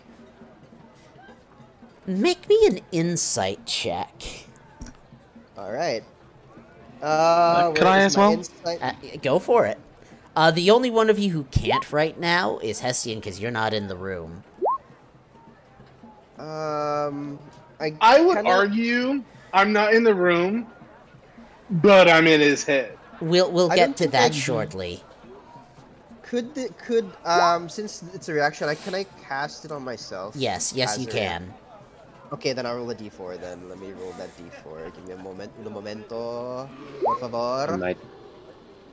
Make me an insight check. Alright. Could I as well? Go for it. The only one of you who can't right now is Hestian, because you're not in the room. I would kinda- argue I'm not in the room, but I'm in his head. We'll I get don't to think that I- shortly. Since it's a reaction, can I cast it on myself? Yes, As you a- can. Okay, then I'll roll a d4 then. Let me roll that d4. Give me a moment. Un momento. Por favor.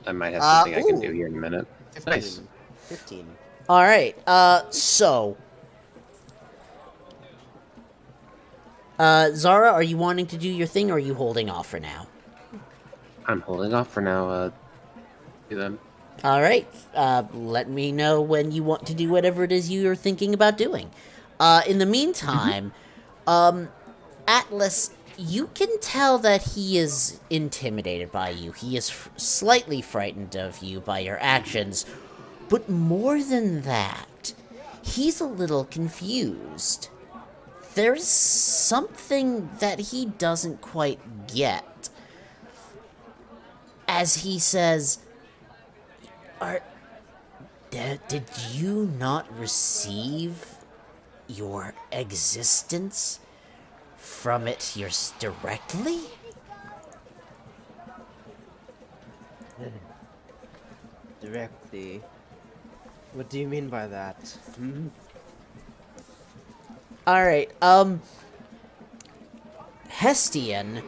I might have something I can do ooh. here in a minute. 15. Nice. 15. Alright, so... Zara, are you wanting to do your thing, or are you holding off for now? I'm holding off for now. Do them. Alright, let me know when you want to do whatever it is you're thinking about doing. In the meantime, Atlas, you can tell that he is intimidated by you. He is slightly frightened of you by your actions, but more than that, he's a little confused. There's something that he doesn't quite get. As he says, did you not receive your existence from it directly? Directly. What do you mean by that? Hmm? Alright, Hestian,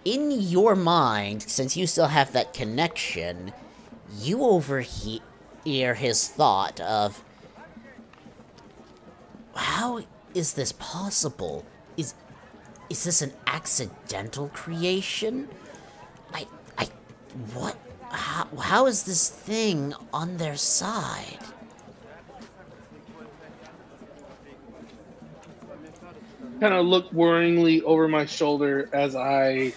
in your mind, since you still have that connection, you overhear his thought of, how is this possible? Is this an accidental creation? What? How is this thing on their side? Kind of look worryingly over my shoulder as I,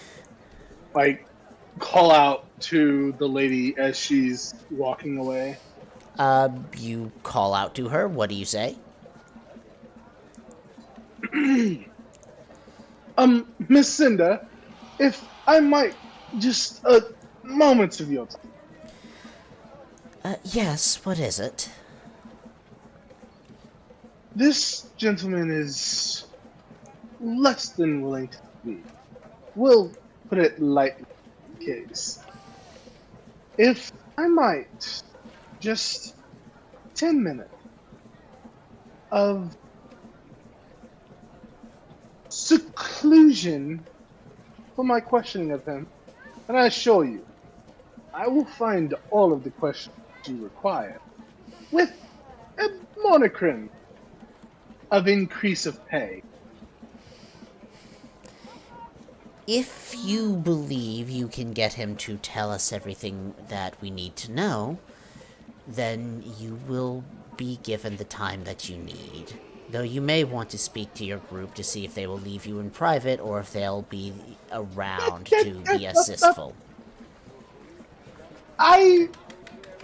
call out to the lady as she's walking away. You call out to her. What do you say? Miss Cinda, if I might, just moments of your time. Yes, what is it? This gentleman is less than willing to speak. We'll put it lightly, case. If I might, just 10 minutes of seclusion for my questioning of him, and I assure you, I will find all of the questions you require, with a monochrome of increase of pay. If you believe you can get him to tell us everything that we need to know, then you will be given the time that you need. Though you may want to speak to your group to see if they will leave you in private or if they'll be around to be assistful.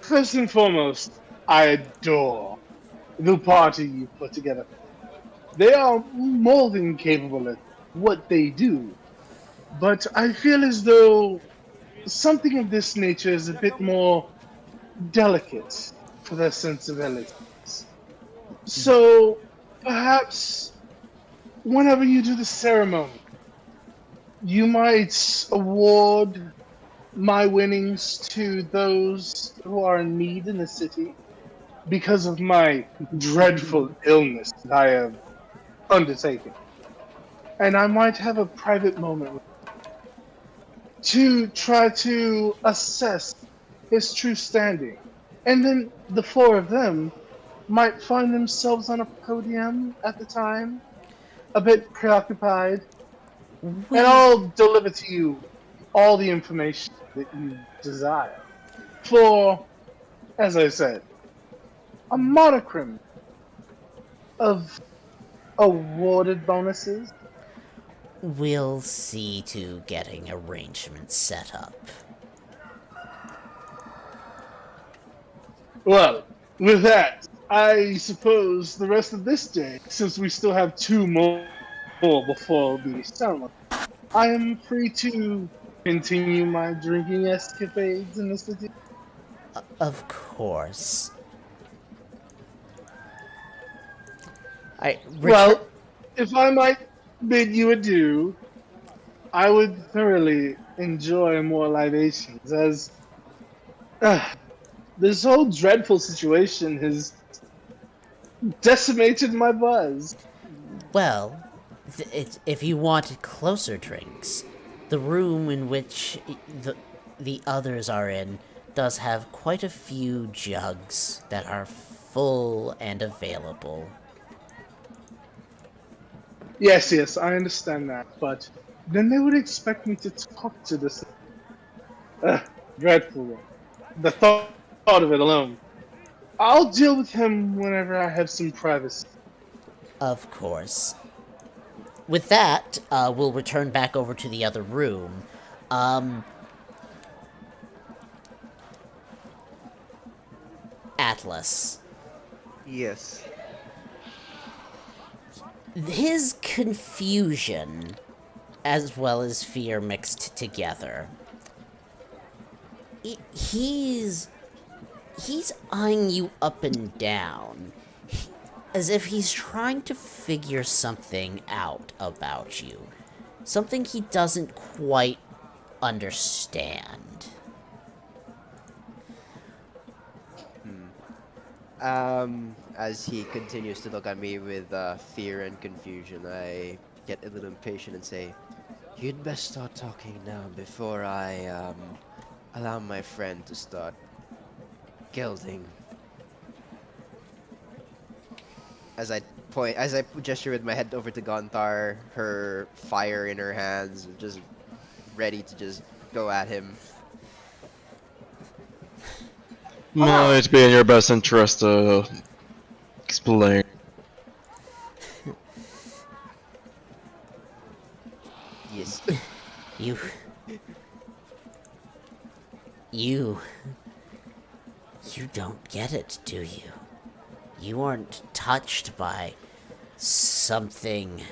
First and foremost, I adore the party you put together. They are more than capable at what they do, but I feel as though something of this nature is a bit more delicate for their sensibilities. So perhaps whenever you do the ceremony, you might award my winnings to those who are in need in the city because of my dreadful illness that I have undertaken. And I might have a private moment to try to assess his true standing. And then the four of them might find themselves on a podium at the time, a bit preoccupied, We, and I'll deliver to you all the information that you desire. For, as I said, a monochrome of awarded bonuses. we'll see to getting arrangements set up. Well, with that, I suppose the rest of this day, since we still have two more before the ceremony, I am free to continue my drinking escapades in the city. Of course. I Well, if I might bid you adieu, I would thoroughly enjoy more libations, as this whole dreadful situation has decimated my buzz. well, if you want closer drinks, the room in which the others are in does have quite a few jugs that are full and available. Yes, I understand that, but then they would expect me to talk to this dreadful one. The thought of it alone. I'll deal with him whenever I have some privacy. Of course. With that, we'll return back over to the other room. Atlas. Yes. His confusion, as well as fear mixed together. He's eyeing you up and down, as if he's trying to figure something out about you. Something he doesn't quite understand. As he continues to look at me with fear and confusion, I get a little impatient and say, "You'd best start talking now before I allow my friend to start gilding." As I gesture with my head over to Gontar, her fire in her hands, just ready to just go at him. Might be in your best interest to explain. Yes. You don't get it, do you? You aren't touched by something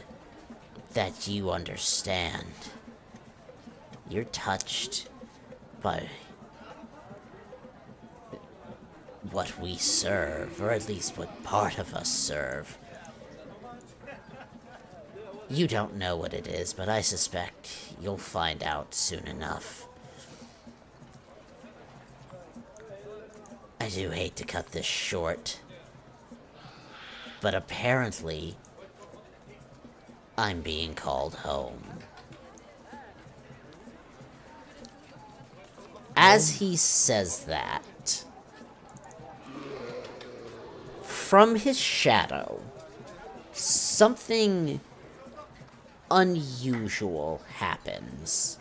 that you understand. You're touched by what we serve, or at least what part of us serve. You don't know what it is, but I suspect you'll find out soon enough. I do hate to cut this short, but apparently, I'm being called home. As he says that, from his shadow, something unusual happens.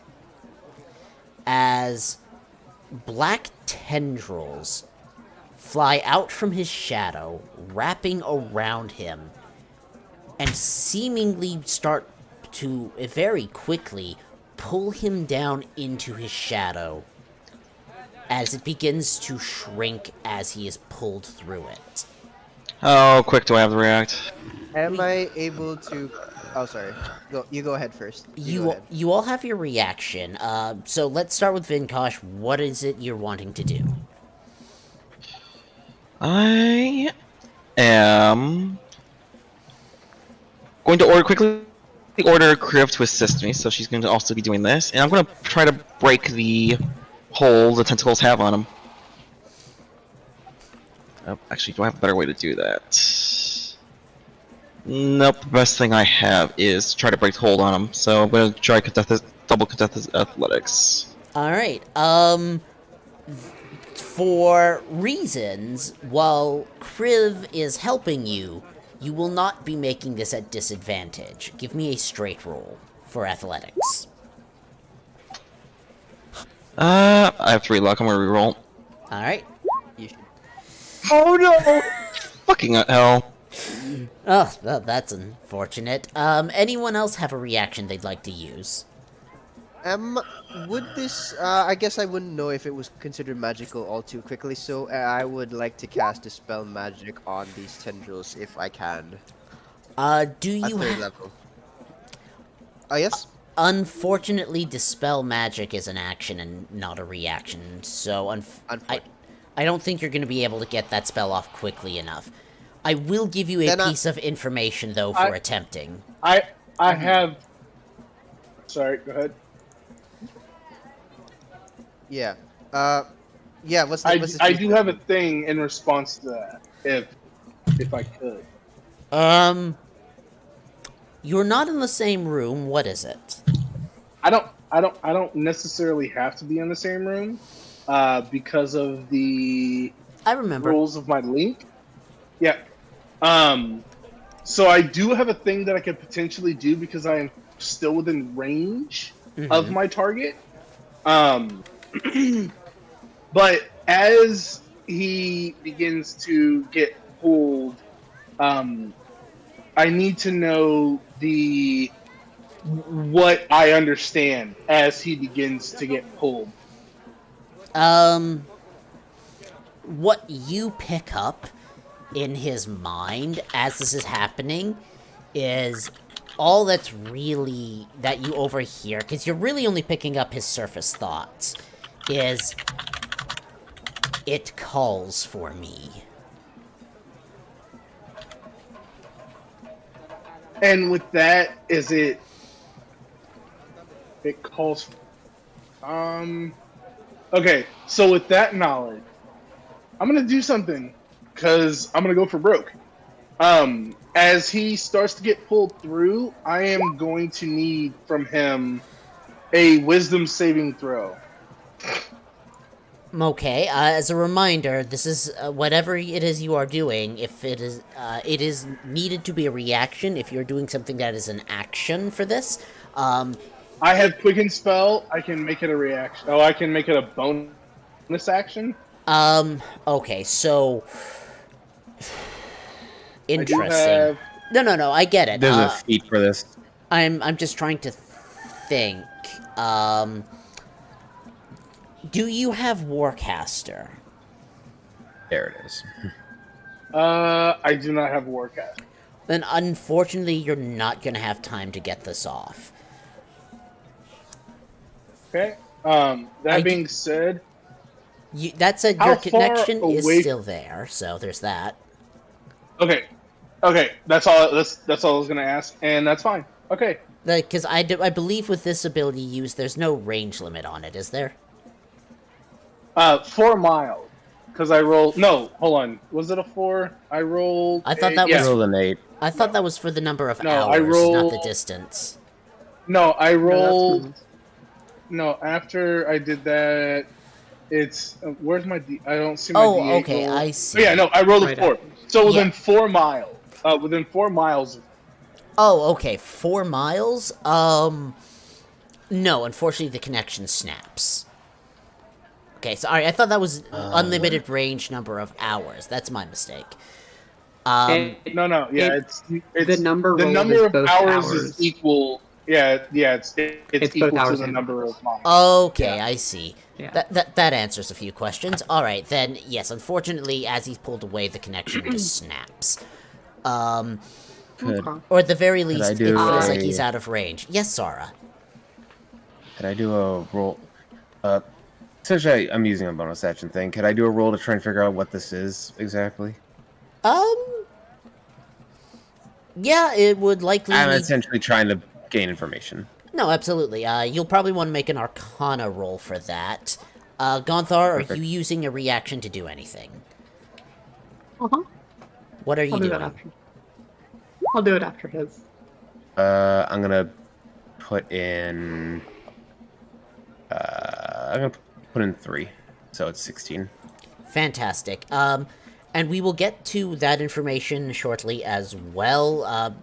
As black tendrils fly out from his shadow, wrapping around him and seemingly start to very quickly pull him down into his shadow as it begins to shrink as he is pulled through it. How quick do I have to react? Am I able to? Oh, sorry. Go. You go ahead first. You go ahead. You all have your reaction. So let's start with Vinkosh. What is it you're wanting to do? I am going to order Kriv to assist me, so she's going to also be doing this, and I'm going to try to break the hole the tentacles have on him. Actually, do I have a better way to do that? Nope, the best thing I have is try to break the hold on him, so I'm going to try double Cadethe's athletics. Alright, for reasons, while Kriv is helping you, you will not be making this at disadvantage. Give me a straight roll for athletics. I have 3 luck, I'm going to reroll. Alright. You should. Oh no! Fucking hell. Oh, well, that's unfortunate. Anyone else have a reaction they'd like to use? Would this? I guess I wouldn't know if it was considered magical all too quickly. So I would like to cast Dispel Magic on these tendrils if I can. Do you At 3rd level. Yes. Unfortunately, Dispel Magic is an action and not a reaction, so I don't think you're going to be able to get that spell off quickly enough. I will give you a piece of information, though, for attempting. I have... Sorry, go ahead. Yeah. Yeah. What's the? I do have a thing in response to that, if I could. You're not in the same room. What is it? I don't necessarily have to be in the same room, because of the I remember. rules of my link. Yeah. So I do have a thing that I could potentially do because I am still within range of my target. But as he begins to get pulled, I need to know what I understand as he begins to get pulled. What you pick up in his mind as this is happening is all that's really that you overhear, because you're really only picking up his surface thoughts, is "It calls for me." And with that, is it calls... Okay, so with that knowledge, I'm going to do something, because I'm going to go for broke. As he starts to get pulled through, I am going to need from him a wisdom saving throw. Okay, as a reminder, this is whatever it is you are doing. If it is needed to be a reaction. If you're doing something that is an action for this, I have Quicken Spell. I can make it a reaction. Oh, I can make it a bonus action. Okay, so interesting. Have... No. I get it. There's a feat for this. I'm just trying to think. Do you have Warcaster? There it is. I do not have Warcast. Then unfortunately, you're not gonna have time to get this off. Okay. Being said, that said, how your far connection is away- still there, so there's that. Okay. That's all I was gonna ask, and that's fine. Okay. Because I believe with this ability use, there's no range limit on it, is there? 4 miles. Because I rolled... No, hold on. Was it a 4? I rolled... I thought that was... Roll an 8. I thought that was for the number of No, hours, I rolled... not the distance. No, I rolled... No, No, after I did that, it's... where's my D... I don't see my D8 okay, roll. I see. Oh, yeah, no, I rolled a Right 4. after. So within 4 miles. Within 4 miles... Oh, okay, 4 miles? No, unfortunately the connection snaps. Okay, sorry, I thought that was unlimited range number of hours. That's my mistake. No, yeah, it's the number the rolled number is of both hours hours. is equal. Yeah, it's both equal to hours the and number of minutes. months. Okay, Yeah. I see. Yeah. That answers a few questions. All right, then. Yes, unfortunately, as he's pulled away, the connection just snaps. Could Okay. Or at the very least, I it do feels a- like he's out of range. Yes, Zara. Could I do a roll? Essentially, I'm using a bonus action thing. Could I do a roll to try and figure out what this is exactly? Yeah, it would likely. I'm essentially trying to gain information. No, absolutely. You'll probably want to make an Arcana roll for that. Gonthar, Perfect. are you using a reaction to do anything? Uh-huh. What are you I'll do that doing? after. I'll do it after his. I'm gonna put in. I'm gonna put in 3, so it's 16. Fantastic. And we will get to that information shortly as well.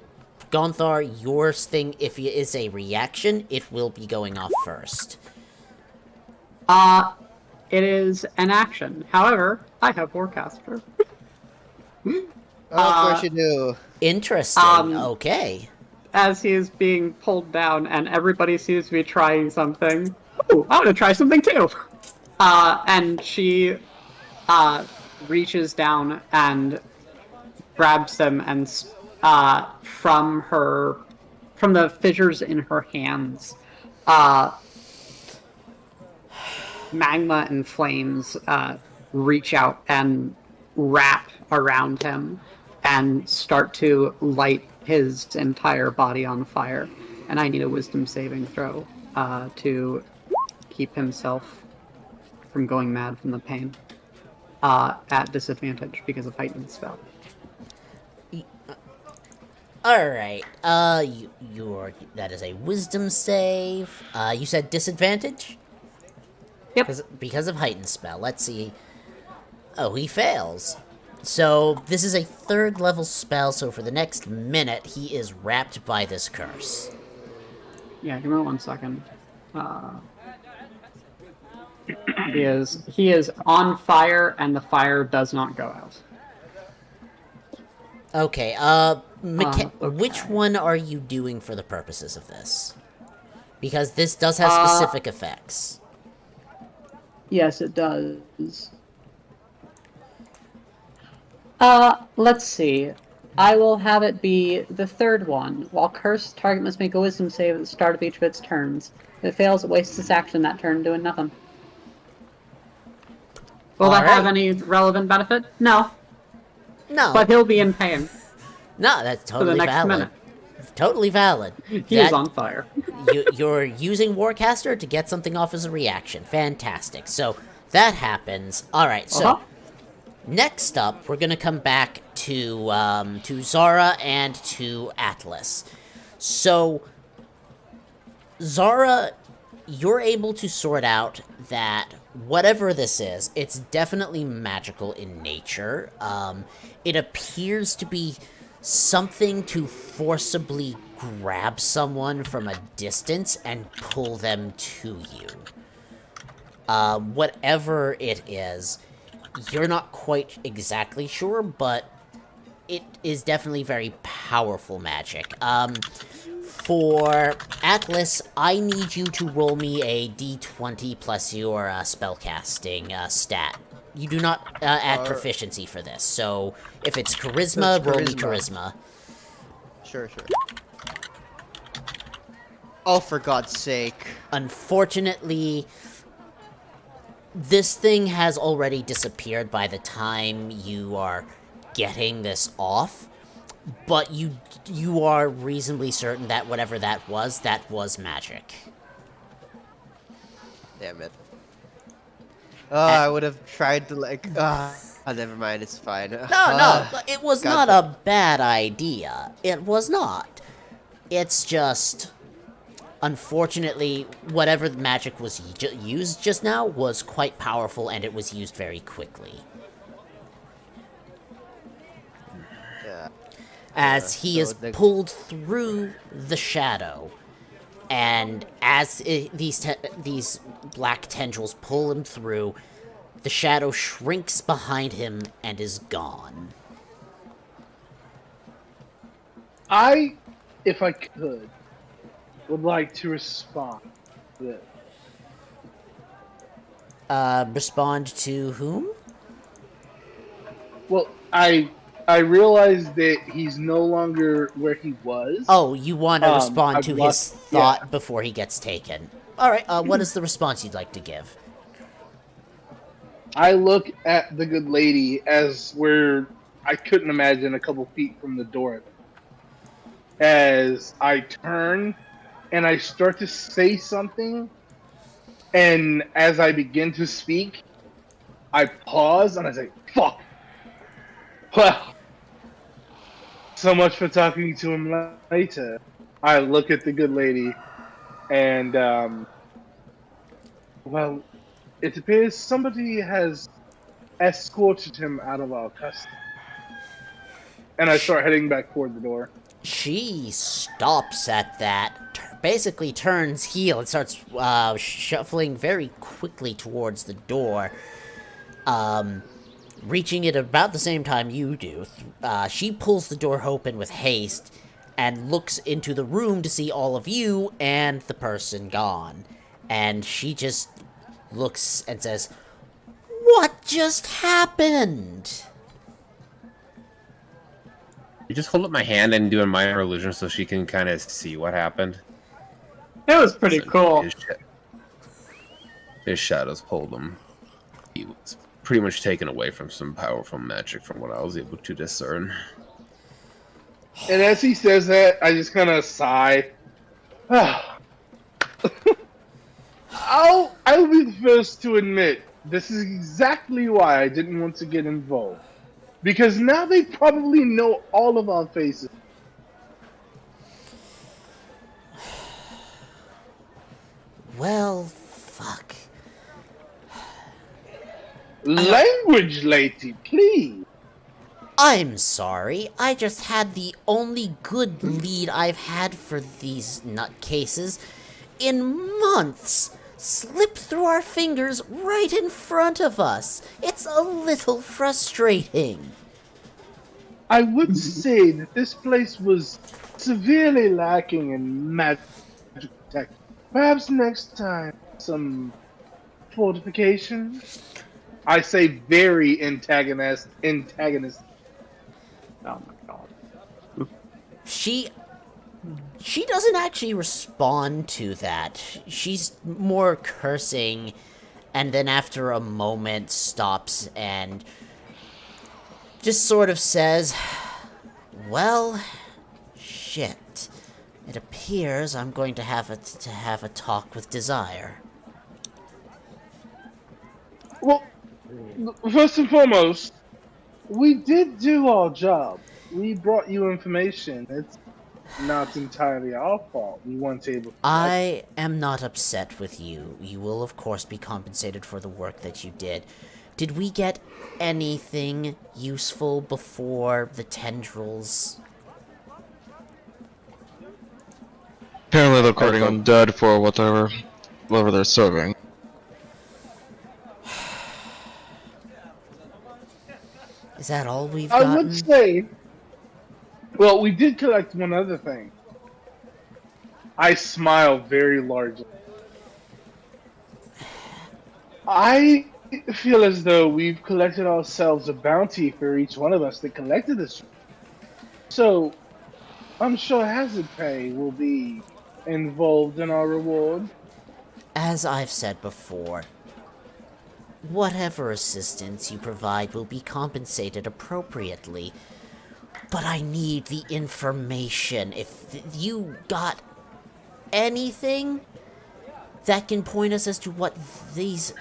Gonthar, yours thing, if it is a reaction, it will be going off first. It is an action. However, I have Warcaster. Oh, of course you do. Interesting. Okay. As he is being pulled down and everybody seems to be trying something. Ooh, I want to try something too! And she reaches down and grabs him and from the fissures in her hands, magma and flames reach out and wrap around him and start to light his entire body on fire. And I need a wisdom saving throw to keep himself from going mad from the pain at disadvantage because of heightened spell. Alright, that is a wisdom save. You said disadvantage? Yep. Because of heightened spell. Let's see. Oh, he fails. So, this is a 3rd level spell, so for the next minute, he is wrapped by this curse. Yeah, give me 1 second. He is on fire, and the fire does not go out. Okay, okay. which one are you doing for the purposes of this? Because this does have specific effects. Yes, it does. Let's see. I will have it be the 3rd one. While cursed, target must make a wisdom save at the start of each of its turns. If it fails, it wastes its action that turn doing nothing. Will that have any relevant benefit? No. No. But he'll be in pain No, that's for the totally next valid. minute. Totally valid. He is on fire. You're using Warcaster to get something off as a reaction. Fantastic. So, that happens. Alright, so... Next up, we're gonna come back to Zara and to Atlas. So, Zara, you're able to sort out that whatever this is, it's definitely magical in nature. It appears to be something to forcibly grab someone from a distance and pull them to you. Whatever it is, you're not quite exactly sure, but it is definitely very powerful magic. For Atlas, I need you to roll me a d20 plus your spellcasting stat. You do not add proficiency for this, so if it's charisma, it's roll me charisma. charisma. Sure. Oh, for God's sake. Unfortunately, this thing has already disappeared by the time you are getting this off, but you are reasonably certain that whatever that was magic. Damn it. Oh, I would have tried to, like... Oh, never mind, it's fine. No, it was God. not a bad idea. It was not. It's just... Unfortunately, whatever magic was used just now was quite powerful, and it was used very quickly. Yeah. As he is pulled through the shadow, and as these black tendrils pull him through, the shadow shrinks behind him and is gone. I, if I could, would like to respond to this. Respond to whom? Well, I realized that he's no longer where he was. Oh, you want to respond I've to lost- his thought before he gets taken. Alright, what is the response you'd like to give? I look at the good lady as where I couldn't imagine a couple feet from the door. As I turn and I start to say something, and as I begin to speak, I pause and I say, "Fuck." Well, so much for talking to him later. I look at the good lady, and well, it appears somebody has escorted him out of our custody. And I start heading back toward the door. She stops at that, basically turns heel and starts shuffling very quickly towards the door, reaching it about the same time you do. She pulls the door open with haste and looks into the room to see all of you and the person gone. And she just looks and says, "What just happened?" You just hold up my hand and do a minor illusion so she can kind of see what happened. It was pretty cool. His shadows pulled him. He was pretty much taken away from some powerful magic from what I was able to discern. And as he says that, I just kind of sigh. I'll be the first to admit this is exactly why I didn't want to get involved. Because now they probably know all of our faces. Well, fuck. Language, lady, please. I'm sorry, I just had the only good lead I've had for these nutcases in months slip through our fingers right in front of us. It's a little frustrating. I would say that this place was severely lacking in magic tech. Perhaps next time, some fortification? I say very antagonist. Oh my god. She doesn't actually respond to that. She's more cursing, and then after a moment stops and just sort of says, "Well, shit. It appears I'm going to have a talk with Desire." Well, first and foremost, we did do our job. We brought you information. It's not entirely our fault. We weren't able to. I am not upset with you. You will, of course, be compensated for the work that you did. Did we get anything useful before the tendrils? Apparently they're recording undead for whatever they're serving. Is that all we've I gotten? would say, well, we did collect one other thing. I smile very largely. I feel as though we've collected ourselves a bounty for each one of us that collected this. So, I'm sure hazard pay will be involved in our reward. As I've said before, whatever assistance you provide will be compensated appropriately. But I need the information. If you got anything that can point us as to what these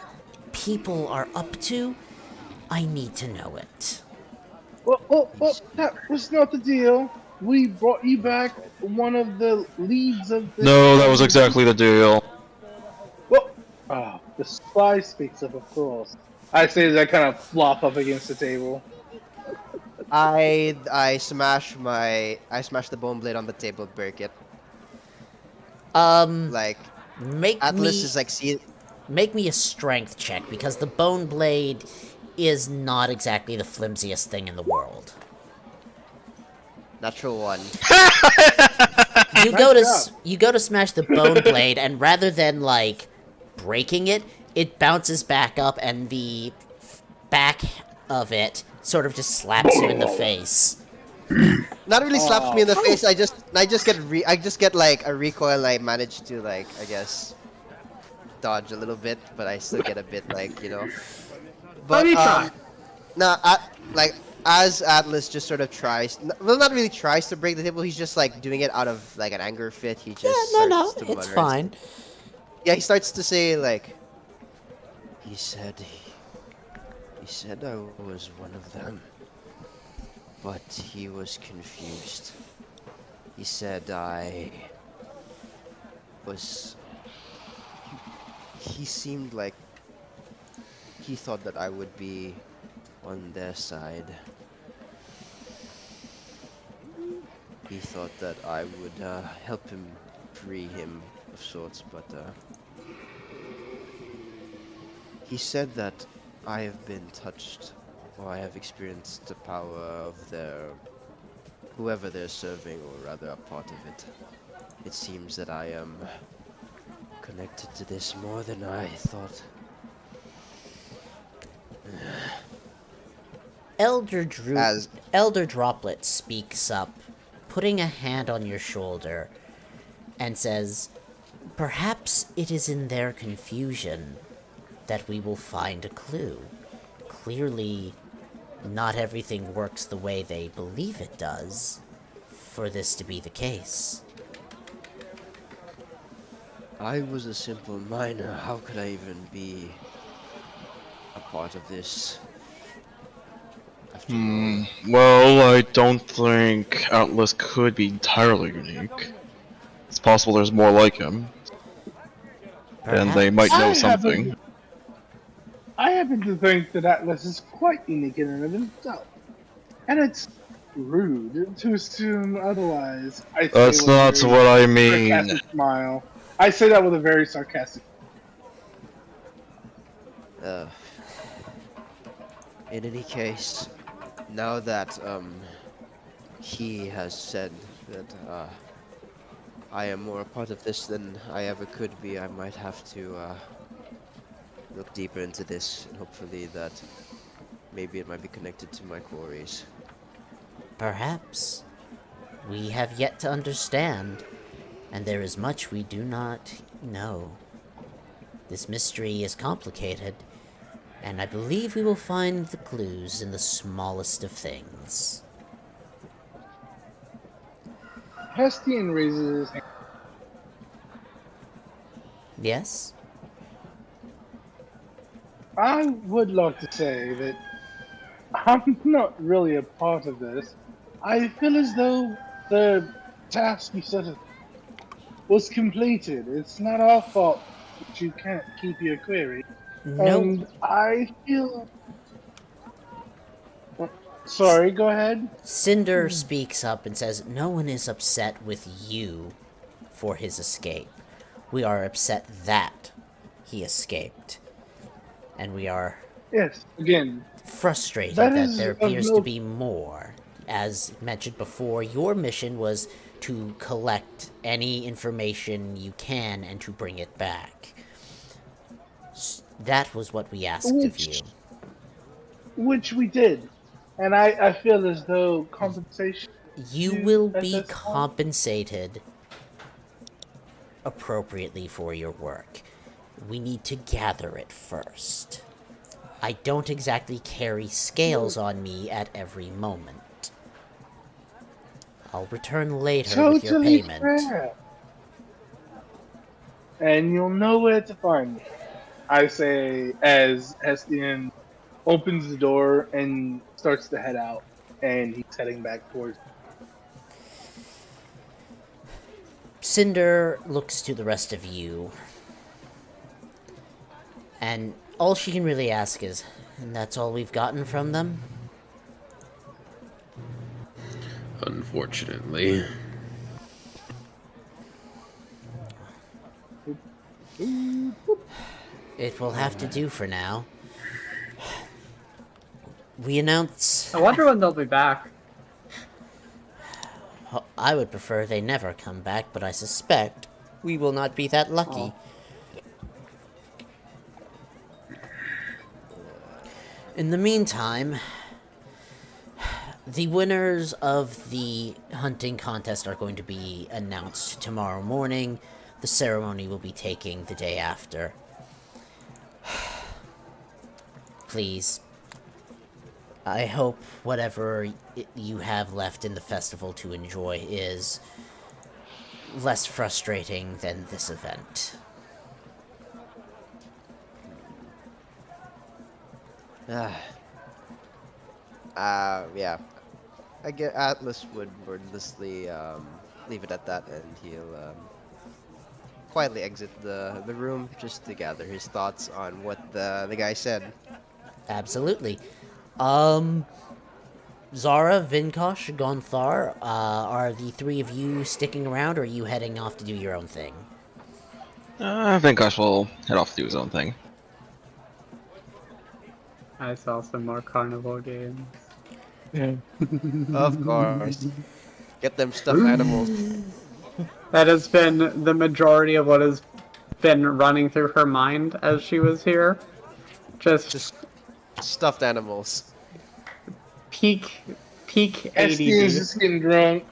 people are up to, I need to know it. Well, that was not the deal. We brought you back one of the leads of the... No, that was exactly the deal. Well, the spy speaks of course. I say as I kind of flop up against the table. I smash the bone blade on the table, break it. Like Make Atlas me is like see. make me a strength check, because the bone blade is not exactly the flimsiest thing in the world. Natural 1. You go to smash the bone blade, and rather than like breaking it, it bounces back up, and the back of it sort of just slaps you in the face. Not really slaps me in the face. I just get like a recoil, and I manage to like, I guess, dodge a little bit, but I still get a bit like, you know. But like as Atlas just sort of tries, well, not really tries to break the table. He's just like doing it out of like an anger fit. He just starts to it's mutter. fine. Yeah, he starts to say like, he said I was one of them, but he was confused. He said I was. He seemed like he thought that I would be on their side. He thought that I would help him free him of sorts, but he said that I have been touched, or I have experienced the power of whoever they're serving, or rather a part of it. It seems that I am connected to this more than I thought. Elder Droplet speaks up, putting a hand on your shoulder, and says, "Perhaps it is in their confusion that we will find a clue. Clearly, not everything works the way they believe it does, for this to be the case." I was a simple miner. How could I even be a part of this? After all, Well, I don't think Atlas could be entirely unique. It's possible there's more like him, and they might know something. I happen to think that Atlas is quite unique in and of himself. And it's rude to assume otherwise. I say That's with a not very what I mean. sarcastic smile. I say that with a very sarcastic. in any case, now that he has said that I am more a part of this than I ever could be, I might have to look deeper into this, and hopefully that maybe it might be connected to my quarries. Perhaps. We have yet to understand, and there is much we do not know. This mystery is complicated, and I believe we will find the clues in the smallest of things. Hestian raises his hand. Yes? I would like to say that I'm not really a part of this. I feel as though the task you set was completed. It's not our fault that you can't keep your query. No. And I feel... Sorry, go ahead. Cinder speaks up and says, "No one is upset with you for his escape. We are upset that he escaped. And we are Yes, again, frustrated That that is there of appears no- to be more. As mentioned before, your mission was to collect any information you can and to bring it back. That was what we asked of you. which we did. And I feel as though compensation... You You- will at be this point- compensated appropriately for your work. We need to gather it first. I don't exactly carry scales on me at every moment. I'll return later with your Totally payment. fair. And you'll know where to find me. I say as Hestian opens the door and starts to head out, and he's heading back towards... Cinder looks to the rest of you, and all she can really ask is, "And that's all we've gotten from them?" Unfortunately. It will have to do for now. We announce... I wonder when they'll be back. I would prefer they never come back, but I suspect we will not be that lucky. In the meantime, the winners of the hunting contest are going to be announced tomorrow morning. The ceremony will be taking the day after. Please, I hope whatever you have left in the festival to enjoy is less frustrating than this event. Yeah. I get Atlas would wordlessly leave it at that, and he'll quietly exit the room just to gather his thoughts on what the guy said. Absolutely. Zara, Vinkosh, Gonthar, are the three of you sticking around, or are you heading off to do your own thing? I think Gosh will head off to do his own thing. I saw some more carnival games. Of course. Get them stuffed animals. That has been the majority of what has been running through her mind as she was here. Just Stuffed animals. peak ST ADD. is just getting drunk.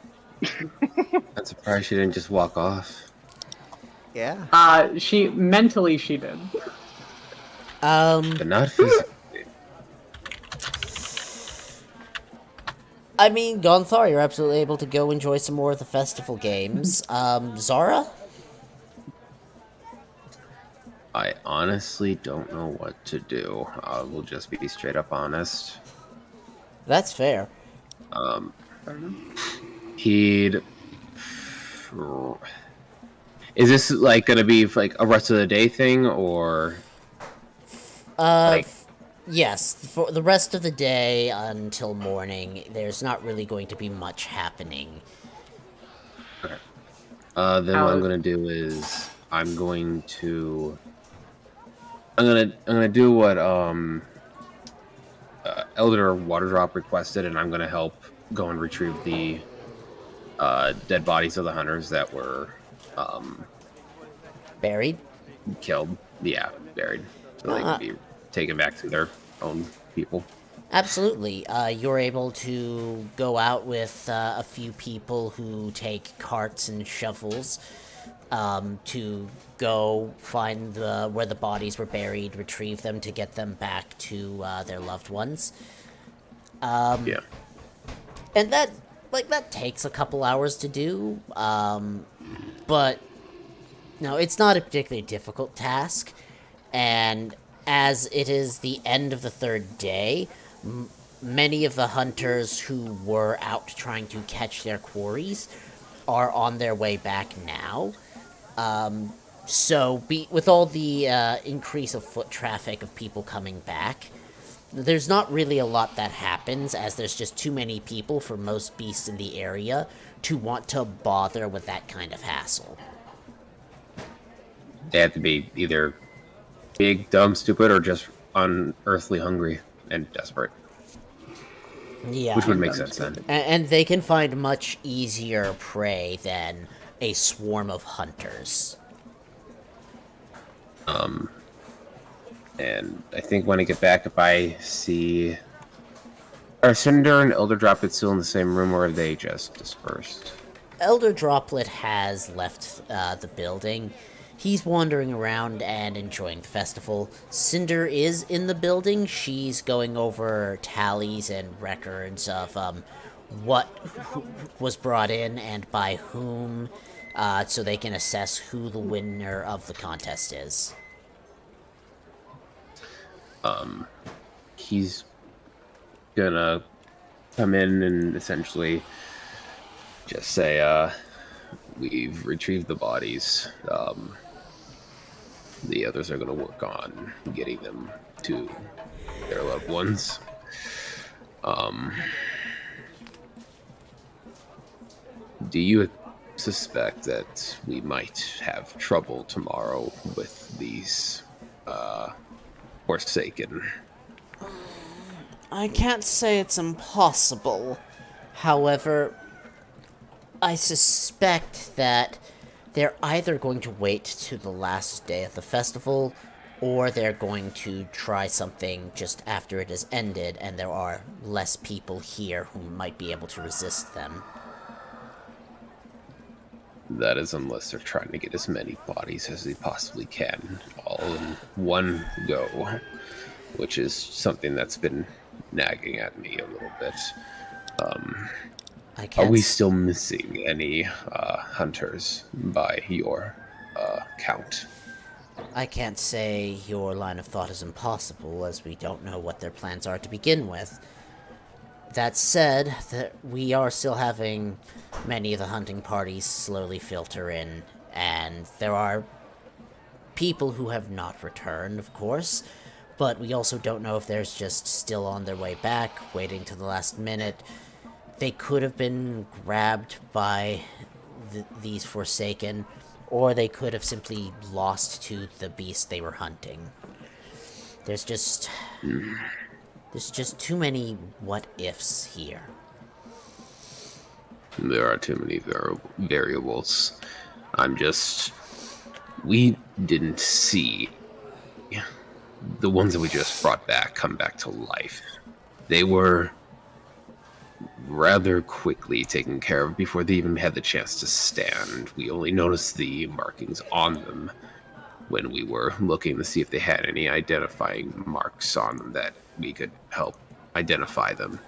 I'm surprised she didn't just walk off. Yeah. She mentally she did. But not physically. I mean, Gonthar, you're absolutely able to go enjoy some more of the festival games. Zara? I honestly don't know what to do. I will just be straight up honest. That's fair. He'd. Is this like gonna be like a rest of the day thing, or like? Yes, for the rest of the day until morning, there's not really going to be much happening. Okay. Then what I'm gonna do is I'm gonna do what Elder Waterdrop requested, and I'm gonna help go and retrieve the dead bodies of the hunters that were Buried? killed. Yeah, buried, so they can be taken back to their own people. Absolutely. You're able to go out with a few people who take carts and shovels to go find where the bodies were buried, retrieve them to get them back to their loved ones. Yeah. And that takes a couple hours to do, but no, it's not a particularly difficult task, and as it is the end of the third day, many of the hunters who were out trying to catch their quarries are on their way back now. With all the increase of foot traffic of people coming back, there's not really a lot that happens, as there's just too many people for most beasts in the area to want to bother with that kind of hassle. They have to be either big, dumb, stupid, or just unearthly hungry and desperate. Yeah. Which would make sense then. And they can find much easier prey than a swarm of hunters. And I think when I get back, if I see... Are Cinder and Elder Droplet still in the same room, or are they just dispersed? Elder Droplet has left the building. He's wandering around and enjoying the festival. Cinder is in the building. She's going over tallies and records of what was brought in and by whom, so they can assess who the winner of the contest is. He's gonna come in and essentially just say, we've retrieved the bodies. The others are gonna work on getting them to their loved ones. Do you suspect that we might have trouble tomorrow with these Forsaken? I can't say it's impossible. However, I suspect that they're either going to wait to the last day of the festival, or they're going to try something just after it has ended and there are less people here who might be able to resist them. That is unless they're trying to get as many bodies as they possibly can, all in one go, which is something that's been nagging at me a little bit. Are we still missing any hunters by your count? I can't say your line of thought is impossible, as we don't know what their plans are to begin with. That said, we are still having many of the hunting parties slowly filter in, and there are people who have not returned, of course, but we also don't know if there's just still on their way back, waiting to the last minute. They could have been grabbed by these Forsaken, or they could have simply lost to the beast they were hunting. There's just too many what-ifs here. There are too many variables. We didn't see the ones that we just brought back come back to life. They were rather quickly taken care of before they even had the chance to stand. We only noticed the markings on them when we were looking to see if they had any identifying marks on them that we could help identify them.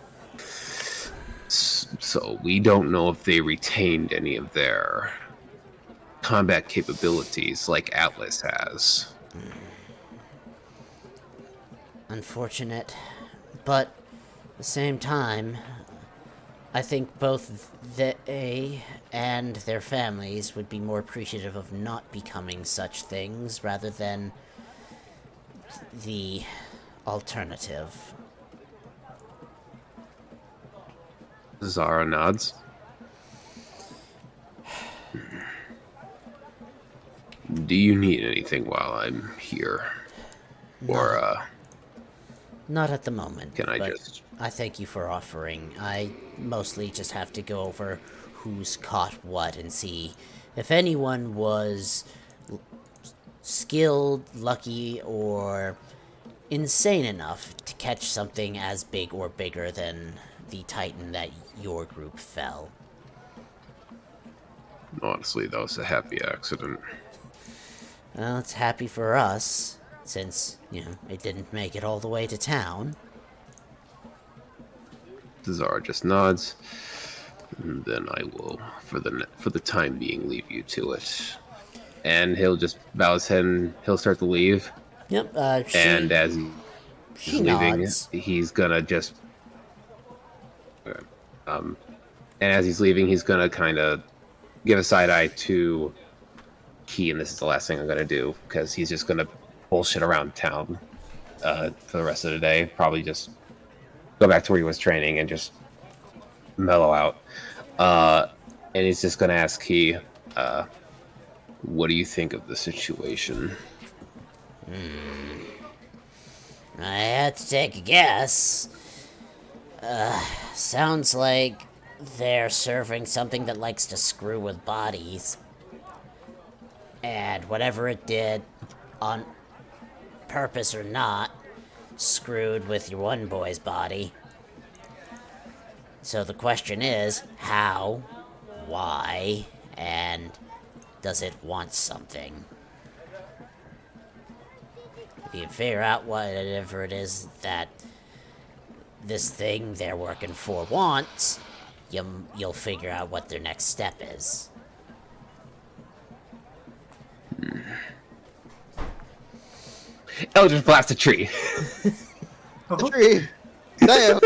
So we don't know if they retained any of their combat capabilities like Atlas has. Unfortunate, but at the same time, I think both they and their families would be more appreciative of not becoming such things rather than the alternative. Zara nods. Do you need anything while I'm here? Or, Not at the moment. Can I but just... I thank you for offering. I mostly just have to go over who's caught what and see if anyone was skilled, lucky, or insane enough to catch something as big or bigger than the Titan that your group fell. Honestly, that was a happy accident. Well, it's happy for us, since, it didn't make it all the way to town. Zara just nods. And then I will, for the time being, leave you to it. And he'll just bow his head and he'll start to leave. Yep, And as he's leaving, nods. he's gonna just... and as he's leaving, he's gonna kind of give a side eye to Key, and this is the last thing I'm gonna do, because he's just gonna bullshit around town for the rest of the day. Probably just go back to where he was training and just mellow out. And he's just gonna ask Key, what do you think of the situation? I had to take a guess. Sounds like they're serving something that likes to screw with bodies. And whatever it did, on purpose or not, screwed with your one boy's body. So the question is, how, why, and does it want something? If you figure out whatever it is that this thing they're working for wants, you'll figure out what their next step is. Eldritch blast a tree. The tree. Damn.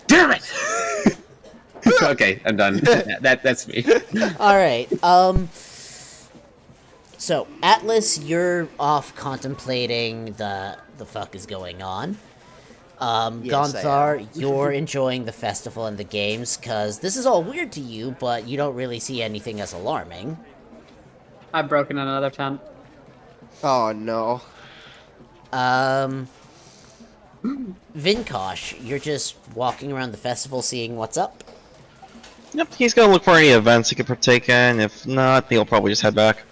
Damn it! Okay, I'm done. That's me. Alright, so, Atlas, you're off contemplating the fuck is going on. Yes, I Gonthar, am. you're enjoying the festival and the games, because this is all weird to you, but you don't really see anything as alarming. I've broken another tent. Oh no. Vinkosh, you're just walking around the festival seeing what's up? Yep, he's gonna look for any events he can partake in. If not, he'll probably just head back.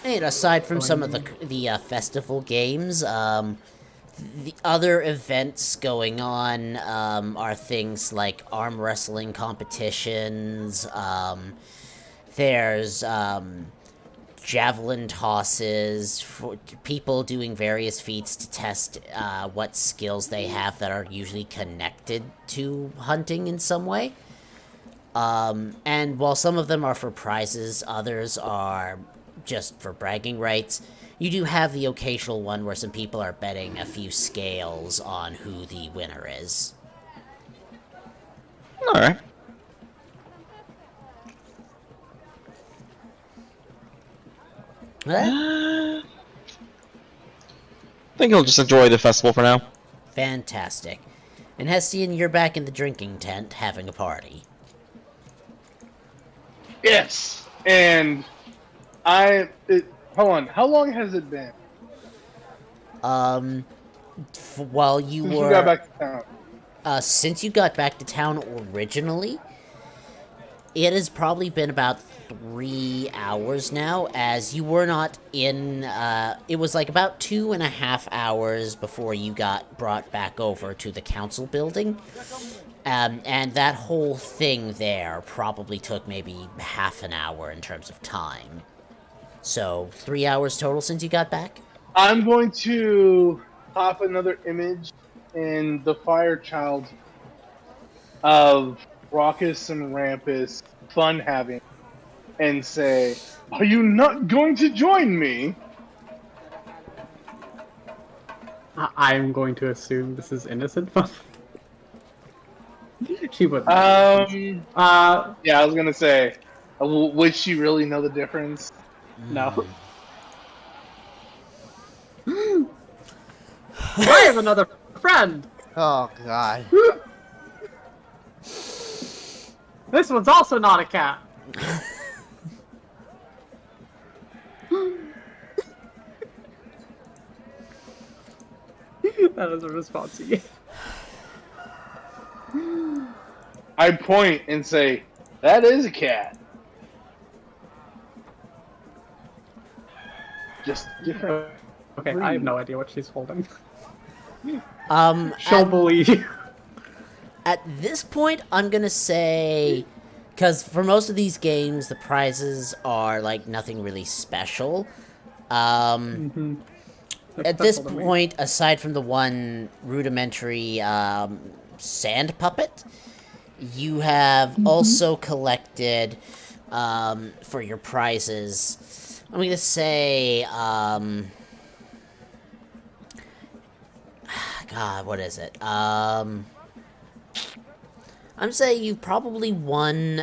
And aside from some of the festival games, the other events going on are things like arm wrestling competitions. There's javelin tosses, for people doing various feats to test what skills they have that are usually connected to hunting in some way. And while some of them are for prizes, others are just for bragging rights. You do have the occasional one where some people are betting a few scales on who the winner is. Alright. I think he'll just enjoy the festival for now. Fantastic. And Hestian, you're back in the drinking tent having a party. Yes, and hold on. How long has it been While you since were you got back to town? Since you got back to town originally, it has probably been about 3 hours now, as you were not in, it was like about 2.5 hours before you got brought back over to the council building. And that whole thing there probably took maybe half an hour in terms of time. So, 3 hours total since you got back? I'm going to pop another image in the Fire Child of Raucous and Rampus fun having and say, "Are you not going to join me?" I'm going to assume this is innocent fun. She wouldn't. Yeah, I was gonna say, would she really know the difference? No. I have another friend. Oh god. This one's also not a cat. That is a response you gave. I point and say, "That is a cat." Just different. Okay, I have no idea what she's holding. Um, She'll believe you. At this point, I'm gonna say, because for most of these games, the prizes are like nothing really special. At this point, aside from the one rudimentary sand puppet, you have also collected for your prizes. I'm gonna say, God, what is it? I'm saying you probably won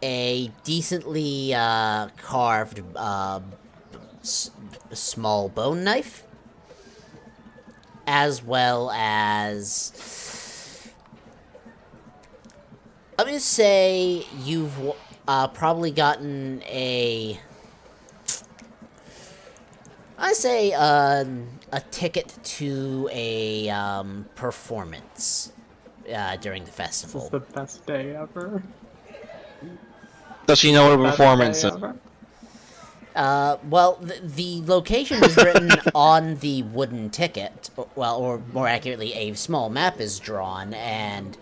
a decently carved small bone knife, as well as I'm gonna say you've probably gotten a ticket to a performance during the This festival. is the best day ever. Does she know what a Best performance day is? ever. Well, the location is written on the wooden ticket. Well, or more accurately, a small map is drawn, and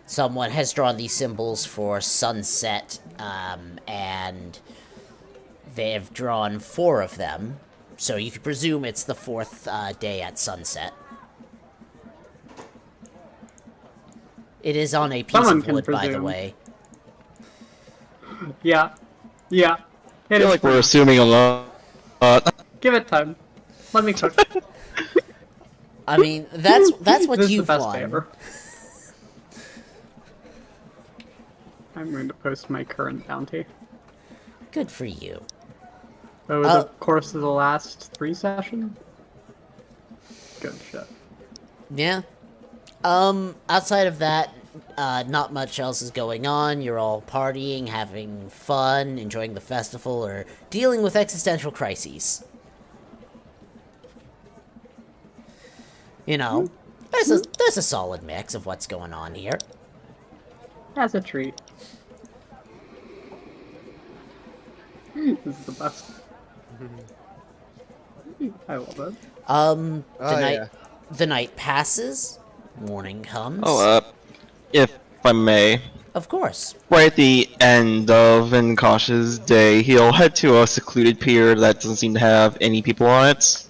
someone has drawn these symbols for sunset, and they have drawn 4 of them. So you could presume it's the 4th day at sunset. It is on a piece Someone of can wood, by the presume. way. Yeah. I feel like we're assuming a lot. Give it time. Let me cook. I mean, that's what This is you've the best won. day ever. I'm going to post my current bounty. Good for you. Over the course of the last 3 sessions? Good shit. Yeah. Outside of that, not much else is going on. You're all partying, having fun, enjoying the festival, or dealing with existential crises. There's a solid mix of what's going on here. As a treat. This is the best. I love it. The night passes, morning comes. Oh, if I may, Of course. right at the end of Inkosh's day, he'll head to a secluded pier that doesn't seem to have any people on it.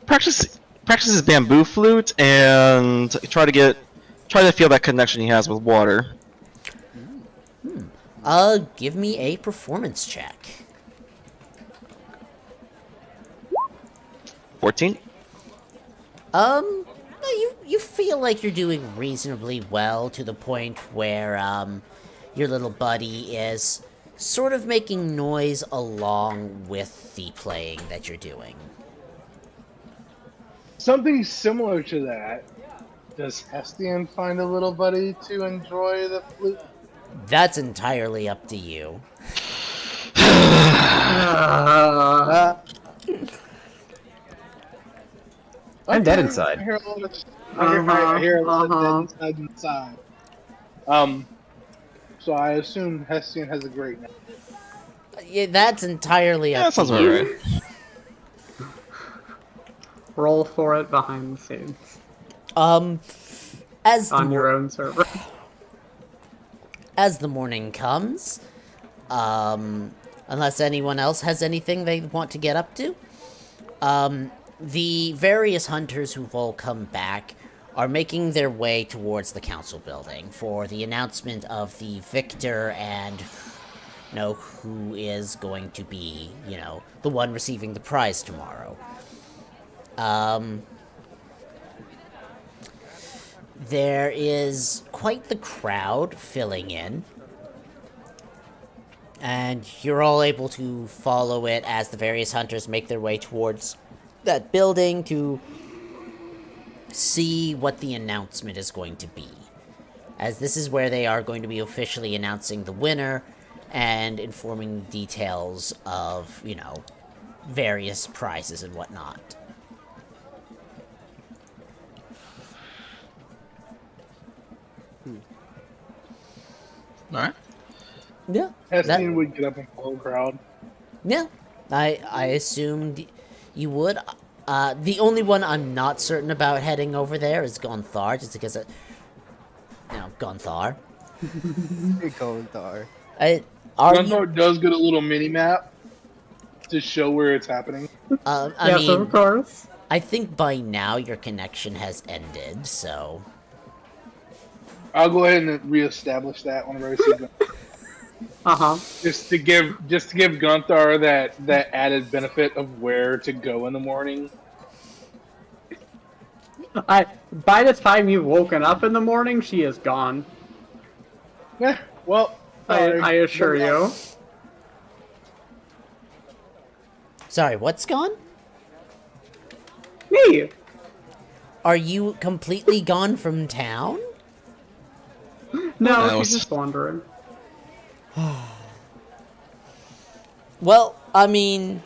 Practice his bamboo flute and try to feel that connection he has with water. Give me a performance check. 14. You feel like you're doing reasonably well to the point where, your little buddy is sort of making noise along with the playing that you're doing. Something similar to that. Does Hestian find a little buddy to enjoy the flute? That's entirely up to you. I'm dead inside. I hear a little dead inside. So I assume Hestian has a great night. Yeah, that's entirely Yeah, up that sounds to about you. right. Roll for it behind the scenes. As the On your own server. as the morning comes, unless anyone else has anything they want to get up to, the various hunters who've all come back are making their way towards the council building for the announcement of the victor and, who is going to be, the one receiving the prize tomorrow. There is quite the crowd filling in, and you're all able to follow it as the various hunters make their way towards that building to see what the announcement is going to be, as this is where they are going to be officially announcing the winner and informing details of, various prizes and whatnot. Alright. Yeah. Hestian would get up and follow the crowd. Yeah, I assumed you would. The only one I'm not certain about heading over there is Gonthar, just because, Gonthar. Gonthar. Gunthar does get a little mini map to show where it's happening. I Yes, mean, of course. I think by now your connection has ended, so. I'll go ahead and reestablish that whenever I see Gunthar. Just to give Gunthar that added benefit of where to go in the morning. By the time you've woken up in the morning, she is gone. Yeah, well, I assure you. Sorry, what's gone? Me! Are you completely gone from town? No, That she's was- just wandering. Well, I mean,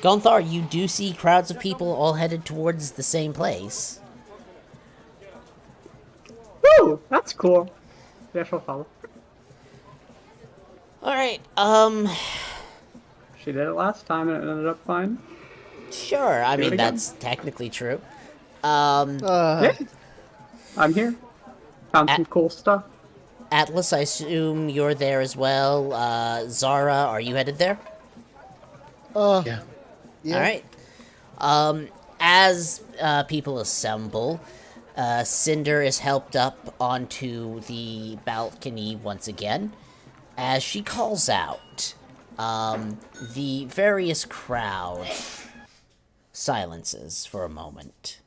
Gonthar, you do see crowds of people all headed towards the same place. Woo! That's cool. Yeah, she'll follow. Alright, She did it last time and it ended up fine. sure, I Do it mean, again. that's technically true. Yeah. I'm here. Found some cool stuff. Atlas, I assume you're there as well. Zara, are you headed there? Yeah. Yeah. Alright. As people assemble, Cinder is helped up onto the balcony once again, as she calls out. The various crowd silences for a moment.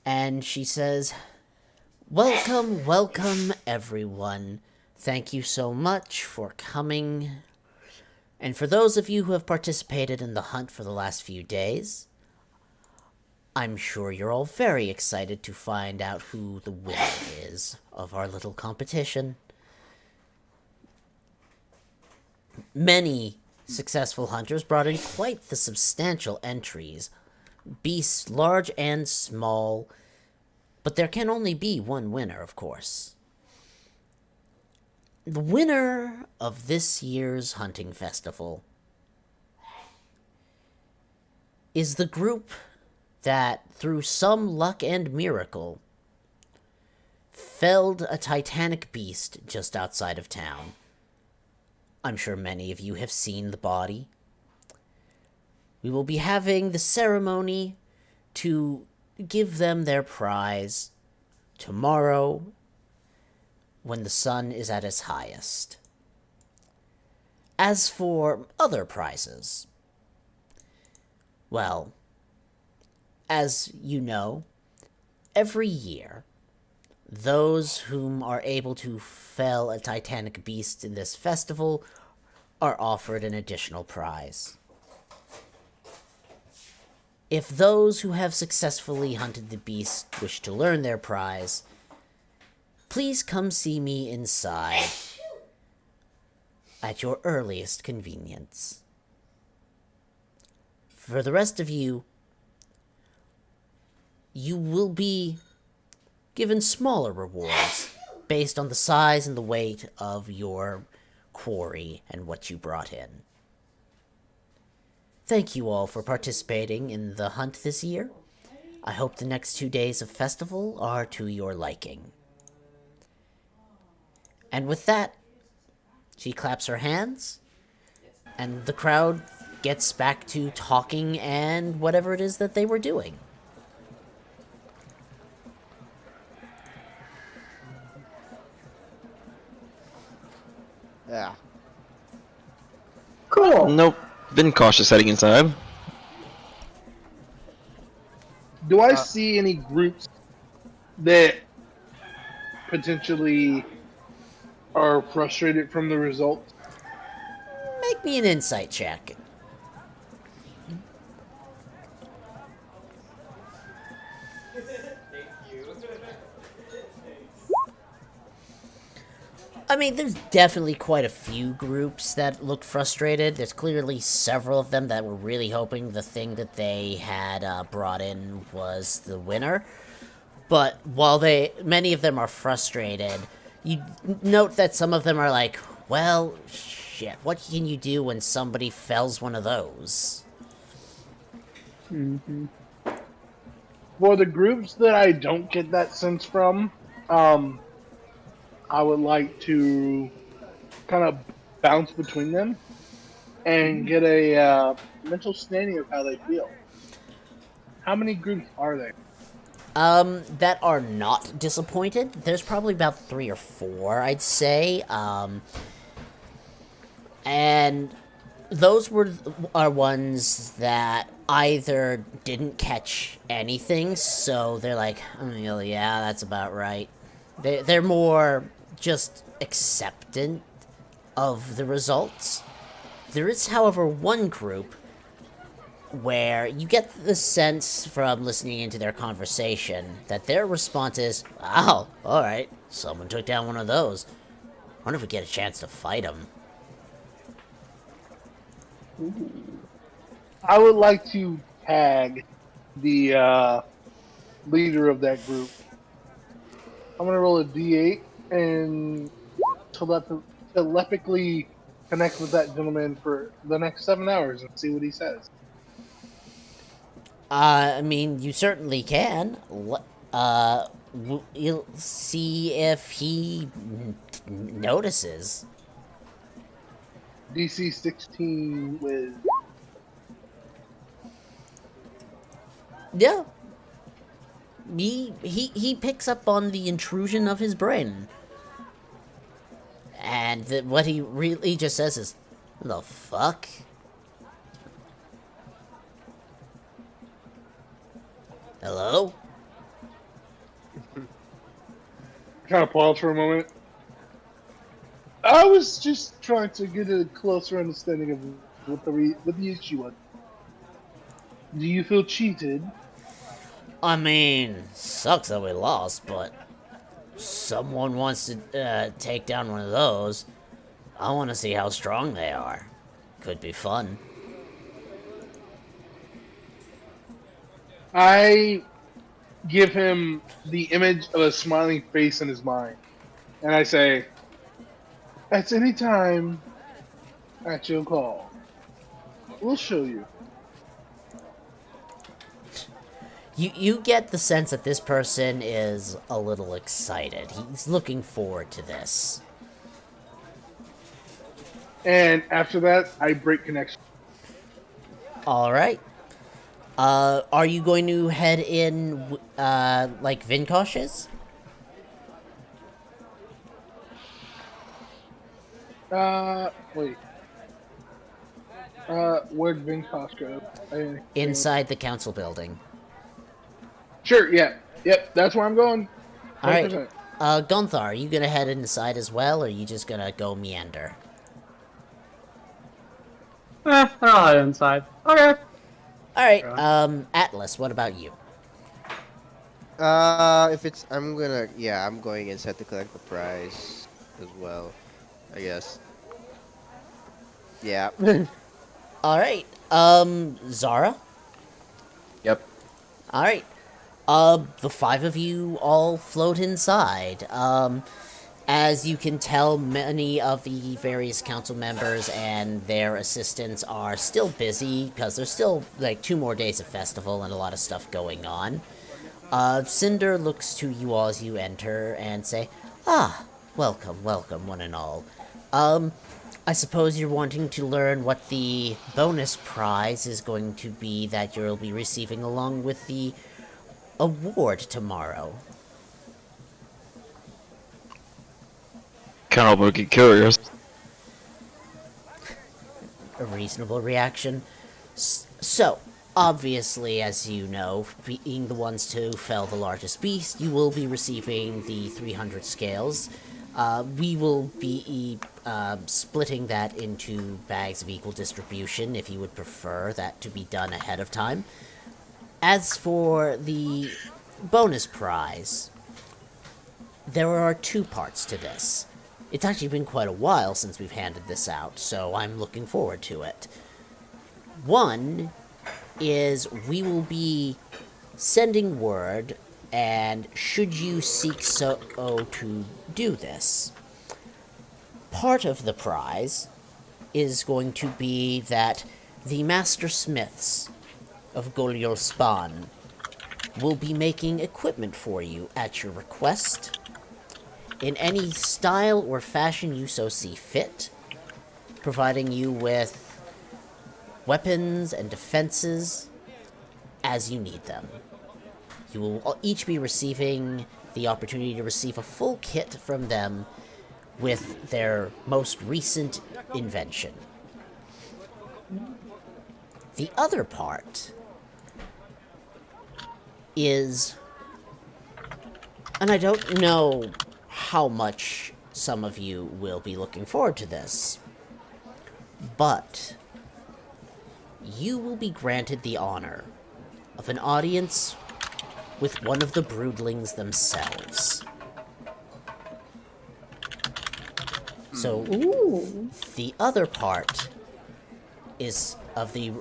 And she says, welcome, everyone. Thank you so much for coming. And for those of you who have participated in the hunt for the last few days, I'm sure you're all very excited to find out who the winner is of our little competition. Many successful hunters brought in quite the substantial entries. Beasts large and small, But there can only be one winner, of course. The winner of this year's hunting festival is the group that, through some luck and miracle, felled a titanic beast just outside of town. I'm sure many of you have seen the body. We will be having the ceremony to give them their prize tomorrow when the sun is at its highest. As for other prizes, well, as you know, every year, those whom are able to fell a titanic beast in this festival are offered an additional prize. If those who have successfully hunted the beast wish to learn their prize, please come see me inside at your earliest convenience. For the rest of you, you will be given smaller rewards based on the size and the weight of your quarry and what you brought in. Thank you all for participating in the hunt this year. I hope the next 2 days of festival are to your liking. And with that, she claps her hands, and the crowd gets back to talking and whatever it is that they were doing. Yeah. Cool. Nope. Been cautious heading inside. Do I see any groups that potentially are frustrated from the results? Make me an insight check. I mean, there's definitely quite a few groups that looked frustrated. There's clearly several of them that were really hoping the thing that they had brought in was the winner. But while many of them are frustrated, you note that some of them are like, well, shit, what can you do when somebody fells one of those? Mm-hmm. For the groups that I don't get that sense from, I would like to kind of bounce between them and get a mental standing of how they feel. How many groups are there? That are not disappointed. There's probably about 3 or 4, I'd say. And those are ones that either didn't catch anything, so they're like, oh, yeah, that's about right. They're more just acceptant of the results. There is, however, one group where you get the sense from listening into their conversation that their response is, wow, alright, someone took down one of those. Wonder if we get a chance to fight him. I would like to tag the leader of that group. I'm gonna roll a d8 and telepathically connect with that gentleman for the next 7 hours and see what he says. I mean, you certainly can. You'll see if he notices. DC 16 with... Yeah. He picks up on the intrusion of his brain. And what he really just says is, what the fuck? Hello? Kind of pause for a moment. I was just trying to get a closer understanding of what the issue was. Do you feel cheated? I mean, sucks that we lost, but someone wants to take down one of those. I want to see how strong they are. Could be fun. give him the image of a smiling face in his mind. And I say, at any time at your call, we'll show you. You get the sense that this person is a little excited. He's looking forward to this. And after that, I break connection. Alright. Are you going to head in, like Vinkosh is? Wait. Where'd Vinkosh go? Inside the council building. Sure, yeah. Yep, that's where I'm going. Alright. 100%. Gunthar, are you gonna head inside as well, or are you just gonna go meander? I'll head inside. Okay. Alright, Atlas, what about you? If it's, I'm going inside to collect the prize as well, I guess. Yeah. Alright, Zara? Yep. Alright. The five of you all float inside. As you can tell, many of the various council members and their assistants are still busy, because there's still, like, 2 more days of festival and a lot of stuff going on. Cinder looks to you all as you enter and say, "Ah, welcome, welcome, one and all. I suppose you're wanting to learn what the bonus prize is going to be that you'll be receiving along with the award tomorrow." Can't help but get curious. A reasonable reaction. So, obviously, as you know, being the ones to fell the largest beast, you will be receiving the 300 scales. We will be splitting that into bags of equal distribution if you would prefer that to be done ahead of time. As for the bonus prize, there are 2 parts to this. It's actually been quite a while since we've handed this out, so I'm looking forward to it. One is we will be sending word, and should you seek so to do this, part of the prize is going to be that the Master Smiths of Golyospan will be making equipment for you at your request, in any style or fashion you so see fit, providing you with weapons and defenses as you need them. You will each be receiving the opportunity to receive a full kit from them with their most recent invention. The other part is, and I don't know how much some of you will be looking forward to this, but you will be granted the honor of an audience with one of the broodlings themselves. So, the other part is of the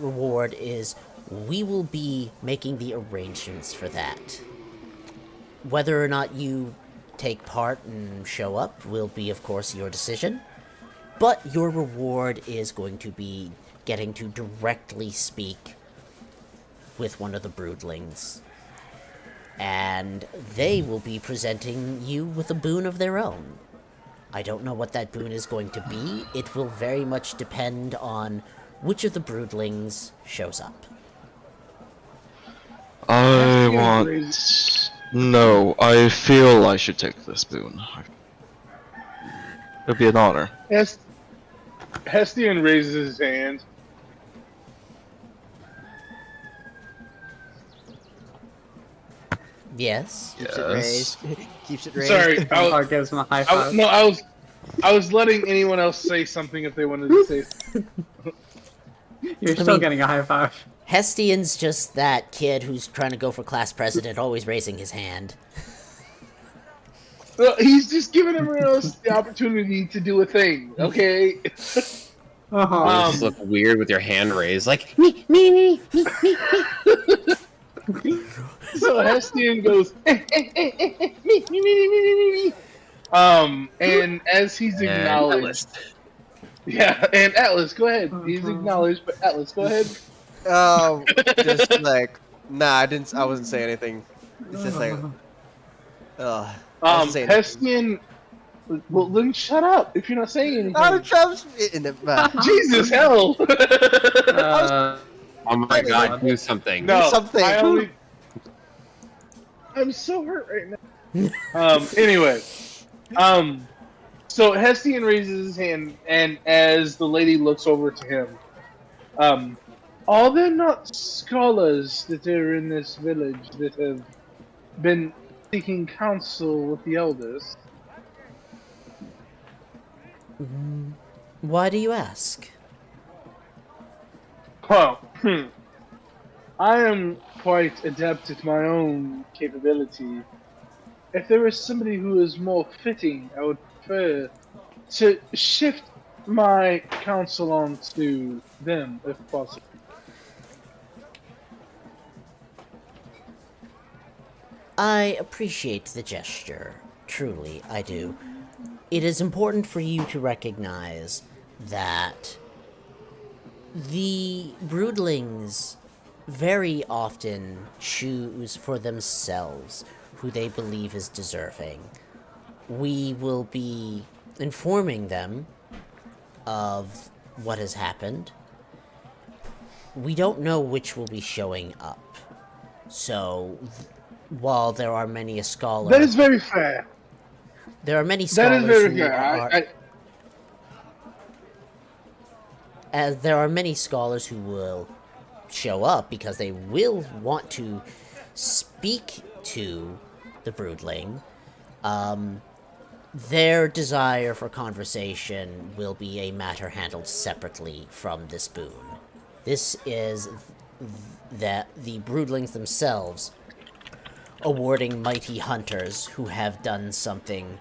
reward is we will be making the arrangements for that. Whether or not you take part and show up will be, of course, your decision, but your reward is going to be getting to directly speak with one of the broodlings, and they will be presenting you with a boon of their own. I don't know what that boon is going to be. It will very much depend on which of the broodlings shows up. I want... No, I feel I should take this boon. It'd be an honor. Hestian raises his hand. Yes? Keeps it raised. Keeps it raised. Sorry, Gunthar gives him a high five. I was letting anyone else say something if they wanted to say something. You're still getting a high five. Hestian's just that kid who's trying to go for class president, always raising his hand. Well, he's just giving everyone else the opportunity to do a thing, okay? You just look weird with your hand raised, like Me. So Hestian goes, me. And as he's And acknowledged, yeah, and Atlas, go ahead. He's acknowledged, but Atlas, go ahead. Just like, nah, I wasn't saying anything. It's just like, I wasn't saying anything. Hestian, well, then shut up if you're not saying anything. Donald Trump's in the Jesus, hell. Oh my god, do something. No, something. I'm so hurt right now. Anyway, so Hestian raises his hand, and as the lady looks over to him, are there not scholars that are in this village that have been seeking counsel with the elders? Why do you ask? Well, I am quite adept at my own capability. If there is somebody who is more fitting, I would prefer to shift my counsel onto them, if possible. I appreciate the gesture. Truly, I do. It is important for you to recognize that the broodlings very often choose for themselves who they believe is deserving. We will be informing them of what has happened. We don't know which will be showing up. So, while there are many scholars... That is very fair. There are many That scholars is very who fair. are... As there are many scholars who will show up because they will want to speak to the broodling. Their desire for conversation will be a matter handled separately from this boon. This is that the broodlings themselves awarding mighty hunters who have done something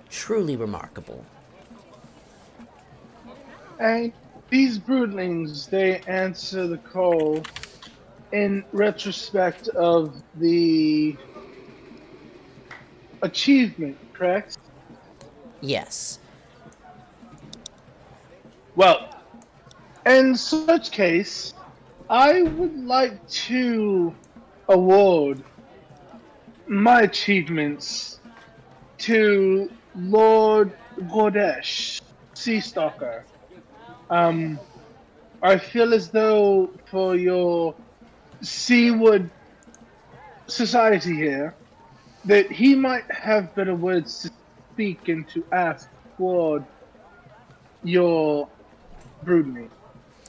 truly remarkable. And these broodlings, they answer the call in retrospect of the achievement, correct? Yes. Well, in such case, I would like to award my achievements to Lord Godesh, Sea Stalker. I feel as though for your Seawood society here, that he might have better words to speak and to ask toward your brooding.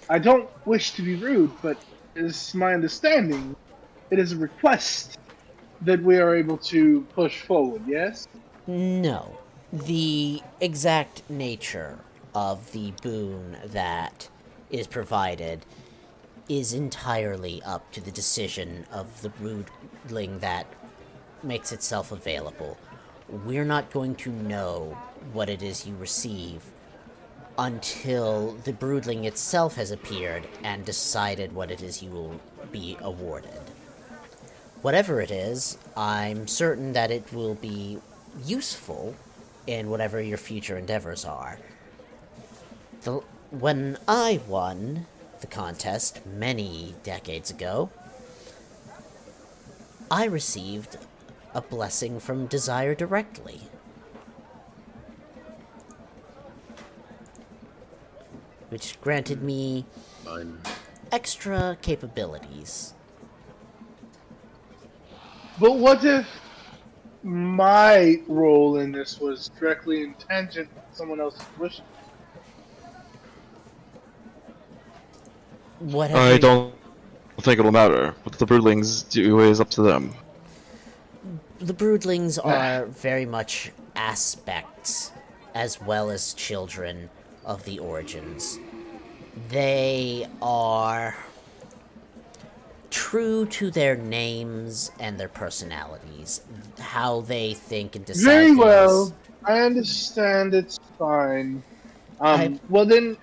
I don't wish to be rude, but it's my understanding it is a request that we are able to push forward, yes? No. The exact nature of the boon that is provided is entirely up to the decision of the broodling that makes itself available. We're not going to know what it is you receive until the broodling itself has appeared and decided what it is you will be awarded. Whatever it is, I'm certain that it will be useful in whatever your future endeavors are. When I won the contest many decades ago, I received a blessing from Desire directly. Which granted me extra capabilities. But what if my role in this was directly in tangent to someone else's wishes? I don't think it'll matter. What the broodlings do is up to them. The broodlings are very much aspects as well as children of the origins. They are true to their names and their personalities, how they think and decide Very things. well. I understand. It's fine. Well then,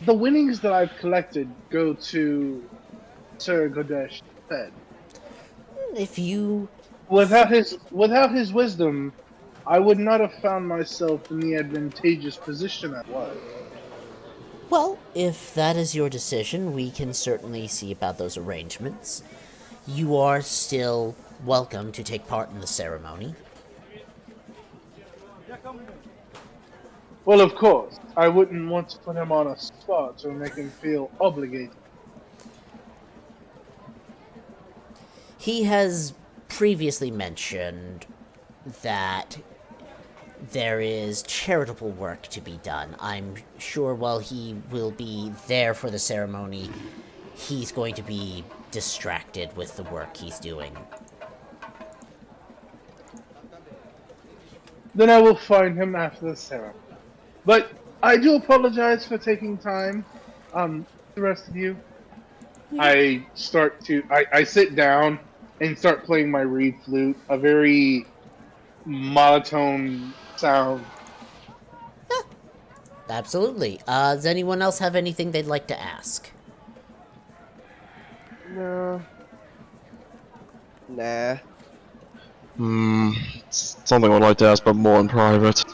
the winnings that I've collected go to Sir Godesh instead. if you... Without his wisdom, I would not have found myself in the advantageous position I was. Well, if that is your decision, we can certainly see about those arrangements. You are still welcome to take part in the ceremony. Well, of course, I wouldn't want to put him on a spot or make him feel obligated. He has previously mentioned that there is charitable work to be done. I'm sure while he will be there for the ceremony, he's going to be distracted with the work he's doing. Then I will find him after the ceremony. But I do apologize for taking time. The rest of you. I sit down and start playing my reed flute, a very monotone sound. Absolutely. Does anyone else have anything they'd like to ask? No. Nah. Something I'd like to ask, but more in private.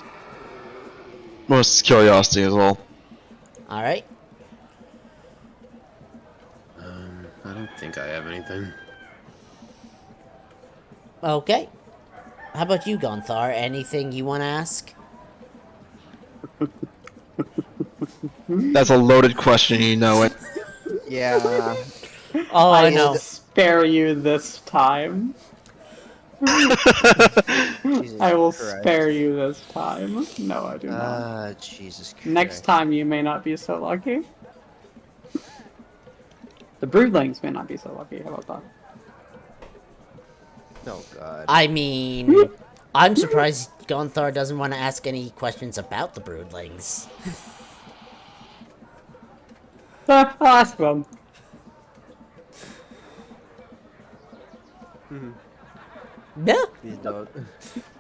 Most curiosity as well. Alright. I don't think I have anything. Okay. How about you, Gonthar? Anything you want to ask? That's a loaded question, you know it. Yeah. Oh, I I know. will spare you this time. Jesus I will Christ. spare you this time. No, I do not. Jesus Christ. Next time you may not be so lucky. The broodlings may not be so lucky. How about that? Oh god. I mean, I'm surprised Gonthar doesn't want to ask any questions about the broodlings. I'll ask them. Yeah, Please don't.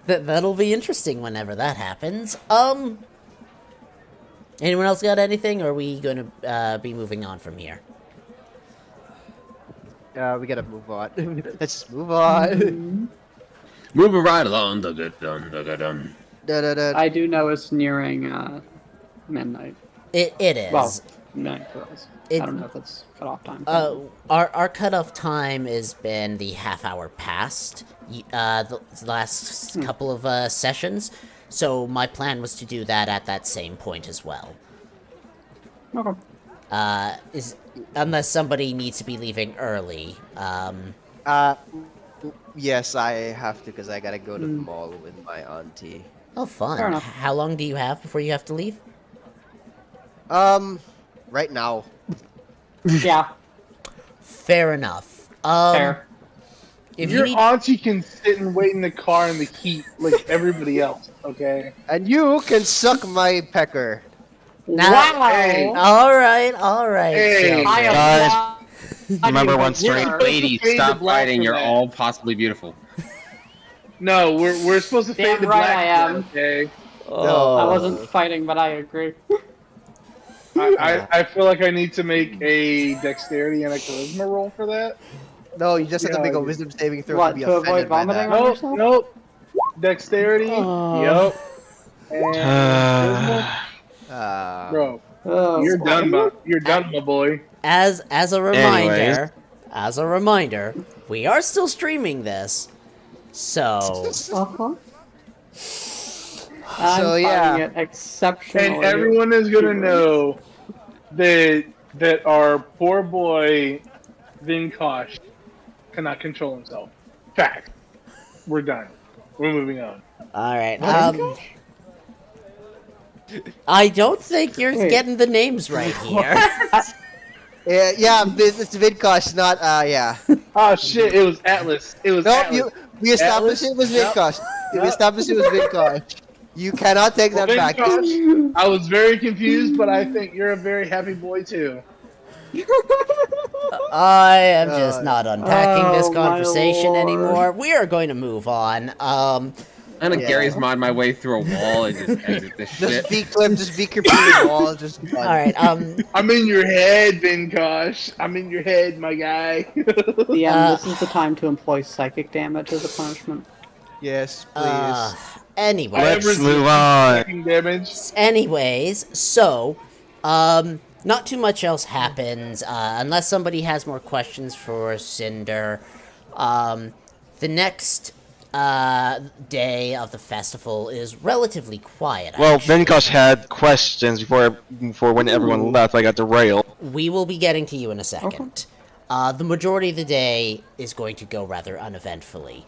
that'll be interesting whenever that happens. Anyone else got anything, or are we going to be moving on from here? We gotta move on. Let's just move on. Moving right along. Dun. Da-da-da. I do know it's nearing midnight. It is. Well, midnight for us. It- I don't know if it's cutoff time. Our cutoff time has been the half hour past the last couple of sessions, so my plan was to do that at that same point as well. Okay. Unless somebody needs to be leaving early. Yes, I have to because I gotta go to the mall with my auntie. Oh, Fair fun. enough. How long do you have before you have to leave? Right now. Yeah, Fair enough. fair. If you Your need... auntie can sit and wait in the car in the heat like everybody else, okay? And you can suck my pecker. Now- Wow! Hey. Alright, Hey. chill. I am Guys, not- remember one Here. stream? Ladies, Fade stop the black fighting. from You're that. all possibly beautiful. No, we're supposed to Damn fade the right black. I am. Okay. Oh. I wasn't fighting, but I agree. I feel like I need to make a dexterity and a charisma roll for that. No, you just have to Yeah, make a you- wisdom saving throw What, to be to avoid offended by vomiting? that. Oh. Nope, yourself? nope. Dexterity. Yep. And charisma. Bro, Oh, you're done, my boy. As a reminder, we are still streaming this. So, Uh-huh. I'm So, yeah. finding it exceptionally. And everyone is gonna know that our poor boy Vinkosh cannot control himself. Fact. We're done. We're moving on. all right. I don't think you're Wait. getting the names right here. Yeah, it's Vidkosh, not, yeah. Oh shit! It was Atlas. It was Nope, Atlas. we established it was Yep. Vidkosh. We Yep. established it was Vidkosh. You cannot take that back. Vinkosh, I was very confused, but I think you're a very happy boy too. I am just not unpacking this Oh, my conversation lord. anymore. We are going to move on. I'm gonna Yeah. Gary's mod my way through a wall and just exit this shit. Just be Clip, just be creeping the wall, just fun. All right. I'm in your head, Vinkosh. I'm in your head, my guy. This is the time to employ psychic damage as a punishment. Yes, please. Anyway. Let's move on. Damage. Anyways, so, not too much else happens, unless somebody has more questions for Cinder. The next, day of the festival is relatively quiet. Well, actually. Venkosh had questions before when everyone left. I got derailed. We will be getting to you in a second. The majority of the day is going to go rather uneventfully.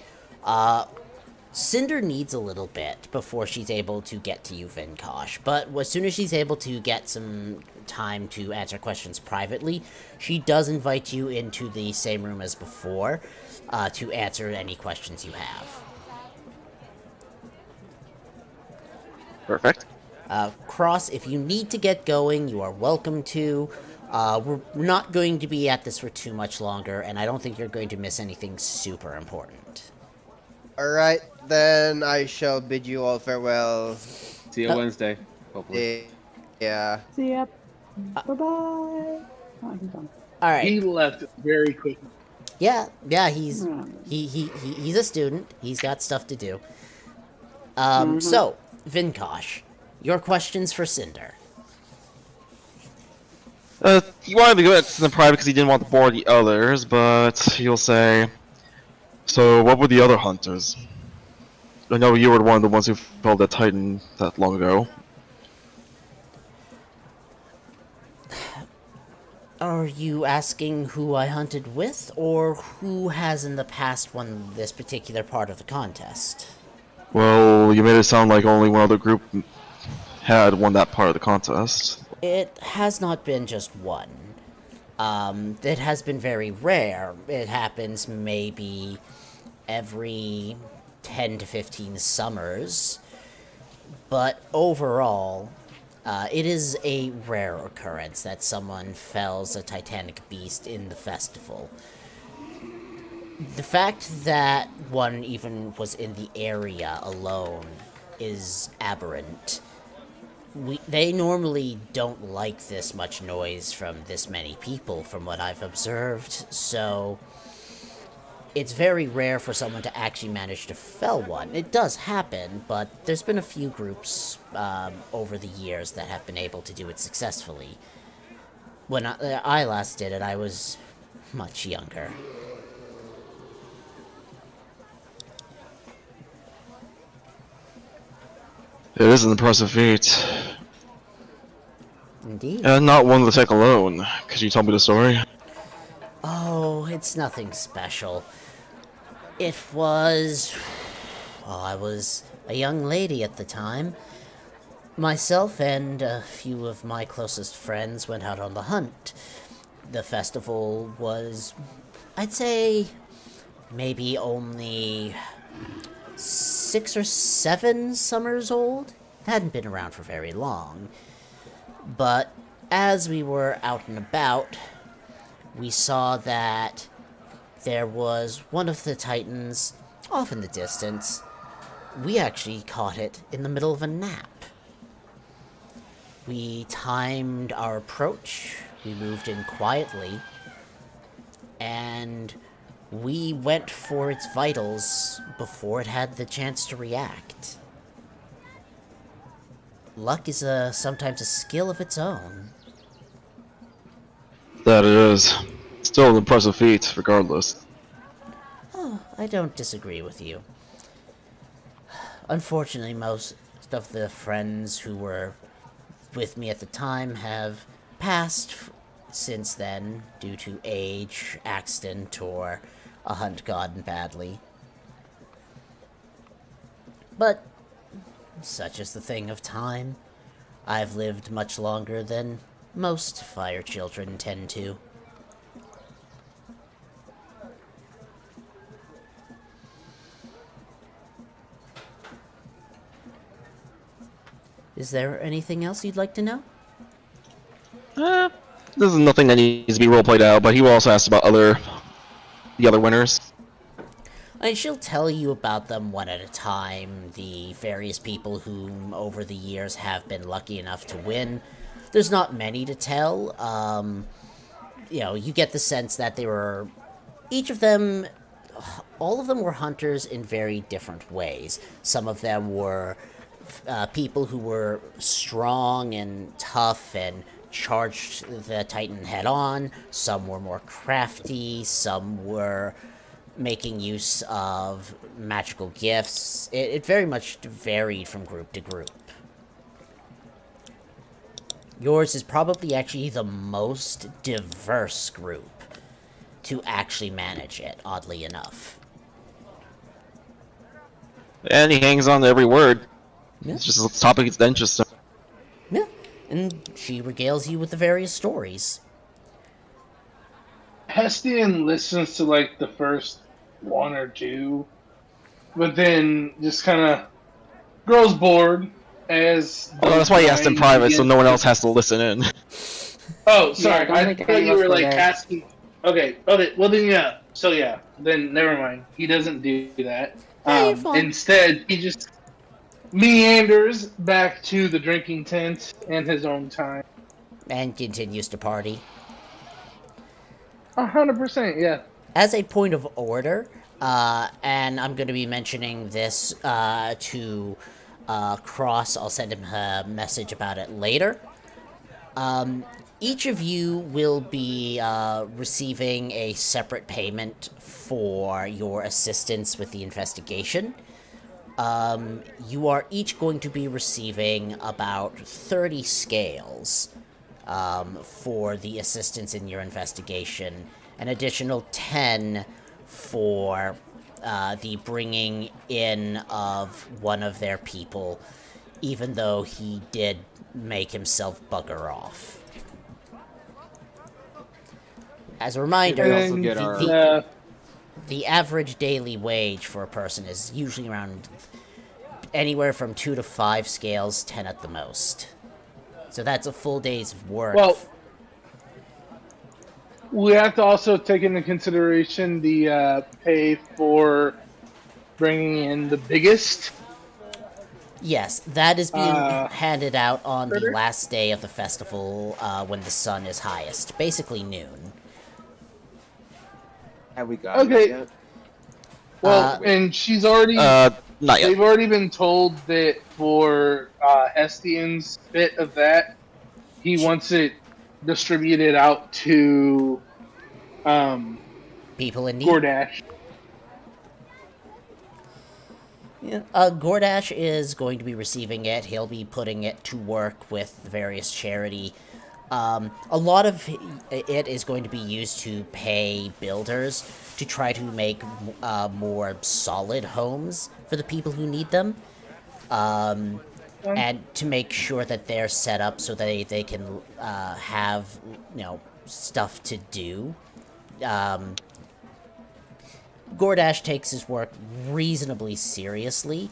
Cinder needs a little bit before she's able to get to you, Vinkosh, but as soon as she's able to get some time to answer questions privately, she does invite you into the same room as before, to answer any questions you have. Perfect. Cross, if you need to get going, you are welcome to. We're not going to be at this for too much longer, and I don't think you're going to miss anything super important. Alright, then I shall bid you all farewell. See you Wednesday, hopefully. Yeah. See ya. Bye-bye. Oh, he's done. All right. He left very quickly. Yeah, he's he's a student. He's got stuff to do. So, Vinkosh, your questions for Cinder. He wanted to go to the private because he didn't want to bore the others, but he'll say, so what were the other hunters? I know you were one of the ones who felled that Titan that long ago. Are you asking who I hunted with, or who has in the past won this particular part of the contest? Well, you made it sound like only one other group had won that part of the contest. It has not been just one. It has been very rare. It happens maybe every 10 to 15 summers. But overall, it is a rare occurrence that someone fells a titanic beast in the festival. The fact that one even was in the area alone is aberrant. They normally don't like this much noise from this many people, from what I've observed, so it's very rare for someone to actually manage to fell one. It does happen, but there's been a few groups over the years that have been able to do it successfully. When I last did it, I was much younger. It is an impressive feat. Indeed. And not one to take alone. Could you tell me the story? Oh, it's nothing special. It was... Well, I was a young lady at the time. Myself and a few of my closest friends went out on the hunt. The festival was, I'd say, maybe only 6 or 7 summers old. It hadn't been around for very long. But as we were out and about, we saw that there was one of the Titans off in the distance. We actually caught it in the middle of a nap. We timed our approach, we moved in quietly, and we went for its vitals before it had the chance to react. Luck is sometimes a skill of its own. That it is. Still an impressive feat, regardless. Oh, I don't disagree with you. Unfortunately, most of the friends who were with me at the time have passed since then due to age, accident, or a hunt gone badly. But such is the thing of time. I've lived much longer than most fire children tend to. Is there anything else you'd like to know? This is nothing that needs to be roleplayed out, but he will also ask about the other winners. And she'll tell you about them one at a time, the various people whom over the years have been lucky enough to win. There's not many to tell. You get the sense that they were, each of them, all of them were hunters in very different ways. Some of them were people who were strong and tough and charged the Titan head on. Some were more crafty. Some were making use of magical gifts. It very much varied from group to group. Yours is probably actually the most diverse group to actually manage it, oddly enough. And he hangs on to every word. Yeah. It's just a topic that's interesting. Yeah, and she regales you with the various stories. Hestian listens to like the first one or two, but then just kind of grows bored as. Well, that's why he asked in private, so no one else has to listen in. Oh, sorry. don't I think thought any you of us were were like there. asking. Okay. Well then, yeah. So yeah. Then never mind. He doesn't do that. Yeah, you're fine. Instead, he just meanders back to the drinking tent in his own time. And continues to party. 100%. Yeah. As a point of order, and I'm going to be mentioning this to Cross, I'll send him a message about it later. Each of you will be receiving a separate payment for your assistance with the investigation. You are each going to be receiving about 30 scales for the assistance in your investigation, an additional 10 for the bringing in of one of their people, even though he did make himself bugger off. As a reminder, And also get our- the average daily wage for a person is usually around anywhere from 2 to 5 scales, 10 at the most. So that's a full day's work. Well, we have to also take into consideration the pay for bringing in the biggest. yes, that is being handed out on the critter? last day of the festival when the sun is highest, basically noon. Have we got Okay. it yet? Well, and she's already. Not yet. They've already been told that for Hestian's bit of that, he wants it distributed out to People in need. Gordash. Yeah. Gordash is going to be receiving it. He'll be putting it to work with various charity. A lot of it is going to be used to pay builders to try to make more solid homes for the people who need them. And to make sure that they're set up so that they can have, stuff to do. Gordash takes his work reasonably seriously.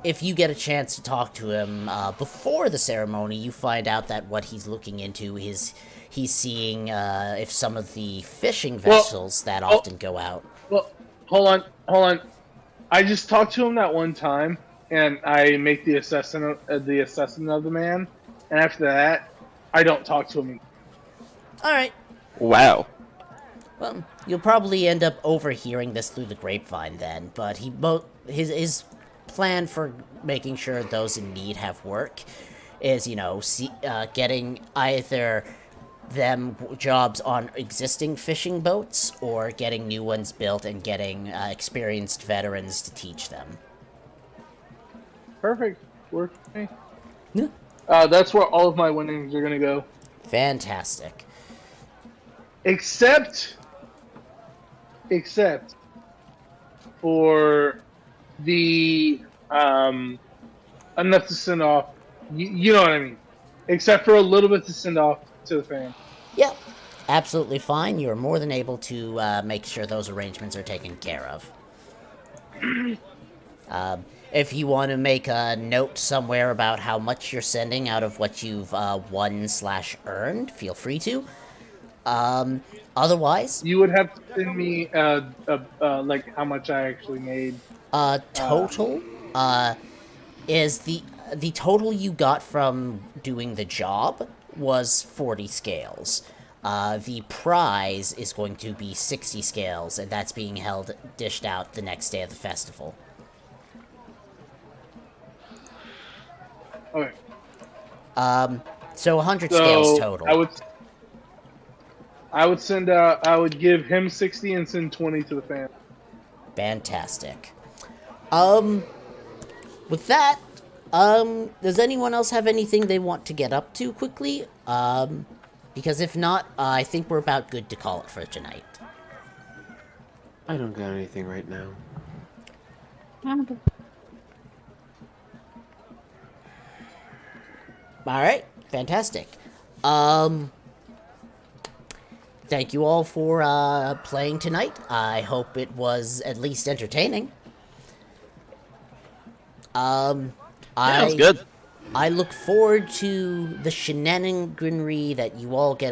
If you get a chance to talk to him before the ceremony, you find out that what he's looking into is he's seeing if some of the fishing vessels that often go out. Well, hold on. I just talked to him that one time, and I make the assessment of the man, and after that, I don't talk to him. Alright, Wow. well, you'll probably end up overhearing this through the grapevine then, but his plan for making sure those in need have work is, getting either them jobs on existing fishing boats or getting new ones built and getting experienced veterans to teach them. Perfect. Work for me. Yeah. That's where all of my winnings are going to go. Fantastic. Except for the enough to send off. You know what I mean. Except for a little bit to send off to the fan. Yep, absolutely fine. You're more than able to make sure those arrangements are taken care of. If you want to make a note somewhere about how much you're sending out of what you've won/earned, feel free to. Otherwise, You would have to send me like how much I actually made. total is the total you got from doing the job was 40 scales. The prize is going to be 60 scales, and that's being dished out the next day of the festival. Okay. So 100 scales So total. I would send out. I would give him 60 and send 20 to the fan. Fantastic. With that, does anyone else have anything they want to get up to quickly? Because if not, I think we're about good to call it for tonight. I don't got anything right now. Alright, fantastic. Thank you all for playing tonight. I hope it was at least entertaining. Yeah, it was good. I look forward to the shenaniganry that you all get up